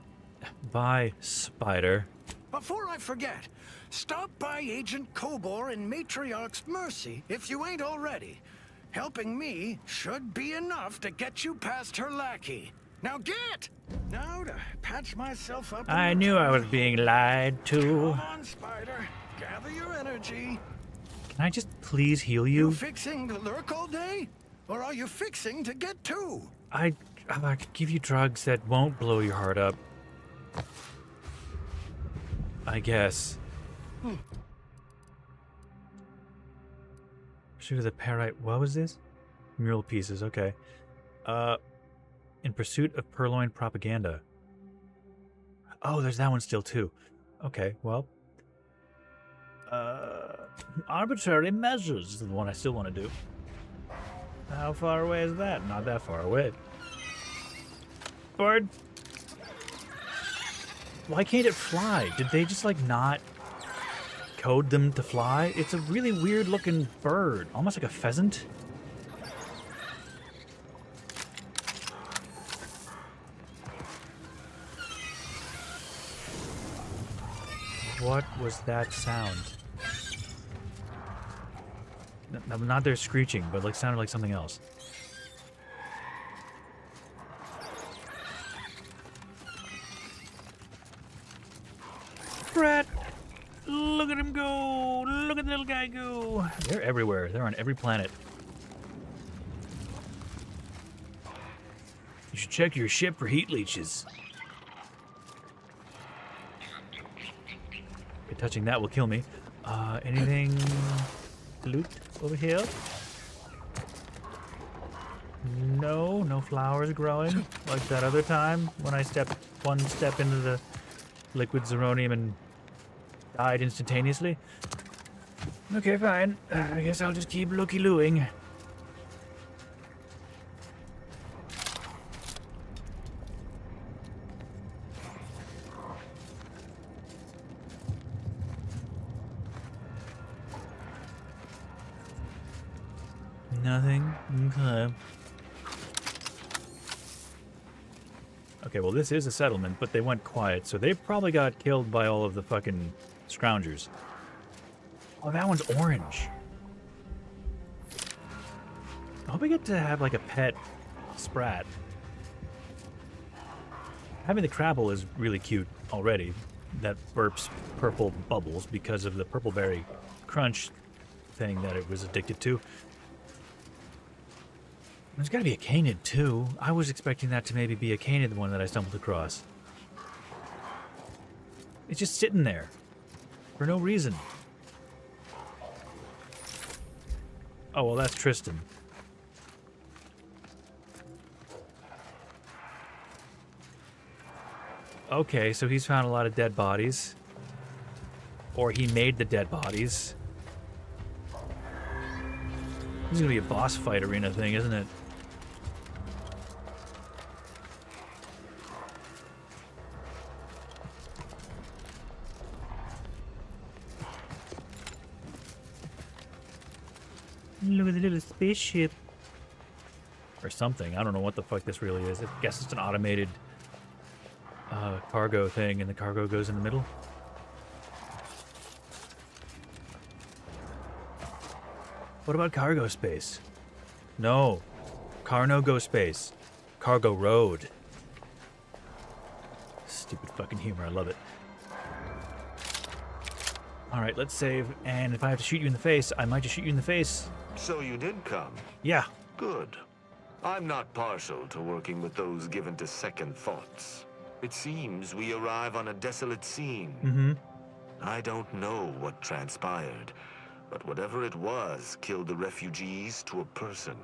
Bye, Spider. Before I forget, stop by Agent Kobor in Matriarch's Mercy if you ain't already. Helping me should be enough to get you past her lackey. Now get! Now to patch myself up. I knew I was being lied to. Come on, Spider. Gather your energy. Can I just please heal You you? fixing to lurk all day? Or are you fixing to get to? I could give you drugs that won't blow your heart up. I guess. Pursuit of the Parite. What was this? Mural pieces. Okay. In pursuit of purloined propaganda. Oh, there's that one still too. Okay, well. Arbitrary measures is the one I still want to do. How far away is that? Not that far away. Bird. Why can't it fly? Did they just like not code them to fly? It's a really weird looking bird, almost like a pheasant. What was that sound? Not their screeching, but like sounded like something else. Brett! Look at him go! Look at the little guy go! They're everywhere. They're on every planet. You should check your ship for heat leeches. Okay, touching that will kill me. Anything to loot over here? No, no flowers growing like that other time when I stepped one step into the liquid zeronium and died instantaneously. Okay, fine. I guess I'll just keep looky-looing. Nothing. Okay. Okay, well this is a settlement, but they went quiet, so they probably got killed by all of the fucking scroungers. Oh, that one's orange. I hope I get to have like a pet sprat. Having the Crabble is really cute already. That burps purple bubbles because of the purple berry crunch thing that it was addicted to. There's got to be a canid too. I was expecting that to maybe be a canid, the one that I stumbled across. It's just sitting there for no reason. Oh, well, that's Tristan. Okay, so he's found a lot of dead bodies. Or he made the dead bodies. This is gonna be a boss fight arena thing, isn't it? Look at the little spaceship. Or something. I don't know what the fuck this really is. I guess it's an automated cargo thing, and the cargo goes in the middle. What about cargo space? No. Cargo space. Cargo road. Stupid fucking humor. I love it. Alright, let's save. And if I have to shoot you in the face, I might just shoot you in the face. So you did come? Yeah. Good. I'm not partial to working with those given to second thoughts. It seems we arrive on a desolate scene. Mm-hmm. I don't know what transpired, but whatever it was killed the refugees to a person.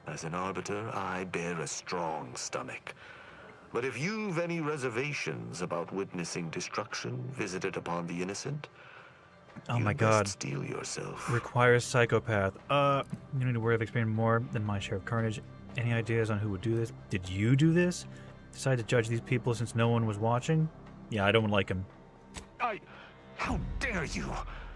As an arbiter, I bear a strong stomach. But if you've any reservations about witnessing destruction visited upon the innocent, Oh you my best god. steel yourself. Requires psychopath. You need to worry of experiencing more than my share of carnage. Any ideas on who would do this? Did you do this? Decide to judge these people since no one was watching? Yeah, I don't like him. How dare you?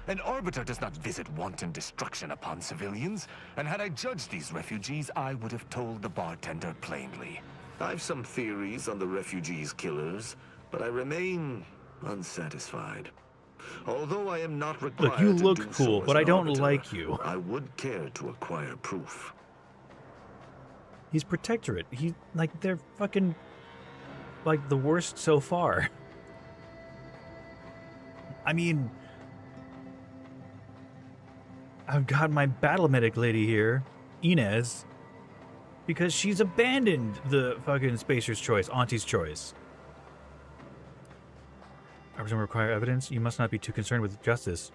An arbiter does not visit wanton destruction upon civilians. And had I judged these refugees, I would have told the bartender plainly. I've some theories on the refugees' killers, but I remain unsatisfied. Although I am not required Look, you to look do cool, so as but I an don't arbiter, like you. I would care to acquire proof. He's protectorate. They're fucking like the worst so far. I mean, I've got my battle medic lady here, Inez, because she's abandoned the fucking Spacer's Choice, Auntie's Choice. I presume require evidence. You must not be too concerned with justice.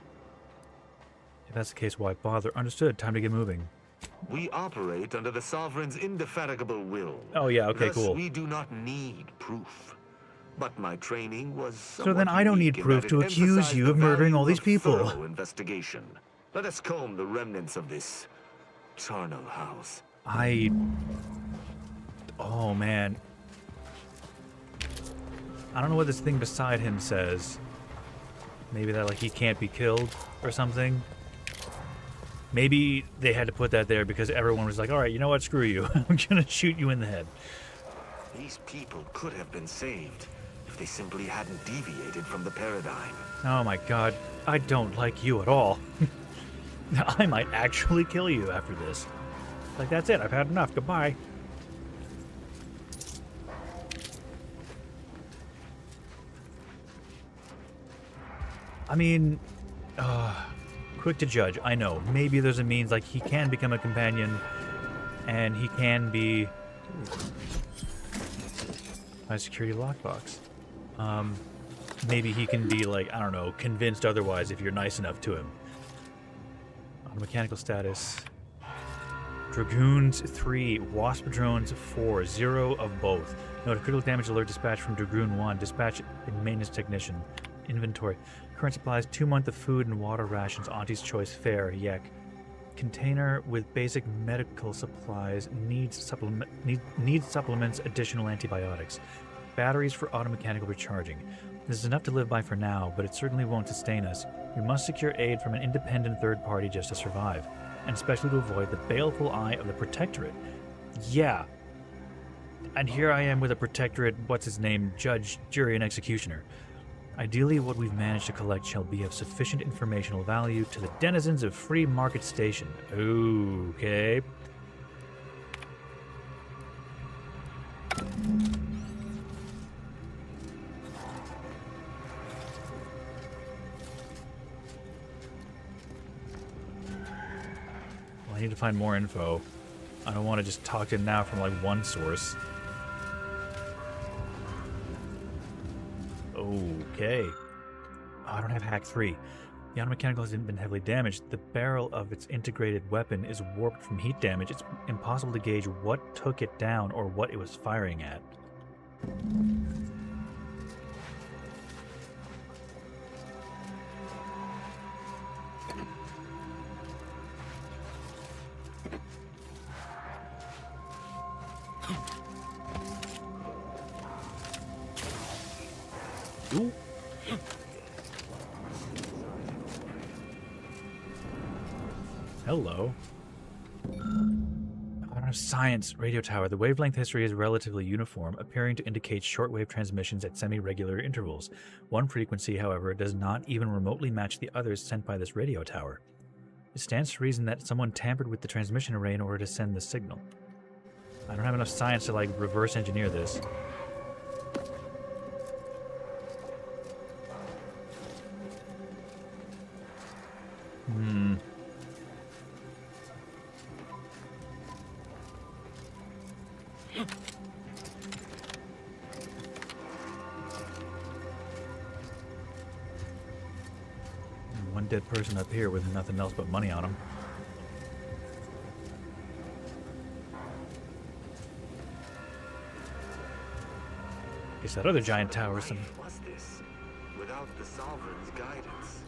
If that's the case, why bother? Understood. Time to get moving. We operate under the Sovereign's indefatigable will. Oh yeah, okay, Thus, cool. we do not need proof. But my training was So then I don't need proof to accuse you of murdering all these people. Investigation. Let us comb the remnants of this charnel house. Oh man. I don't know what this thing beside him says. Maybe that like he can't be killed or something. Maybe they had to put that there because everyone was like, alright, you know what, screw you. I'm gonna shoot you in the head. These people could have been saved if they simply hadn't deviated from the paradigm. Oh my god, I don't like you at all. I might actually kill you after this. Like, that's it, I've had enough, goodbye. I mean, quick to judge, I know. Maybe there's a means, like, he can become a companion, and he can be... High security lockbox. Maybe he can be, like, I don't know, convinced otherwise if you're nice enough to him. Mechanical status. Dragoons 3, Wasp drones 4, 0 of both. Note a critical damage alert dispatch from Dragoon 1. Dispatch and maintenance technician. Inventory. Current supplies, 2 months of food and water rations. Auntie's Choice fare. Yek. Container with basic medical supplies. Needs supplements. Additional antibiotics. Batteries for automechanical recharging. This is enough to live by for now, but it certainly won't sustain us. We must secure aid from an independent third party just to survive, and especially to avoid the baleful eye of the Protectorate. Yeah. And here I am with a Protectorate, what's his name, judge, jury, and executioner. Ideally, what we've managed to collect shall be of sufficient informational value to the denizens of Free Market Station. Okay. I need to find more info. I don't want to just talk to him now from like one source. Okay. Oh, I don't have hack 3. The automechanical hasn't been heavily damaged. The barrel of its integrated weapon is warped from heat damage. It's impossible to gauge what took it down or what it was firing at. Ooh. Hello. Science radio tower. The wavelength history is relatively uniform, appearing to indicate shortwave transmissions at semi-regular intervals. One frequency, however, does not even remotely match the others sent by this radio tower. It stands to reason that someone tampered with the transmission array in order to send the signal. I don't have enough science to, like, reverse engineer this. One dead person up here with nothing else but money on him. Guess that other giant tower is some... Was this without the Sovereign's guidance?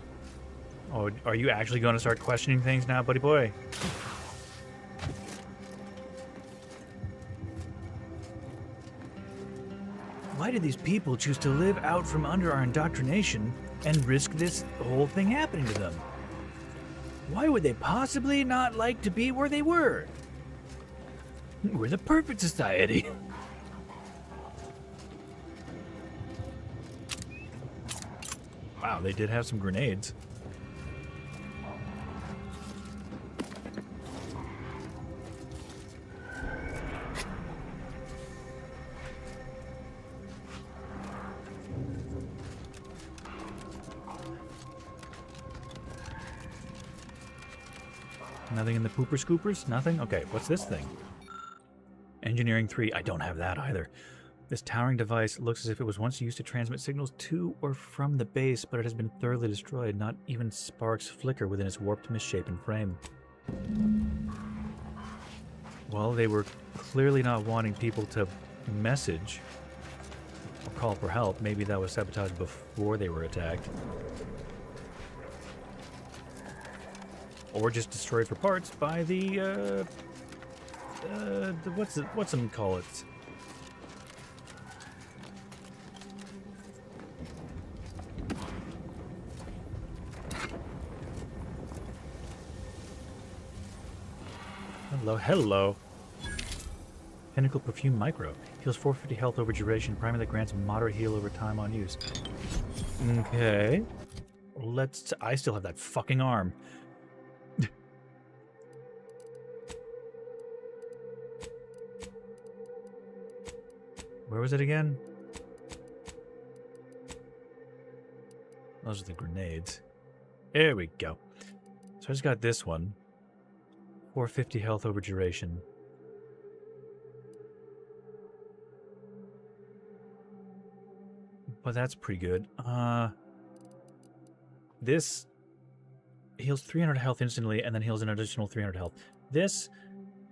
Oh, are you actually going to start questioning things now, buddy boy? Why did these people choose to live out from under our indoctrination and risk this whole thing happening to them? Why would they possibly not like to be where they were? We're the perfect society. Wow, they did have some grenades. Nothing in the pooper scoopers? Nothing? Okay, what's this thing? Engineering 3. I don't have that either. This towering device looks as if it was once used to transmit signals to or from the base, but it has been thoroughly destroyed. Not even sparks flicker within its warped, misshapen frame. Well, they were clearly not wanting people to message or call for help. Maybe that was sabotaged before they were attacked. Or just destroyed for parts by the what's them call it? Hello. Pinnacle Perfume Micro. Heals 450 health over duration, primarily grants moderate heal over time on use. Okay. I still have that fucking arm. Where was it again? Those are the grenades. There we go. So I just got this one. 450 health over duration. But that's pretty good. This heals 300 health instantly and then heals an additional 300 health. This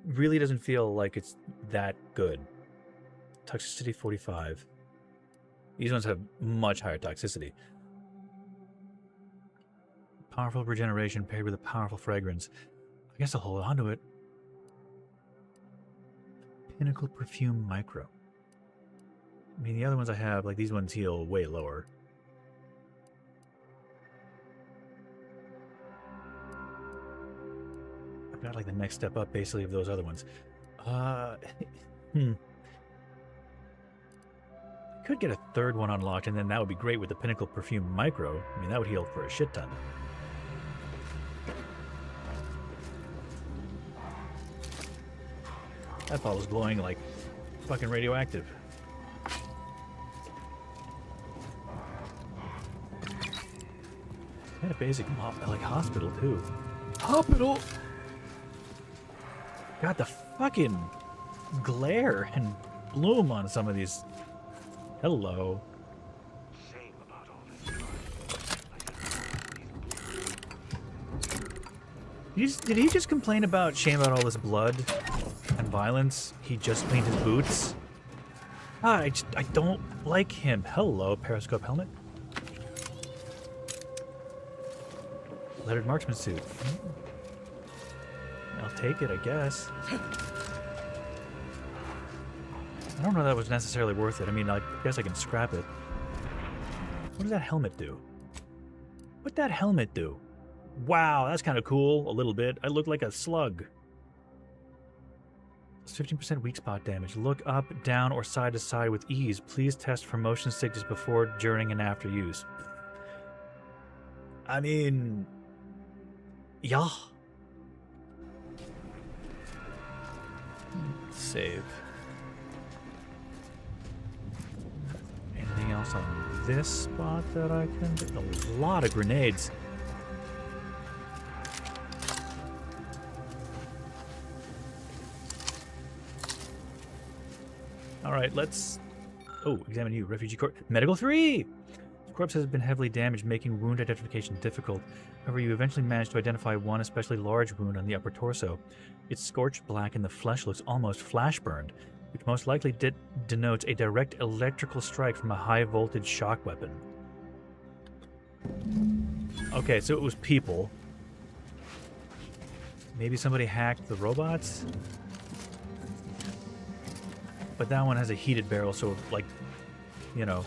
really doesn't feel like it's that good. Toxicity 45. These ones have much higher toxicity. Powerful regeneration paired with a powerful fragrance. I guess I'll hold on to it. Pinnacle Perfume Micro. I mean, the other ones I have, like these ones heal way lower. I've got like the next step up basically of those other ones. I could get a third one unlocked and then that would be great with the Pinnacle Perfume Micro. I mean, that would heal for a shit ton. That bottle's glowing like fucking radioactive. And a basic like hospital too. Hospital. Got the fucking glare and bloom on some of these. Hello. Shame about all this. Did he just complain about shame about all this blood and violence? He just cleaned his boots. I don't like him. Hello, periscope helmet. Lettered marksman suit. I'll take it, I guess. I don't know that was necessarily worth it. I mean, I guess I can scrap it. What does that helmet do? What'd that helmet do? Wow, that's kind of cool. A little bit. I look like a slug. It's 15% weak spot damage. Look up, down, or side to side with ease. Please test for motion sickness before, during, and after use. I mean... yeah. Save. Anything else on this spot that I can do? There's a lot of grenades. Alright, let's... oh, examine you. Refugee corpse. Medical 3! The corpse has been heavily damaged, making wound identification difficult. However, you eventually managed to identify one especially large wound on the upper torso. It's scorched black and the flesh looks almost flash-burned, which most likely denotes a direct electrical strike from a high-voltage shock weapon. Okay, so it was people. Maybe somebody hacked the robots? But that one has a heated barrel, so, like, you know...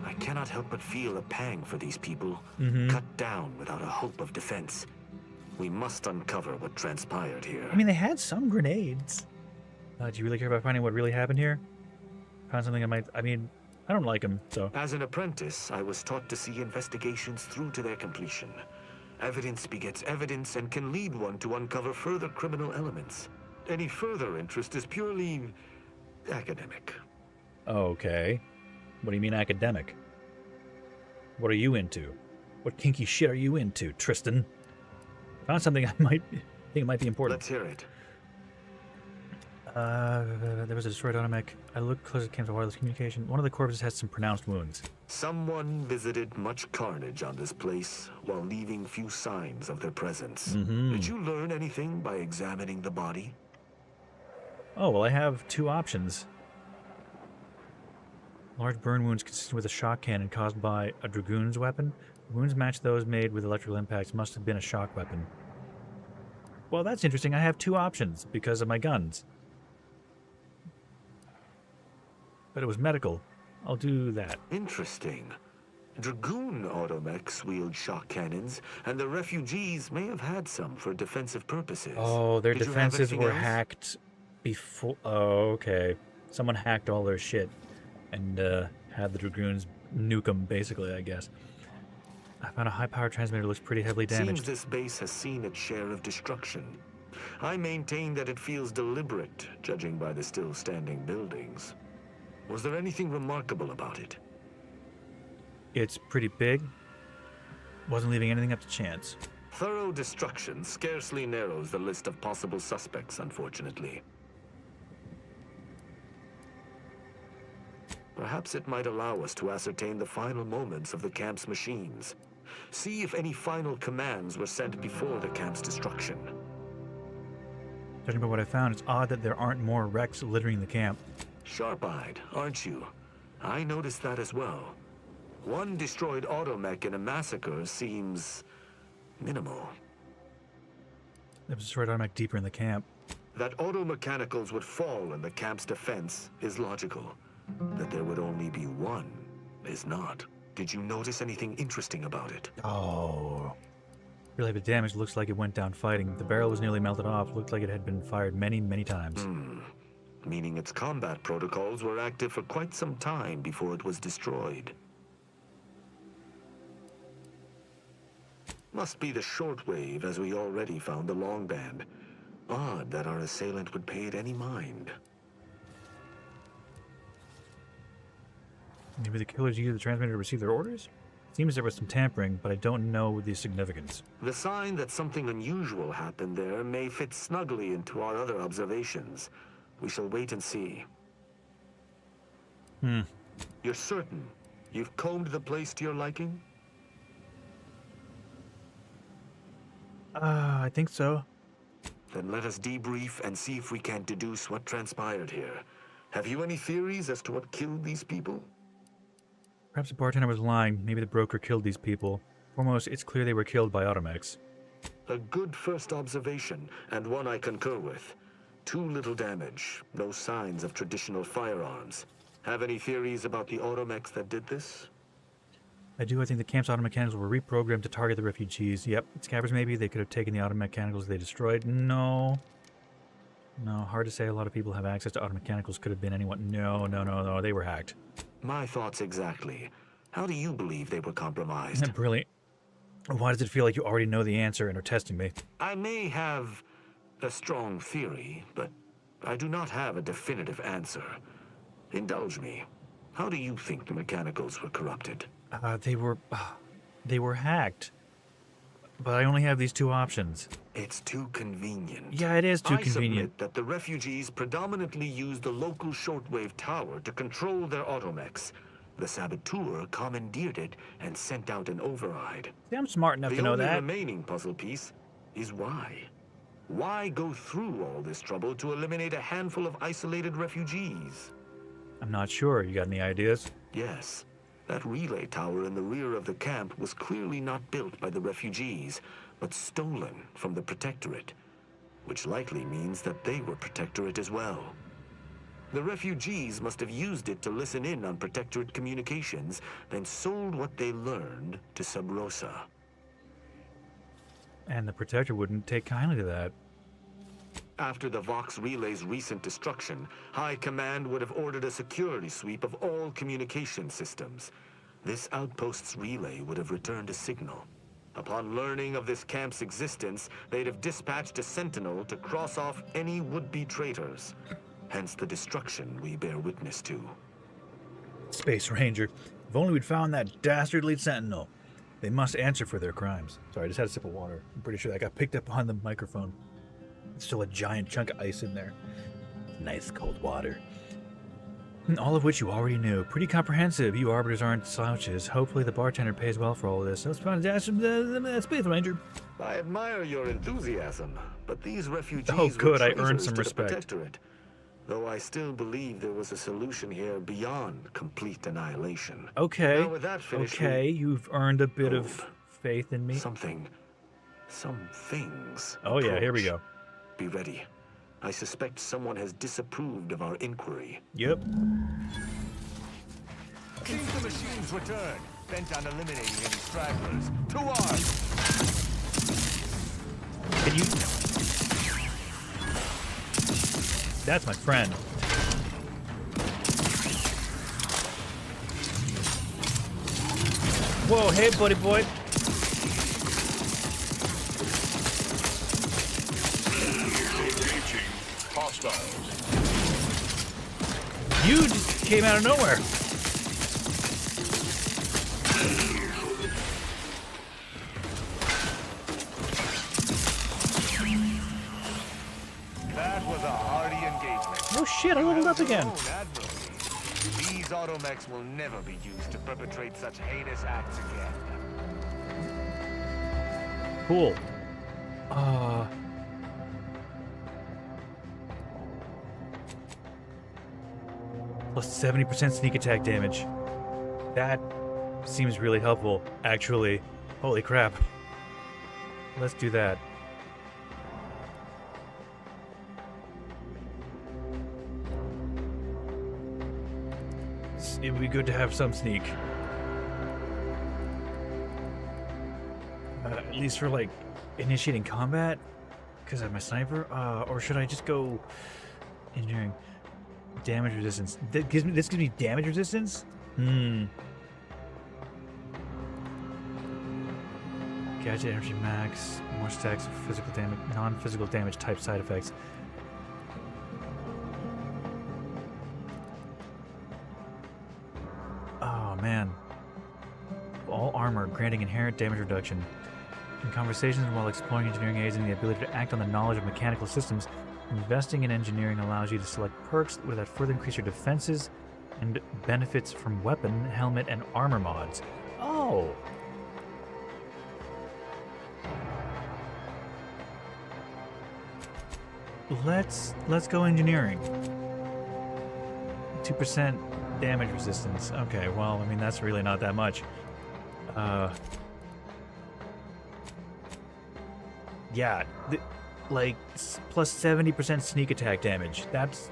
I cannot help but feel a pang for these people, cut down without a hope of defense. We must uncover what transpired here. I mean, they had some grenades. Do you really care about finding what really happened here? Found something I mean, I don't like them, so... As an apprentice, I was taught to see investigations through to their completion. Evidence begets evidence and can lead one to uncover further criminal elements. Any further interest is purely... academic. Okay. What do you mean academic? What are you into? What kinky shit are you into, Tristan? Found something I think might be important. Let's hear it. There was a destroyed automech. I looked close at camps of wireless communication. One of the corpses has some pronounced wounds. Someone visited much carnage on this place while leaving few signs of their presence. Did you learn anything by examining the body? Oh, well, I have two options. Large burn wounds consistent with a shock cannon caused by a dragoon's weapon. Wounds match those made with electrical impacts. Must have been a shock weapon. Well, that's interesting. I have two options because of my guns. But it was medical. I'll do that. Interesting. Dragoon automechs wield shock cannons, and the refugees may have had some for defensive purposes. Oh, their Did you have defenses anything were else? hacked before. Oh, okay. Someone hacked all their shit and had the dragoons nuke them, basically, I guess. I found a high-power transmitter that looks pretty heavily damaged. Seems this base has seen its share of destruction. I maintain that it feels deliberate, judging by the still standing buildings. Was there anything remarkable about it? It's pretty big. Wasn't leaving anything up to chance. Thorough destruction scarcely narrows the list of possible suspects, unfortunately. Perhaps it might allow us to ascertain the final moments of the camp's machines. See if any final commands were sent before the camp's destruction. Judging by what I found, it's odd that there aren't more wrecks littering the camp. Sharp-eyed, aren't you? I noticed that as well. One destroyed automech in a massacre seems minimal. There was a destroyed automech deeper in the camp. That automechanicals would fall in the camp's defense is logical. That there would only be one is not. Did you notice anything interesting about it? Oh. Really, the damage looks like it went down fighting. The barrel was nearly melted off. Looked like it had been fired many, many times. Meaning its combat protocols were active for quite some time before it was destroyed. Must be the shortwave, as we already found the long band. Odd that our assailant would pay it any mind. Maybe the killers used the transmitter to receive their orders? Seems there was some tampering, but I don't know the significance. The sign that something unusual happened there may fit snugly into our other observations. We shall wait and see. You're certain you've combed the place to your liking? I think so. Then let us debrief and see if we can deduce what transpired here. Have you any theories as to what killed these people? Perhaps the bartender was lying. Maybe the broker killed these people. Foremost, it's clear they were killed by automechs. A good first observation, and one I concur with. Too little damage, no signs of traditional firearms. Have any theories about the automechs that did this? I do. I think the camp's automechanicals were reprogrammed to target the refugees. Yep, scabbers maybe. They could have taken the automechanicals they destroyed. No, hard to say. A lot of people have access to automechanicals. Could have been anyone. No. They were hacked. My thoughts exactly. How do you believe they were compromised? Brilliant. Why does it feel like you already know the answer and are testing me? I may have a strong theory, but I do not have a definitive answer. Indulge me. How do you think the mechanicals were corrupted? They were hacked. But I only have these two options. It's too convenient. Yeah, it is too I convenient. submit that the refugees predominantly used the local shortwave tower to control their automechs. The saboteur commandeered it and sent out an override. See, I'm smart enough to know The that. only remaining puzzle piece is why. Why go through all this trouble to eliminate a handful of isolated refugees? I'm not sure. You got any ideas? Yes. That relay tower in the rear of the camp was clearly not built by the refugees, but stolen from the Protectorate, which likely means that they were Protectorate as well. The refugees must have used it to listen in on Protectorate communications, then sold what they learned to Sub Rosa. And the Protector wouldn't take kindly to that. After the Vox Relay's recent destruction, High Command would have ordered a security sweep of all communication systems. This outpost's relay would have returned a signal. Upon learning of this camp's existence, they'd have dispatched a sentinel to cross off any would-be traitors. Hence the destruction we bear witness to. Space Ranger. If only we'd found that dastardly sentinel. They must answer for their crimes. Sorry, I just had a sip of water. I'm pretty sure that got picked up on the microphone. It's still a giant chunk of ice in there. Nice cold water. All of which you already knew. Pretty comprehensive. You arbiters aren't slouches. Hopefully the bartender pays well for all of this. Let's find the Space Ranger. I admire your enthusiasm, but these refugees Oh, good. were I earned traitors some to the respect. Protectorate. Though I still believe there was a solution here beyond complete annihilation. Okay. Now, with that finished, Okay, you've earned a bit of Hold. faith in me. some things. Oh yeah, here we approach. go. Be ready. I suspect someone has disapproved of our inquiry. Yep. Seize the machines return, bent on eliminating any stragglers. To arms! Can you... That's my friend. Whoa, hey, buddy boy. Engaging hostiles. You just came out of nowhere. That was a hearty engagement. Oh shit, I leveled up again. These automechs will never be used to perpetrate such heinous acts again. Cool. Plus 70% sneak attack damage. That seems really helpful, actually. Holy crap. Let's do that. It would be good to have some sneak. At least for, like, initiating combat? Because I have my sniper? Or should I just go engineering? Damage resistance. This gives me damage resistance? Gadget energy max, more stacks of physical damage, non-physical damage type side effects. Oh man. All armor granting inherent damage reduction. In conversations while exploring engineering aids and the ability to act on the knowledge of mechanical systems, investing in engineering allows you to select perks that further increase your defenses and benefits from weapon, helmet, and armor mods. Oh! Let's go engineering. 2% damage resistance. Okay, well, I mean, that's really not that much. Yeah, like, plus 70% sneak attack damage. That's...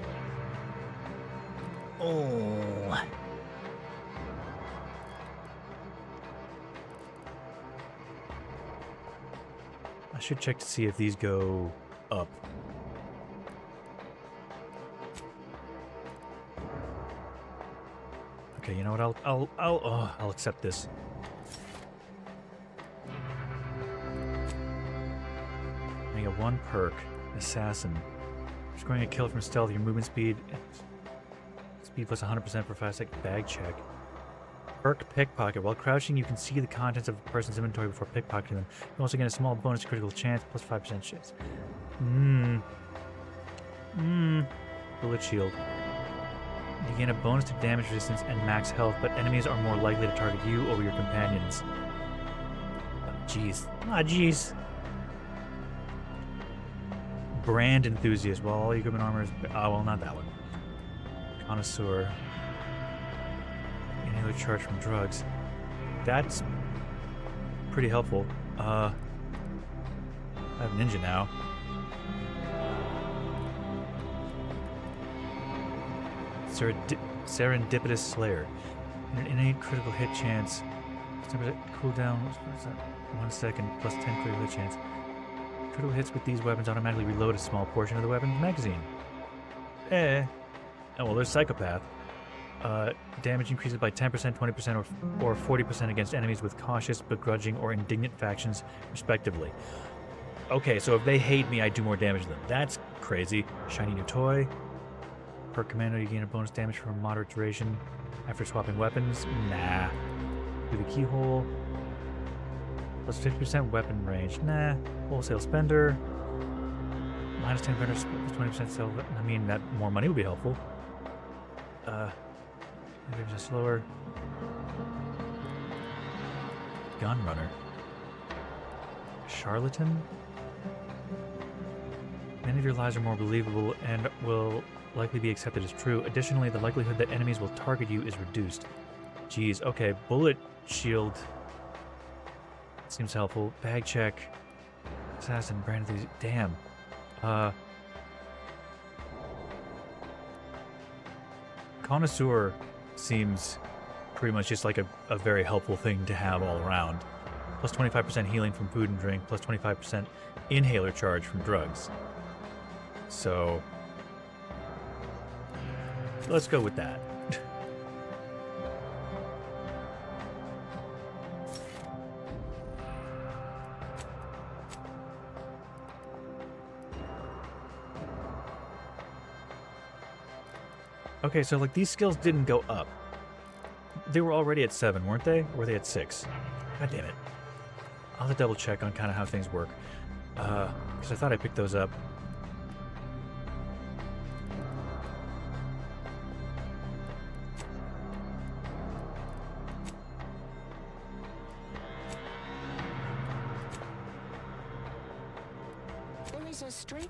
Oh... I should check to see if these go up. Okay, you know what? I'll accept this. I get one perk, Assassin. Scoring a kill from stealth, your movement speed. Speed plus 100% for 5-second bag check. Perk Pickpocket. While crouching, you can see the contents of a person's inventory before pickpocketing them. You also get a small bonus critical chance, plus 5% chance. Bullet shield. You gain a bonus to damage resistance and max health, but enemies are more likely to target you over your companions. Oh, jeez. Ah, jeez. Brand Enthusiast. Well, all equipment armor is... Oh, well, not that one. Connoisseur. Inhaler charge from drugs. That's pretty helpful. I have Ninja now. Serendipitous Slayer. An innate critical hit chance. Cooldown. What's that? 1 second plus 10 critical hit chance. Critical hits with these weapons automatically reload a small portion of the weapon's magazine. Oh, well, there's Psychopath. Damage increases by 10%, 20%, or 40% against enemies with cautious, begrudging, or indignant factions, respectively. Okay, so if they hate me, I do more damage to them. That's crazy. Shiny new toy. Per commando, you gain a bonus damage for a moderate duration after swapping weapons. Nah. Do the keyhole. Plus 50% weapon range. Nah. Wholesale spender. Minus 10 vendor, plus 20% sell. I mean, that more money would be helpful. Maybe just slower. Gun runner. Charlatan? Many of your lies are more believable and will likely be accepted as true. Additionally, the likelihood that enemies will target you is reduced. Jeez, okay. Bullet shield seems helpful. Bag check. Assassin, brand enthusiast. Damn. Connoisseur seems pretty much just like a very helpful thing to have all around. Plus 25% healing from food and drink, plus 25% inhaler charge from drugs. So let's go with that. Okay, so like these skills didn't go up. They were already at 7, weren't they? Or were they at 6? God damn it. I'll have to double check on kind of how things work. Because I thought I picked those up. There is a straight.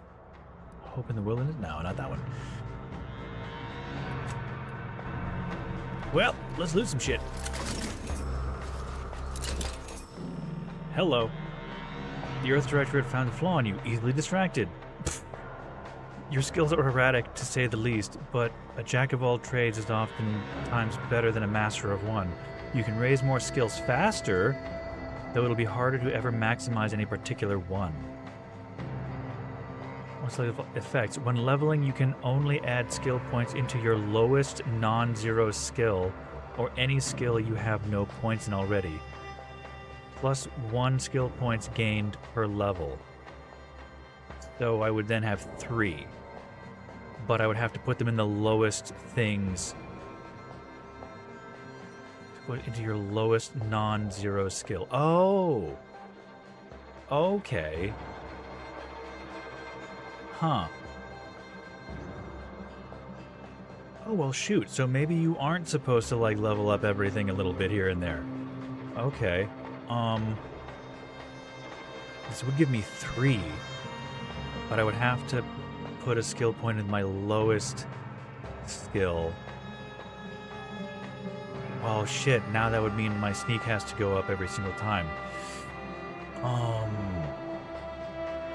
Hope in the Wilderness? No, not that one. Well, let's loot some shit. Hello. The Earth Directorate found a flaw in you, easily distracted. Pfft. Your skills are erratic, to say the least, but a jack of all trades is oftentimes better than a master of one. You can raise more skills faster, though it'll be harder to ever maximize any particular one. What's the effects? When leveling, you can only add skill points into your lowest non-zero skill, or any skill you have no points in already. Plus 1 skill points gained per level. So I would then have 3. But I would have to put them in the lowest things. To put into your lowest non-zero skill. Oh! Okay. Huh. Oh, well, shoot. So maybe you aren't supposed to, like, level up everything a little bit here and there. Okay. This would give me 3. But I would have to put a skill point in my lowest skill. Oh, shit. Now that would mean my sneak has to go up every single time.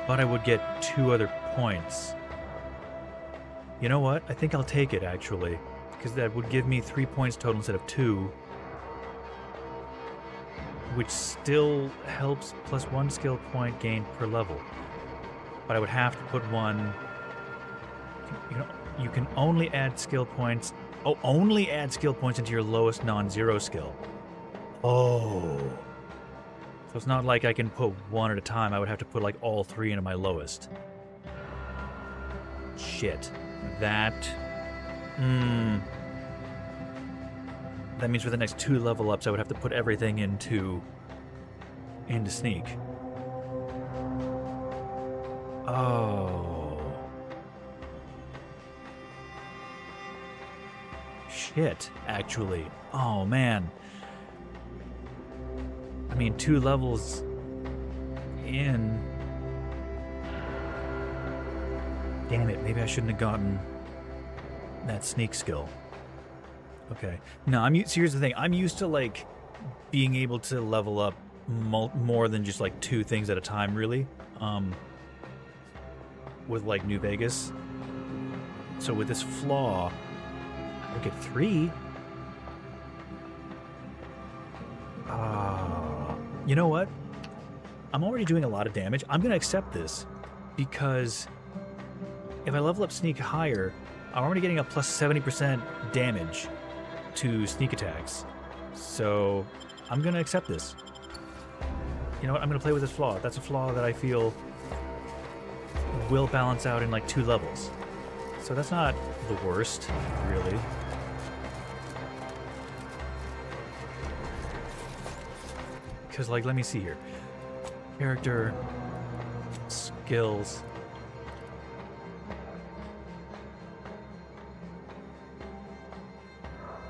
But I would get 2 other points. You know what? I think I'll take it, actually. Because that would give me 3 points total instead of 2. Which still helps plus 1 skill point gained per level. But I would have to put 1... You can only add skill points... Oh, only add skill points into your lowest non-zero skill. Oh... So it's not like I can put 1 at a time. I would have to put like all 3 into my lowest. Shit. That means for the next 2 level ups I would have to put everything into sneak. Oh. Shit, actually. Oh man. I mean, 2 levels in. Damn it, maybe I shouldn't have gotten that sneak skill. Okay. No, so here's the thing. I'm used to, like, being able to level up more than just, like, 2 things at a time, really. With, like, New Vegas. So with this flaw, I get 3. You know what? I'm already doing a lot of damage. I'm going to accept this because if I level up sneak higher, I'm already getting a plus 70% damage to sneak attacks. So I'm going to accept this. You know what? I'm going to play with this flaw. That's a flaw that I feel will balance out in like 2 levels. So that's not the worst, really. Because, like, let me see here. Character. Skills.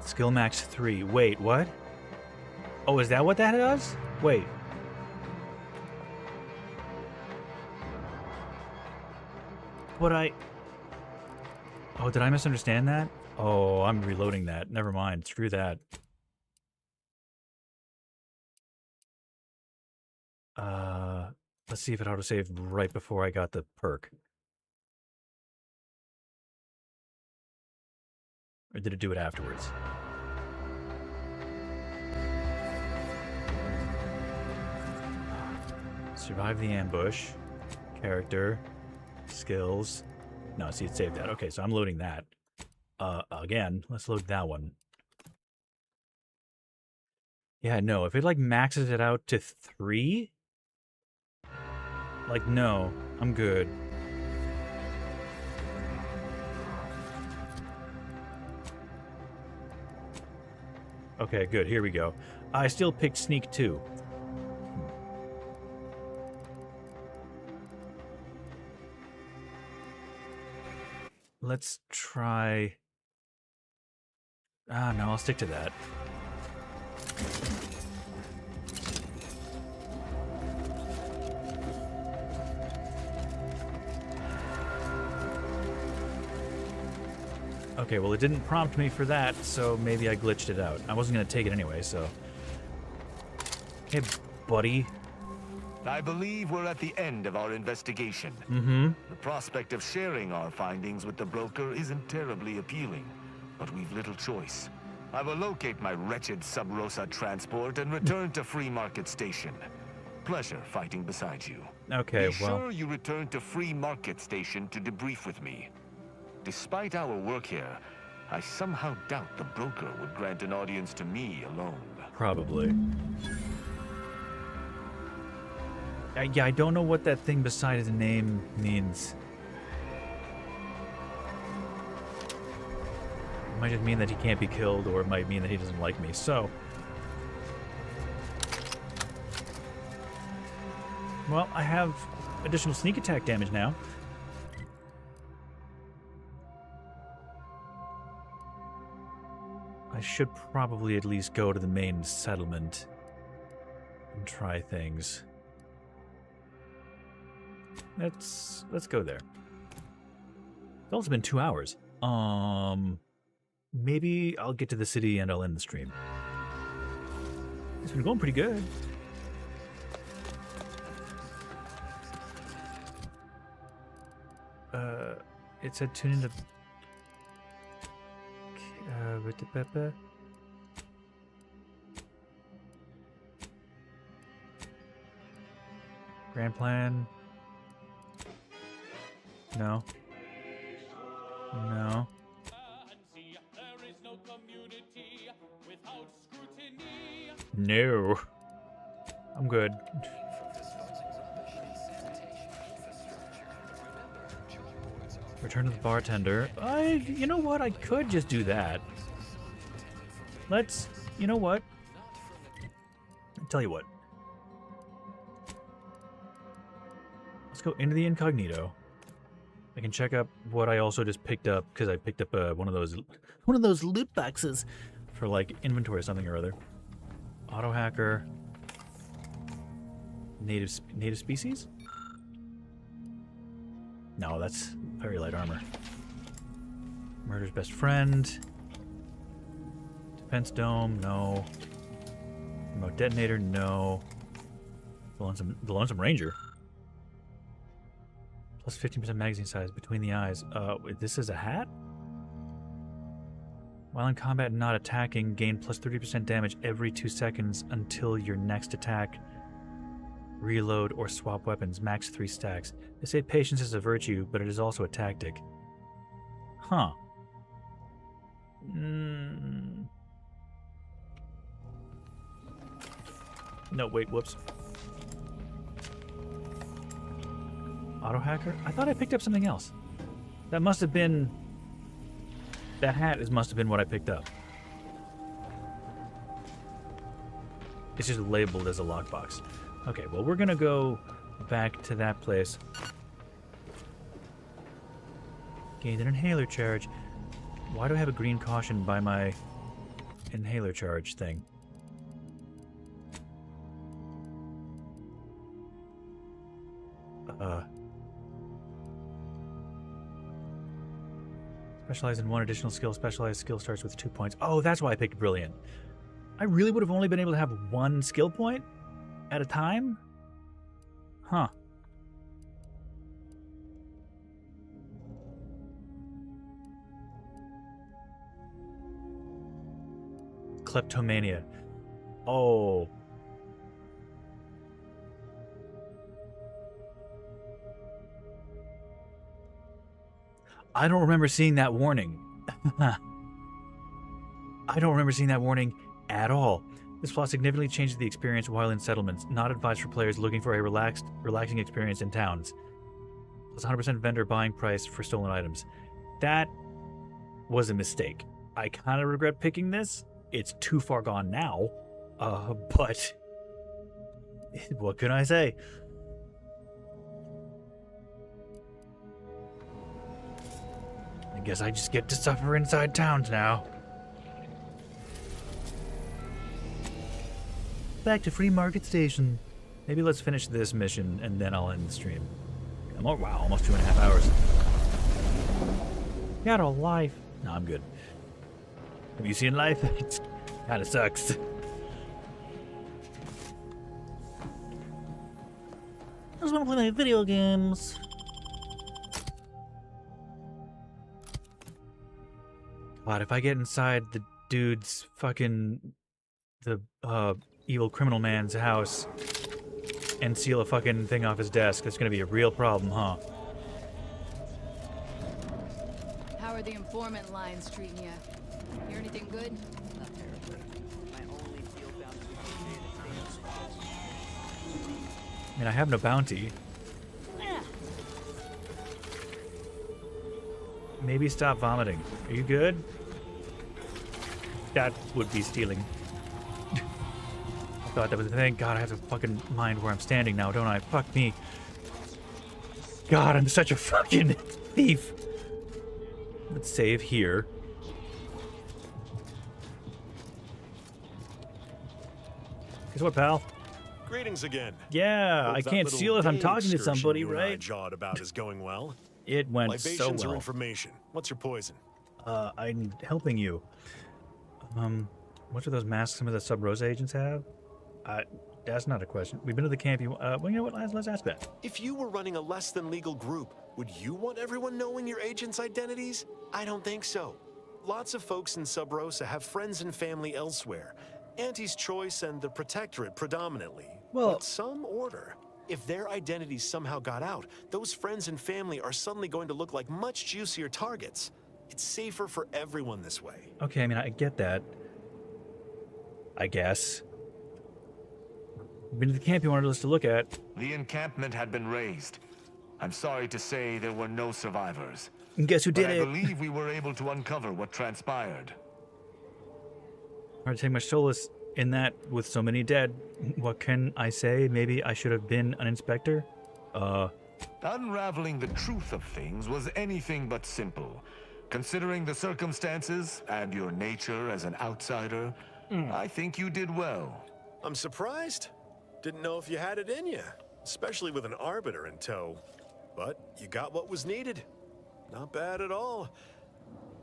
Skill max 3. Wait, what? Oh, is that what that does? Wait. But oh, did I misunderstand that? Oh, I'm reloading that. Never mind. Screw that. Let's see if it autosaved right before I got the perk. Or did it do it afterwards? Survive the ambush. Character. Skills. No, see, it saved that. Okay, so I'm loading that. Again, let's load that one. Yeah, no, if it, like, maxes it out to 3... Like, no, I'm good. Okay, good, here we go. I still picked Sneak 2. Let's try... Ah, no, I'll stick to that. Okay, well, it didn't prompt me for that, so maybe I glitched it out. I wasn't going to take it anyway, so... Hey, buddy. I believe we're at the end of our investigation. Mm-hmm. The prospect of sharing our findings with the broker isn't terribly appealing, but we've little choice. I will locate my wretched Sub Rosa transport and return to Free Market Station. Pleasure fighting beside you. Okay, Be well... sure you return to Free Market Station to debrief with me. Despite our work here, I somehow doubt the broker would grant an audience to me alone. Probably. Yeah, I don't know what that thing beside his name means. It might just mean that he can't be killed, or it might mean that he doesn't like me, so... Well, I have additional sneak attack damage now. I should probably at least go to the main settlement and try things. Let's go there. It's also been 2 hours. Maybe I'll get to the city and I'll end the stream. It's been going pretty good. It said tune into with the Pepper. Grand plan. No. No. No. I'm good. Return to the bartender. You know what? I could just do that. You know what? I'll tell you what. Let's go into the incognito. I can check up what I also just picked up, because I picked up one of those loot boxes for like inventory or something or other. Auto hacker. Native species? No, that's very light armor. Murder's best friend. Defense dome, no. Remote detonator, no. The Lonesome Ranger. Plus 15% magazine size between the eyes. This is a hat? While in combat and not attacking, gain plus 30% damage every 2 seconds until your next attack. Reload or swap weapons, max 3 stacks. They say patience is a virtue, but it is also a tactic. Huh. No, wait, whoops. Auto hacker? I thought I picked up something else. That must have been... That hat must have been what I picked up. It's just labeled as a lockbox. Okay, well, we're gonna go back to that place. Gained an inhaler charge. Why do I have a green caution by my inhaler charge thing? Specialize in one additional skill. Specialized skill starts with 2 points. Oh, that's why I picked Brilliant. I really would have only been able to have one skill point at a time? Huh. Kleptomania. Oh. I don't remember seeing that warning. I don't remember seeing that warning at all. This flaw significantly changes the experience while in settlements. Not advised for players looking for a relaxing experience in towns. Plus 100% vendor buying price for stolen items. That was a mistake. I kind of regret picking this. It's too far gone now. But what can I say? I guess I just get to suffer inside towns now. Back to Free Market Station. Maybe let's finish this mission and then I'll end the stream. Wow, almost 2.5 hours. Got a life. No, I'm good. Have you seen life? It kind of sucks. I just want to play my video games. God, if I get inside the dude's the evil criminal man's house and steal a fucking thing off his desk, that's gonna be a real problem, huh? How are the informant lines treating you? Hear anything good? I mean, I have no bounty. Maybe stop vomiting. Are you good? That would be stealing. I thought that was the thing. God, I have to fucking mind where I'm standing now, don't I? Fuck me. God, I'm such a fucking thief. Let's save here. Guess what, pal? Greetings again. Yeah, I can't steal if I'm talking to somebody, right? I jawed about is going well. It went so Libations well. or information. What's your poison? I'm helping you. What are those masks some of the Sub-Rosa agents have? That's not a question. We've been to the camp. Well, you know what? Let's ask that. If you were running a less than legal group, would you want everyone knowing your agents' identities? I don't think so. Lots of folks in Sub-Rosa have friends and family elsewhere. Auntie's Choice and the Protectorate predominantly. Well, but some order. If their identities somehow got out, those friends and family are suddenly going to look like much juicier targets. It's safer for everyone this way. Okay, I mean, I get that. I guess. Been to the camp you wanted us to look at. The encampment had been razed. I'm sorry to say there were no survivors. And guess who did it? I believe we were able to uncover what transpired. Hard to take much solace in that with so many dead. What can I say? Maybe I should have been an inspector? Unraveling the truth of things was anything but simple. Considering the circumstances and your nature as an outsider, I think you did well. I'm surprised. Didn't know if you had it in you, especially with an arbiter in tow. But you got what was needed. Not bad at all.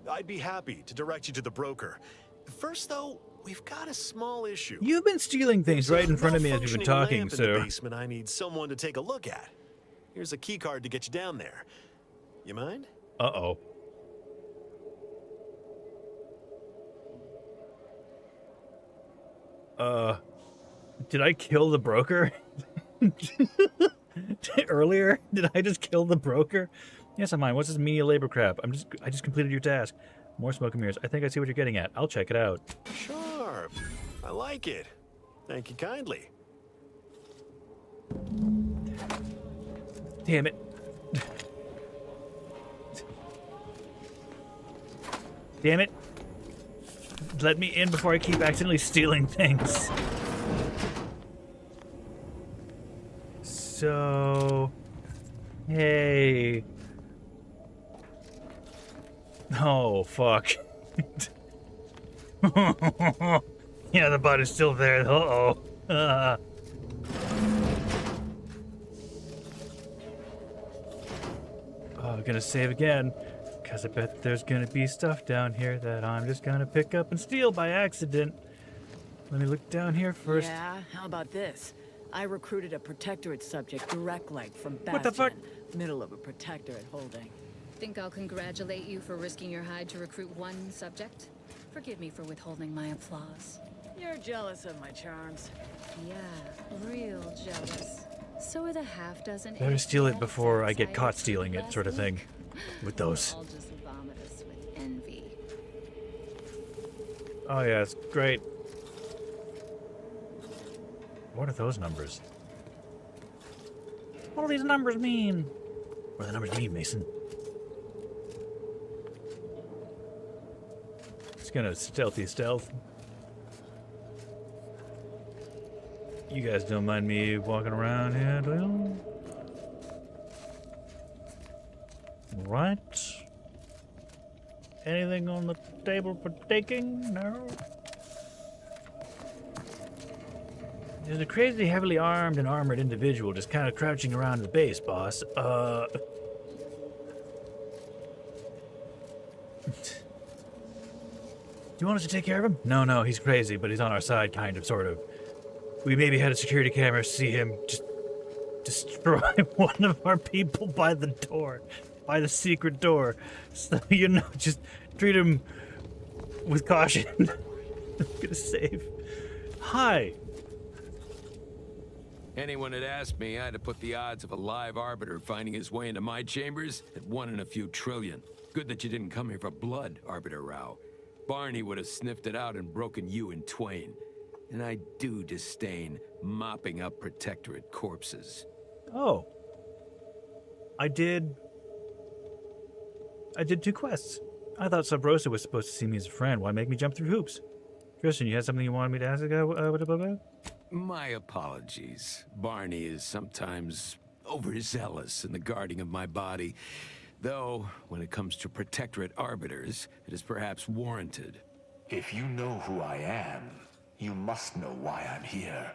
I'd be happy to direct you to the broker. First, though, we've got a small issue. You've been stealing things right in front of me as we've been talking, so. In the basement, I need someone to take a look at. Here's a key card to get you down there. You mind? Uh-oh. Did I kill the broker? Earlier? Did I just kill the broker? Yes, I'm mine. What's this menial labor crap? I just completed your task. More smoke and mirrors. I think I see what you're getting at. I'll check it out. Sure. I like it. Thank you kindly. Damn it. Damn it. Let me in before I keep accidentally stealing things. so... Hey. Oh, fuck. Yeah, the body's still there. Uh-oh. I'm gonna save again, because I bet there's gonna be stuff down here that I'm just gonna pick up and steal by accident. Let me look down here first. Yeah, how about this? I recruited a Protectorate subject direct leg from Bastion. What the fuck? Middle of a Protectorate holding. Think I'll congratulate you for risking your hide to recruit one subject? Forgive me for withholding my applause. You're jealous of my charms. Yeah, real jealous. So are the half-dozen... Better steal it before I get caught stealing it, sort of thing. With those. I'll just vomit us with envy. Oh yeah, it's great. What are those numbers? What do these numbers mean? What do the numbers mean, Mason? Just gonna stealth. You guys don't mind me walking around here, do you? Right. Anything on the table for taking? No. There's a crazy heavily armed and armored individual just kind of crouching around the base, boss. Do you want us to take care of him? No, he's crazy, but he's on our side, kind of, sort of. We maybe had a security camera see him just destroy one of our people by the door, by the secret door. So, you know, just treat him with caution. I'm gonna save. Hi. Anyone had asked me, I'd have put the odds of a live arbiter finding his way into my chambers at 1 in a few trillion. Good that you didn't come here for blood, Arbiter Rao. Barney would have sniffed it out and broken you in twain. And I do disdain mopping up Protectorate corpses. Oh. I did 2 quests. I thought Sub Rosa was supposed to see me as a friend. Why make me jump through hoops? Tristan, you had something you wanted me to ask about? My apologies. Barney is sometimes overzealous in the guarding of my body. Though, when it comes to Protectorate arbiters, it is perhaps warranted. If you know who I am, you must know why I'm here.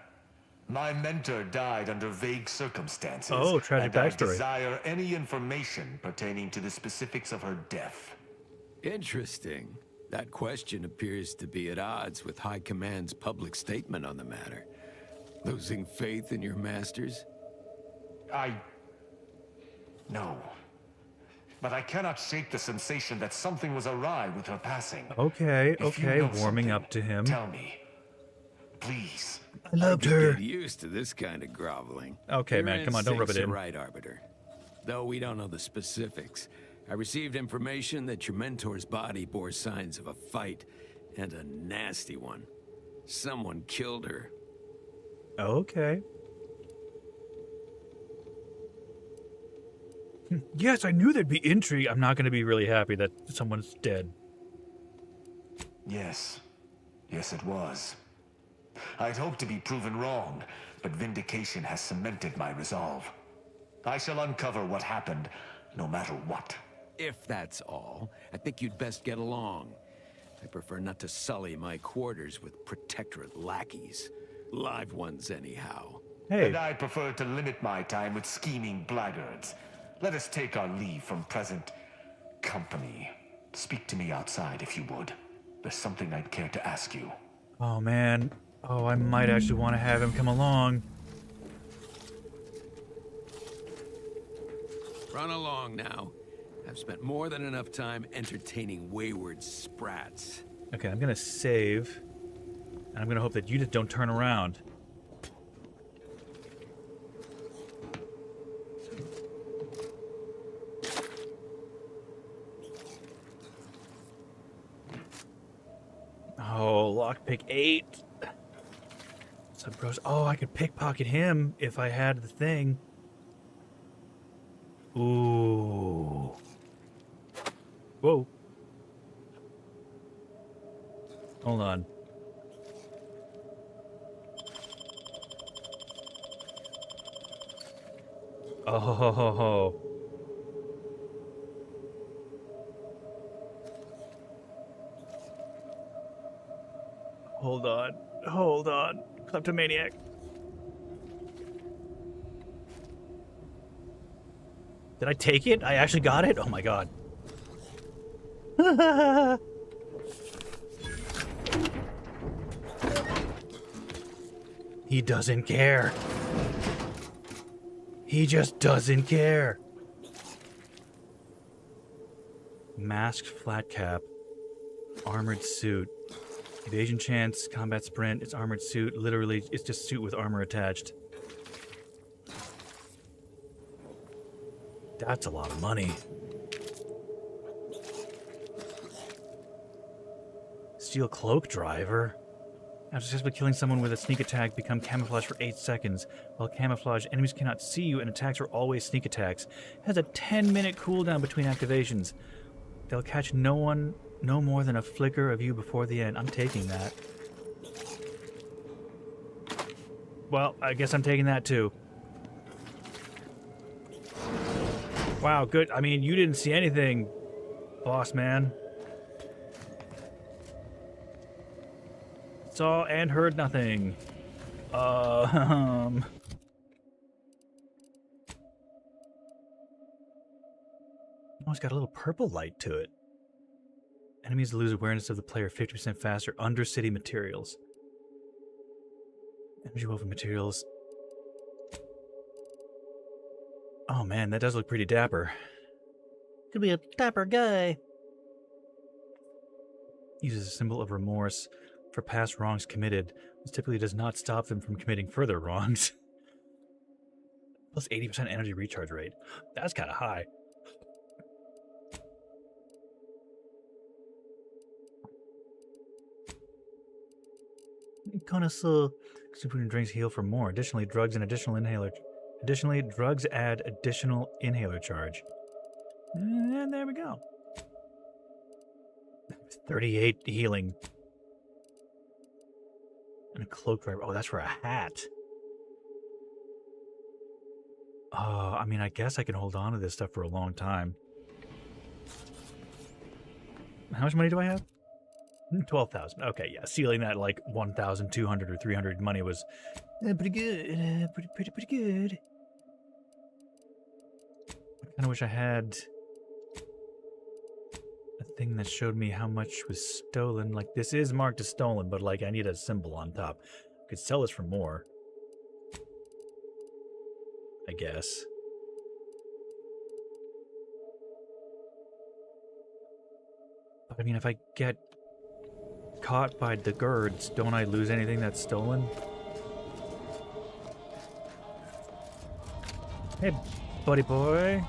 My mentor died under vague circumstances. Oh, tragic backstory. I desire any information pertaining to the specifics of her death. Interesting. That question appears to be at odds with High Command's public statement on the matter. Losing faith in your masters? No. But I cannot shake the sensation that something was awry with her passing. Okay, If you know warming up to him. Tell me. Please. I loved her. Get used to this kind of groveling. Okay, man, come on, don't rub it in. Right, Arbiter. Though we don't know the specifics, I received information that your mentor's body bore signs of a fight, and a nasty one. Someone killed her. Okay. Yes, I knew there'd be intrigue. I'm not going to be really happy that someone's dead. Yes. Yes, it was. I'd hoped to be proven wrong, but vindication has cemented my resolve. I shall uncover what happened, no matter what. If that's all, I think you'd best get along. I prefer not to sully my quarters with Protectorate lackeys. Live ones, anyhow. Hey. And I prefer to limit my time with scheming blackguards. Let us take our leave from present company. Speak to me outside, if you would. There's something I'd care to ask you. Oh, man. Oh, I might actually want to have him come along. Run along now. I've spent more than enough time entertaining wayward sprats. Okay, I'm going to save. And I'm going to hope that you just don't turn around. Oh, lockpick 8. Sub-Bros. Oh, I could pickpocket him if I had the thing. Ooh. Whoa. Hold on. Oh, ho, ho, ho. Hold on. Hold on. Kleptomaniac. Did I take it? I actually got it? Oh my god. He doesn't care. He just doesn't care. Masked flat cap. Armored suit. Evasion chance, combat sprint, it's armored suit. Literally, it's just suit with armor attached. That's a lot of money. Steel cloak driver. After successfully killing someone with a sneak attack, become camouflage for 8 seconds. While camouflage, enemies cannot see you and attacks are always sneak attacks. It has a 10-minute cooldown between activations. They'll catch no more than a flicker of you before the end. I'm taking that. Well, I guess I'm taking that too. Wow, good. I mean, you didn't see anything, boss man. Saw and heard nothing. Oh, it's got a little purple light to it. Enemies lose awareness of the player 50% faster. Undercity materials. Energy woven materials. Oh man, that does look pretty dapper. Could be a dapper guy. Uses a symbol of remorse for past wrongs committed. This typically does not stop them from committing further wrongs. Plus 80% energy recharge rate. That's kind of high. Connoisseur. Superfood drinks heal for more. Additionally, drugs and additional inhaler. Additionally, drugs add additional inhaler charge. And there we go. 38 healing. And a cloak driver. Oh, that's for a hat. I mean, I guess I can hold on to this stuff for a long time. How much money do I have? 12,000. Okay, yeah. Sealing that like 1,200 or 300 money was pretty good. Pretty good. I kind of wish I had a thing that showed me how much was stolen. Like, this is marked as stolen, but like I need a symbol on top. I could sell this for more, I guess. But I mean, if I get caught by the guards, don't I lose anything that's stolen? Hey, buddy boy.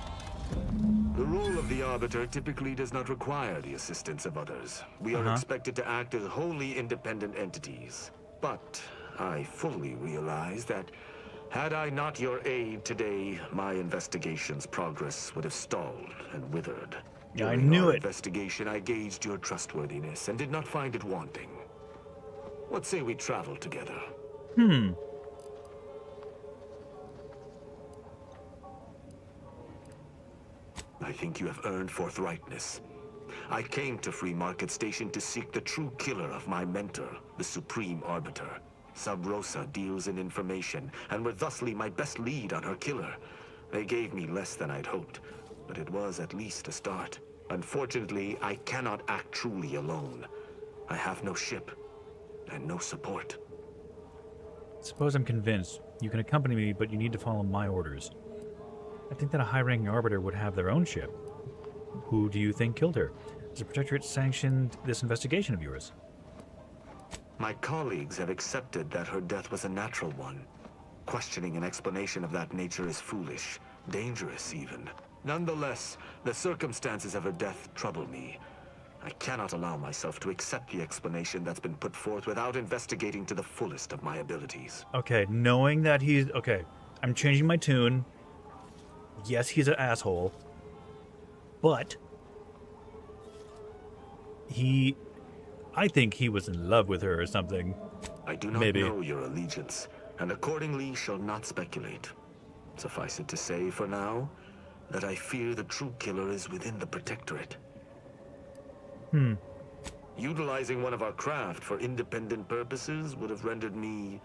The rule of the Arbiter typically does not require the assistance of others. We are expected to act as wholly independent entities. But I fully realize that had I not your aid today, my investigation's progress would have stalled and withered. Yeah, I During knew our it. investigation, I gauged your trustworthiness and did not find it wanting. What say we travel together? I think you have earned forthrightness. I came to Free Market Station to seek the true killer of my mentor, the Supreme Arbiter. Sub Rosa deals in information, and were thusly my best lead on her killer. They gave me less than I'd hoped, but it was at least a start. Unfortunately, I cannot act truly alone. I have no ship, and no support. Suppose I'm convinced. You can accompany me, but you need to follow my orders. I think that a high-ranking arbiter would have their own ship. Who do you think killed her? Has the Protectorate sanctioned this investigation of yours? My colleagues have accepted that her death was a natural one. Questioning an explanation of that nature is foolish, dangerous even. Nonetheless, the circumstances of her death trouble me. I cannot allow myself to accept the explanation that's been put forth without investigating to the fullest of my abilities. Okay, knowing that he's... Okay, I'm changing my tune. Yes, he's an asshole. But... I think he was in love with her or something. I do not know your allegiance, and accordingly shall not speculate. Suffice it to say, for now, that I fear the true killer is within the Protectorate. Utilizing one of our craft for independent purposes would have rendered me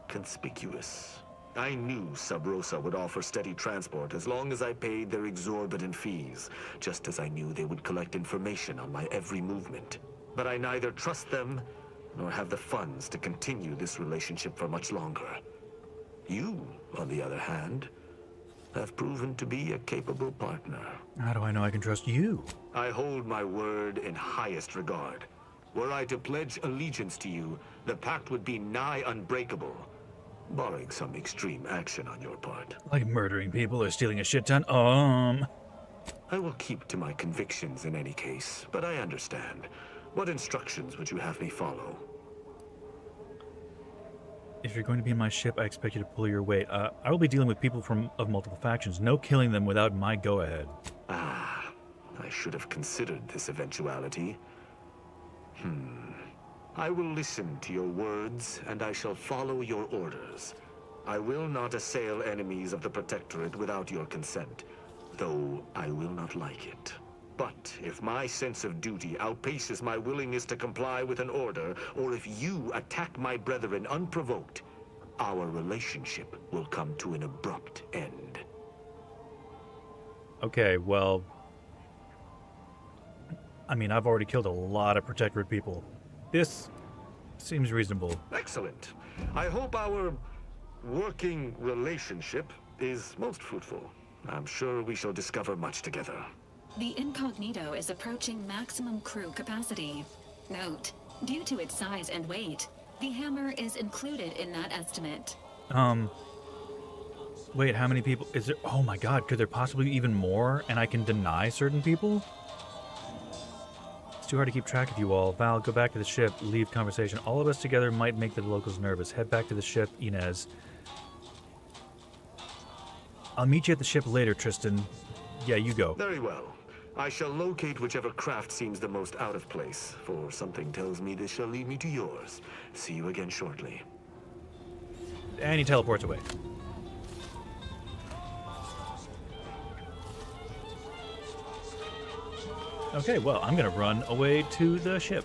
conspicuous. I knew Sub Rosa would offer steady transport as long as I paid their exorbitant fees, just as I knew they would collect information on my every movement. But I neither trust them nor have the funds to continue this relationship for much longer. You, on the other hand, have proven to be a capable partner. How do I know I can trust you? I hold my word in highest regard. Were I to pledge allegiance to you, the pact would be nigh unbreakable, barring some extreme action on your part. Like murdering people or stealing a shit ton? I will keep to my convictions in any case, but I understand. What instructions would you have me follow? If you're going to be in my ship, I expect you to pull your weight. I will be dealing with people of multiple factions. No killing them without my go-ahead. Ah, I should have considered this eventuality. I will listen to your words, and I shall follow your orders. I will not assail enemies of the Protectorate without your consent, though I will not like it. But if my sense of duty outpaces my willingness to comply with an order, or if you attack my brethren unprovoked, our relationship will come to an abrupt end. Okay, well... I mean, I've already killed a lot of Protectorate people. This seems reasonable. Excellent. I hope our working relationship is most fruitful. I'm sure we shall discover much together. The Incognito is approaching maximum crew capacity. Note, due to its size and weight, the hammer is included in that estimate. Wait, how many people is there? Oh my god, could there possibly be even more and I can deny certain people? It's too hard to keep track of you all. Val, go back to the ship, leave conversation. All of us together might make the locals nervous. Head back to the ship, Inez. I'll meet you at the ship later, Tristan. Yeah, you go. Very well. I shall locate whichever craft seems the most out of place, for something tells me this shall lead me to yours. See you again shortly. And he teleports away. Okay, well, I'm gonna run away to the ship.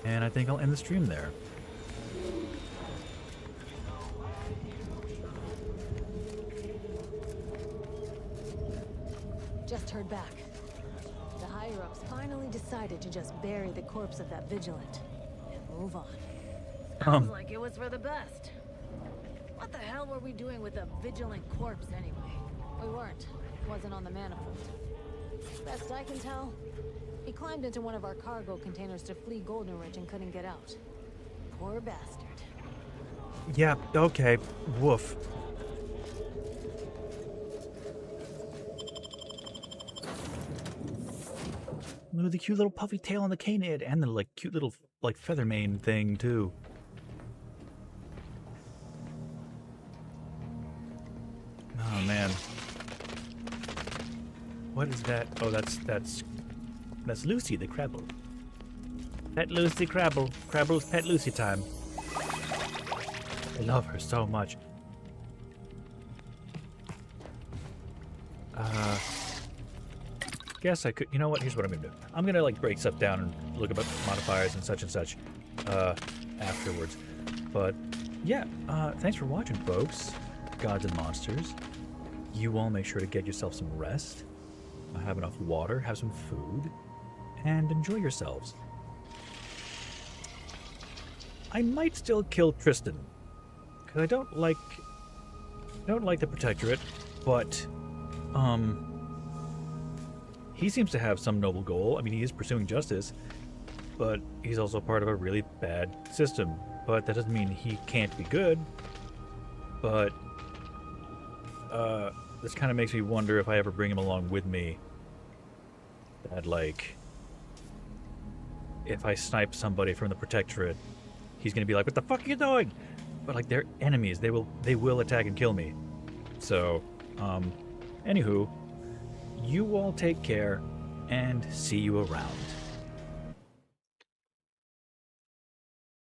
And I think I'll end the stream there. Just heard back. The higher-ups finally decided to just bury the corpse of that vigilant and move on. Sounds like it was for the best. What the hell were we doing with a vigilant corpse anyway? We weren't. Wasn't on the manifold. Best I can tell, he climbed into one of our cargo containers to flee Golden Ridge and couldn't get out. Poor bastard. Yeah, okay. Woof. Look at the cute little puffy tail on the canid and the like cute little like feather mane thing too. Oh man. What is that? Oh, that's Lucy the Crabble. Pet Lucy Crabble. Crabble's Pet Lucy time. I love her so much. Guess I could, you know what, here's what I'm gonna do. I'm gonna like break stuff down and look about modifiers and such afterwards. But yeah, thanks for watching, folks. Gods and monsters. You all make sure to get yourself some rest, have enough water, have some food, and enjoy yourselves. I might still kill Tristan, because I don't like the Protectorate, but he seems to have some noble goal. I mean, he is pursuing justice, but he's also part of a really bad system. But that doesn't mean he can't be good. But this kind of makes me wonder if I ever bring him along with me. That, like, if I snipe somebody from the Protectorate, he's gonna be like, "What the fuck are you doing?" But like, they're enemies. They will attack and kill me. So, anywho. You all take care, and see you around.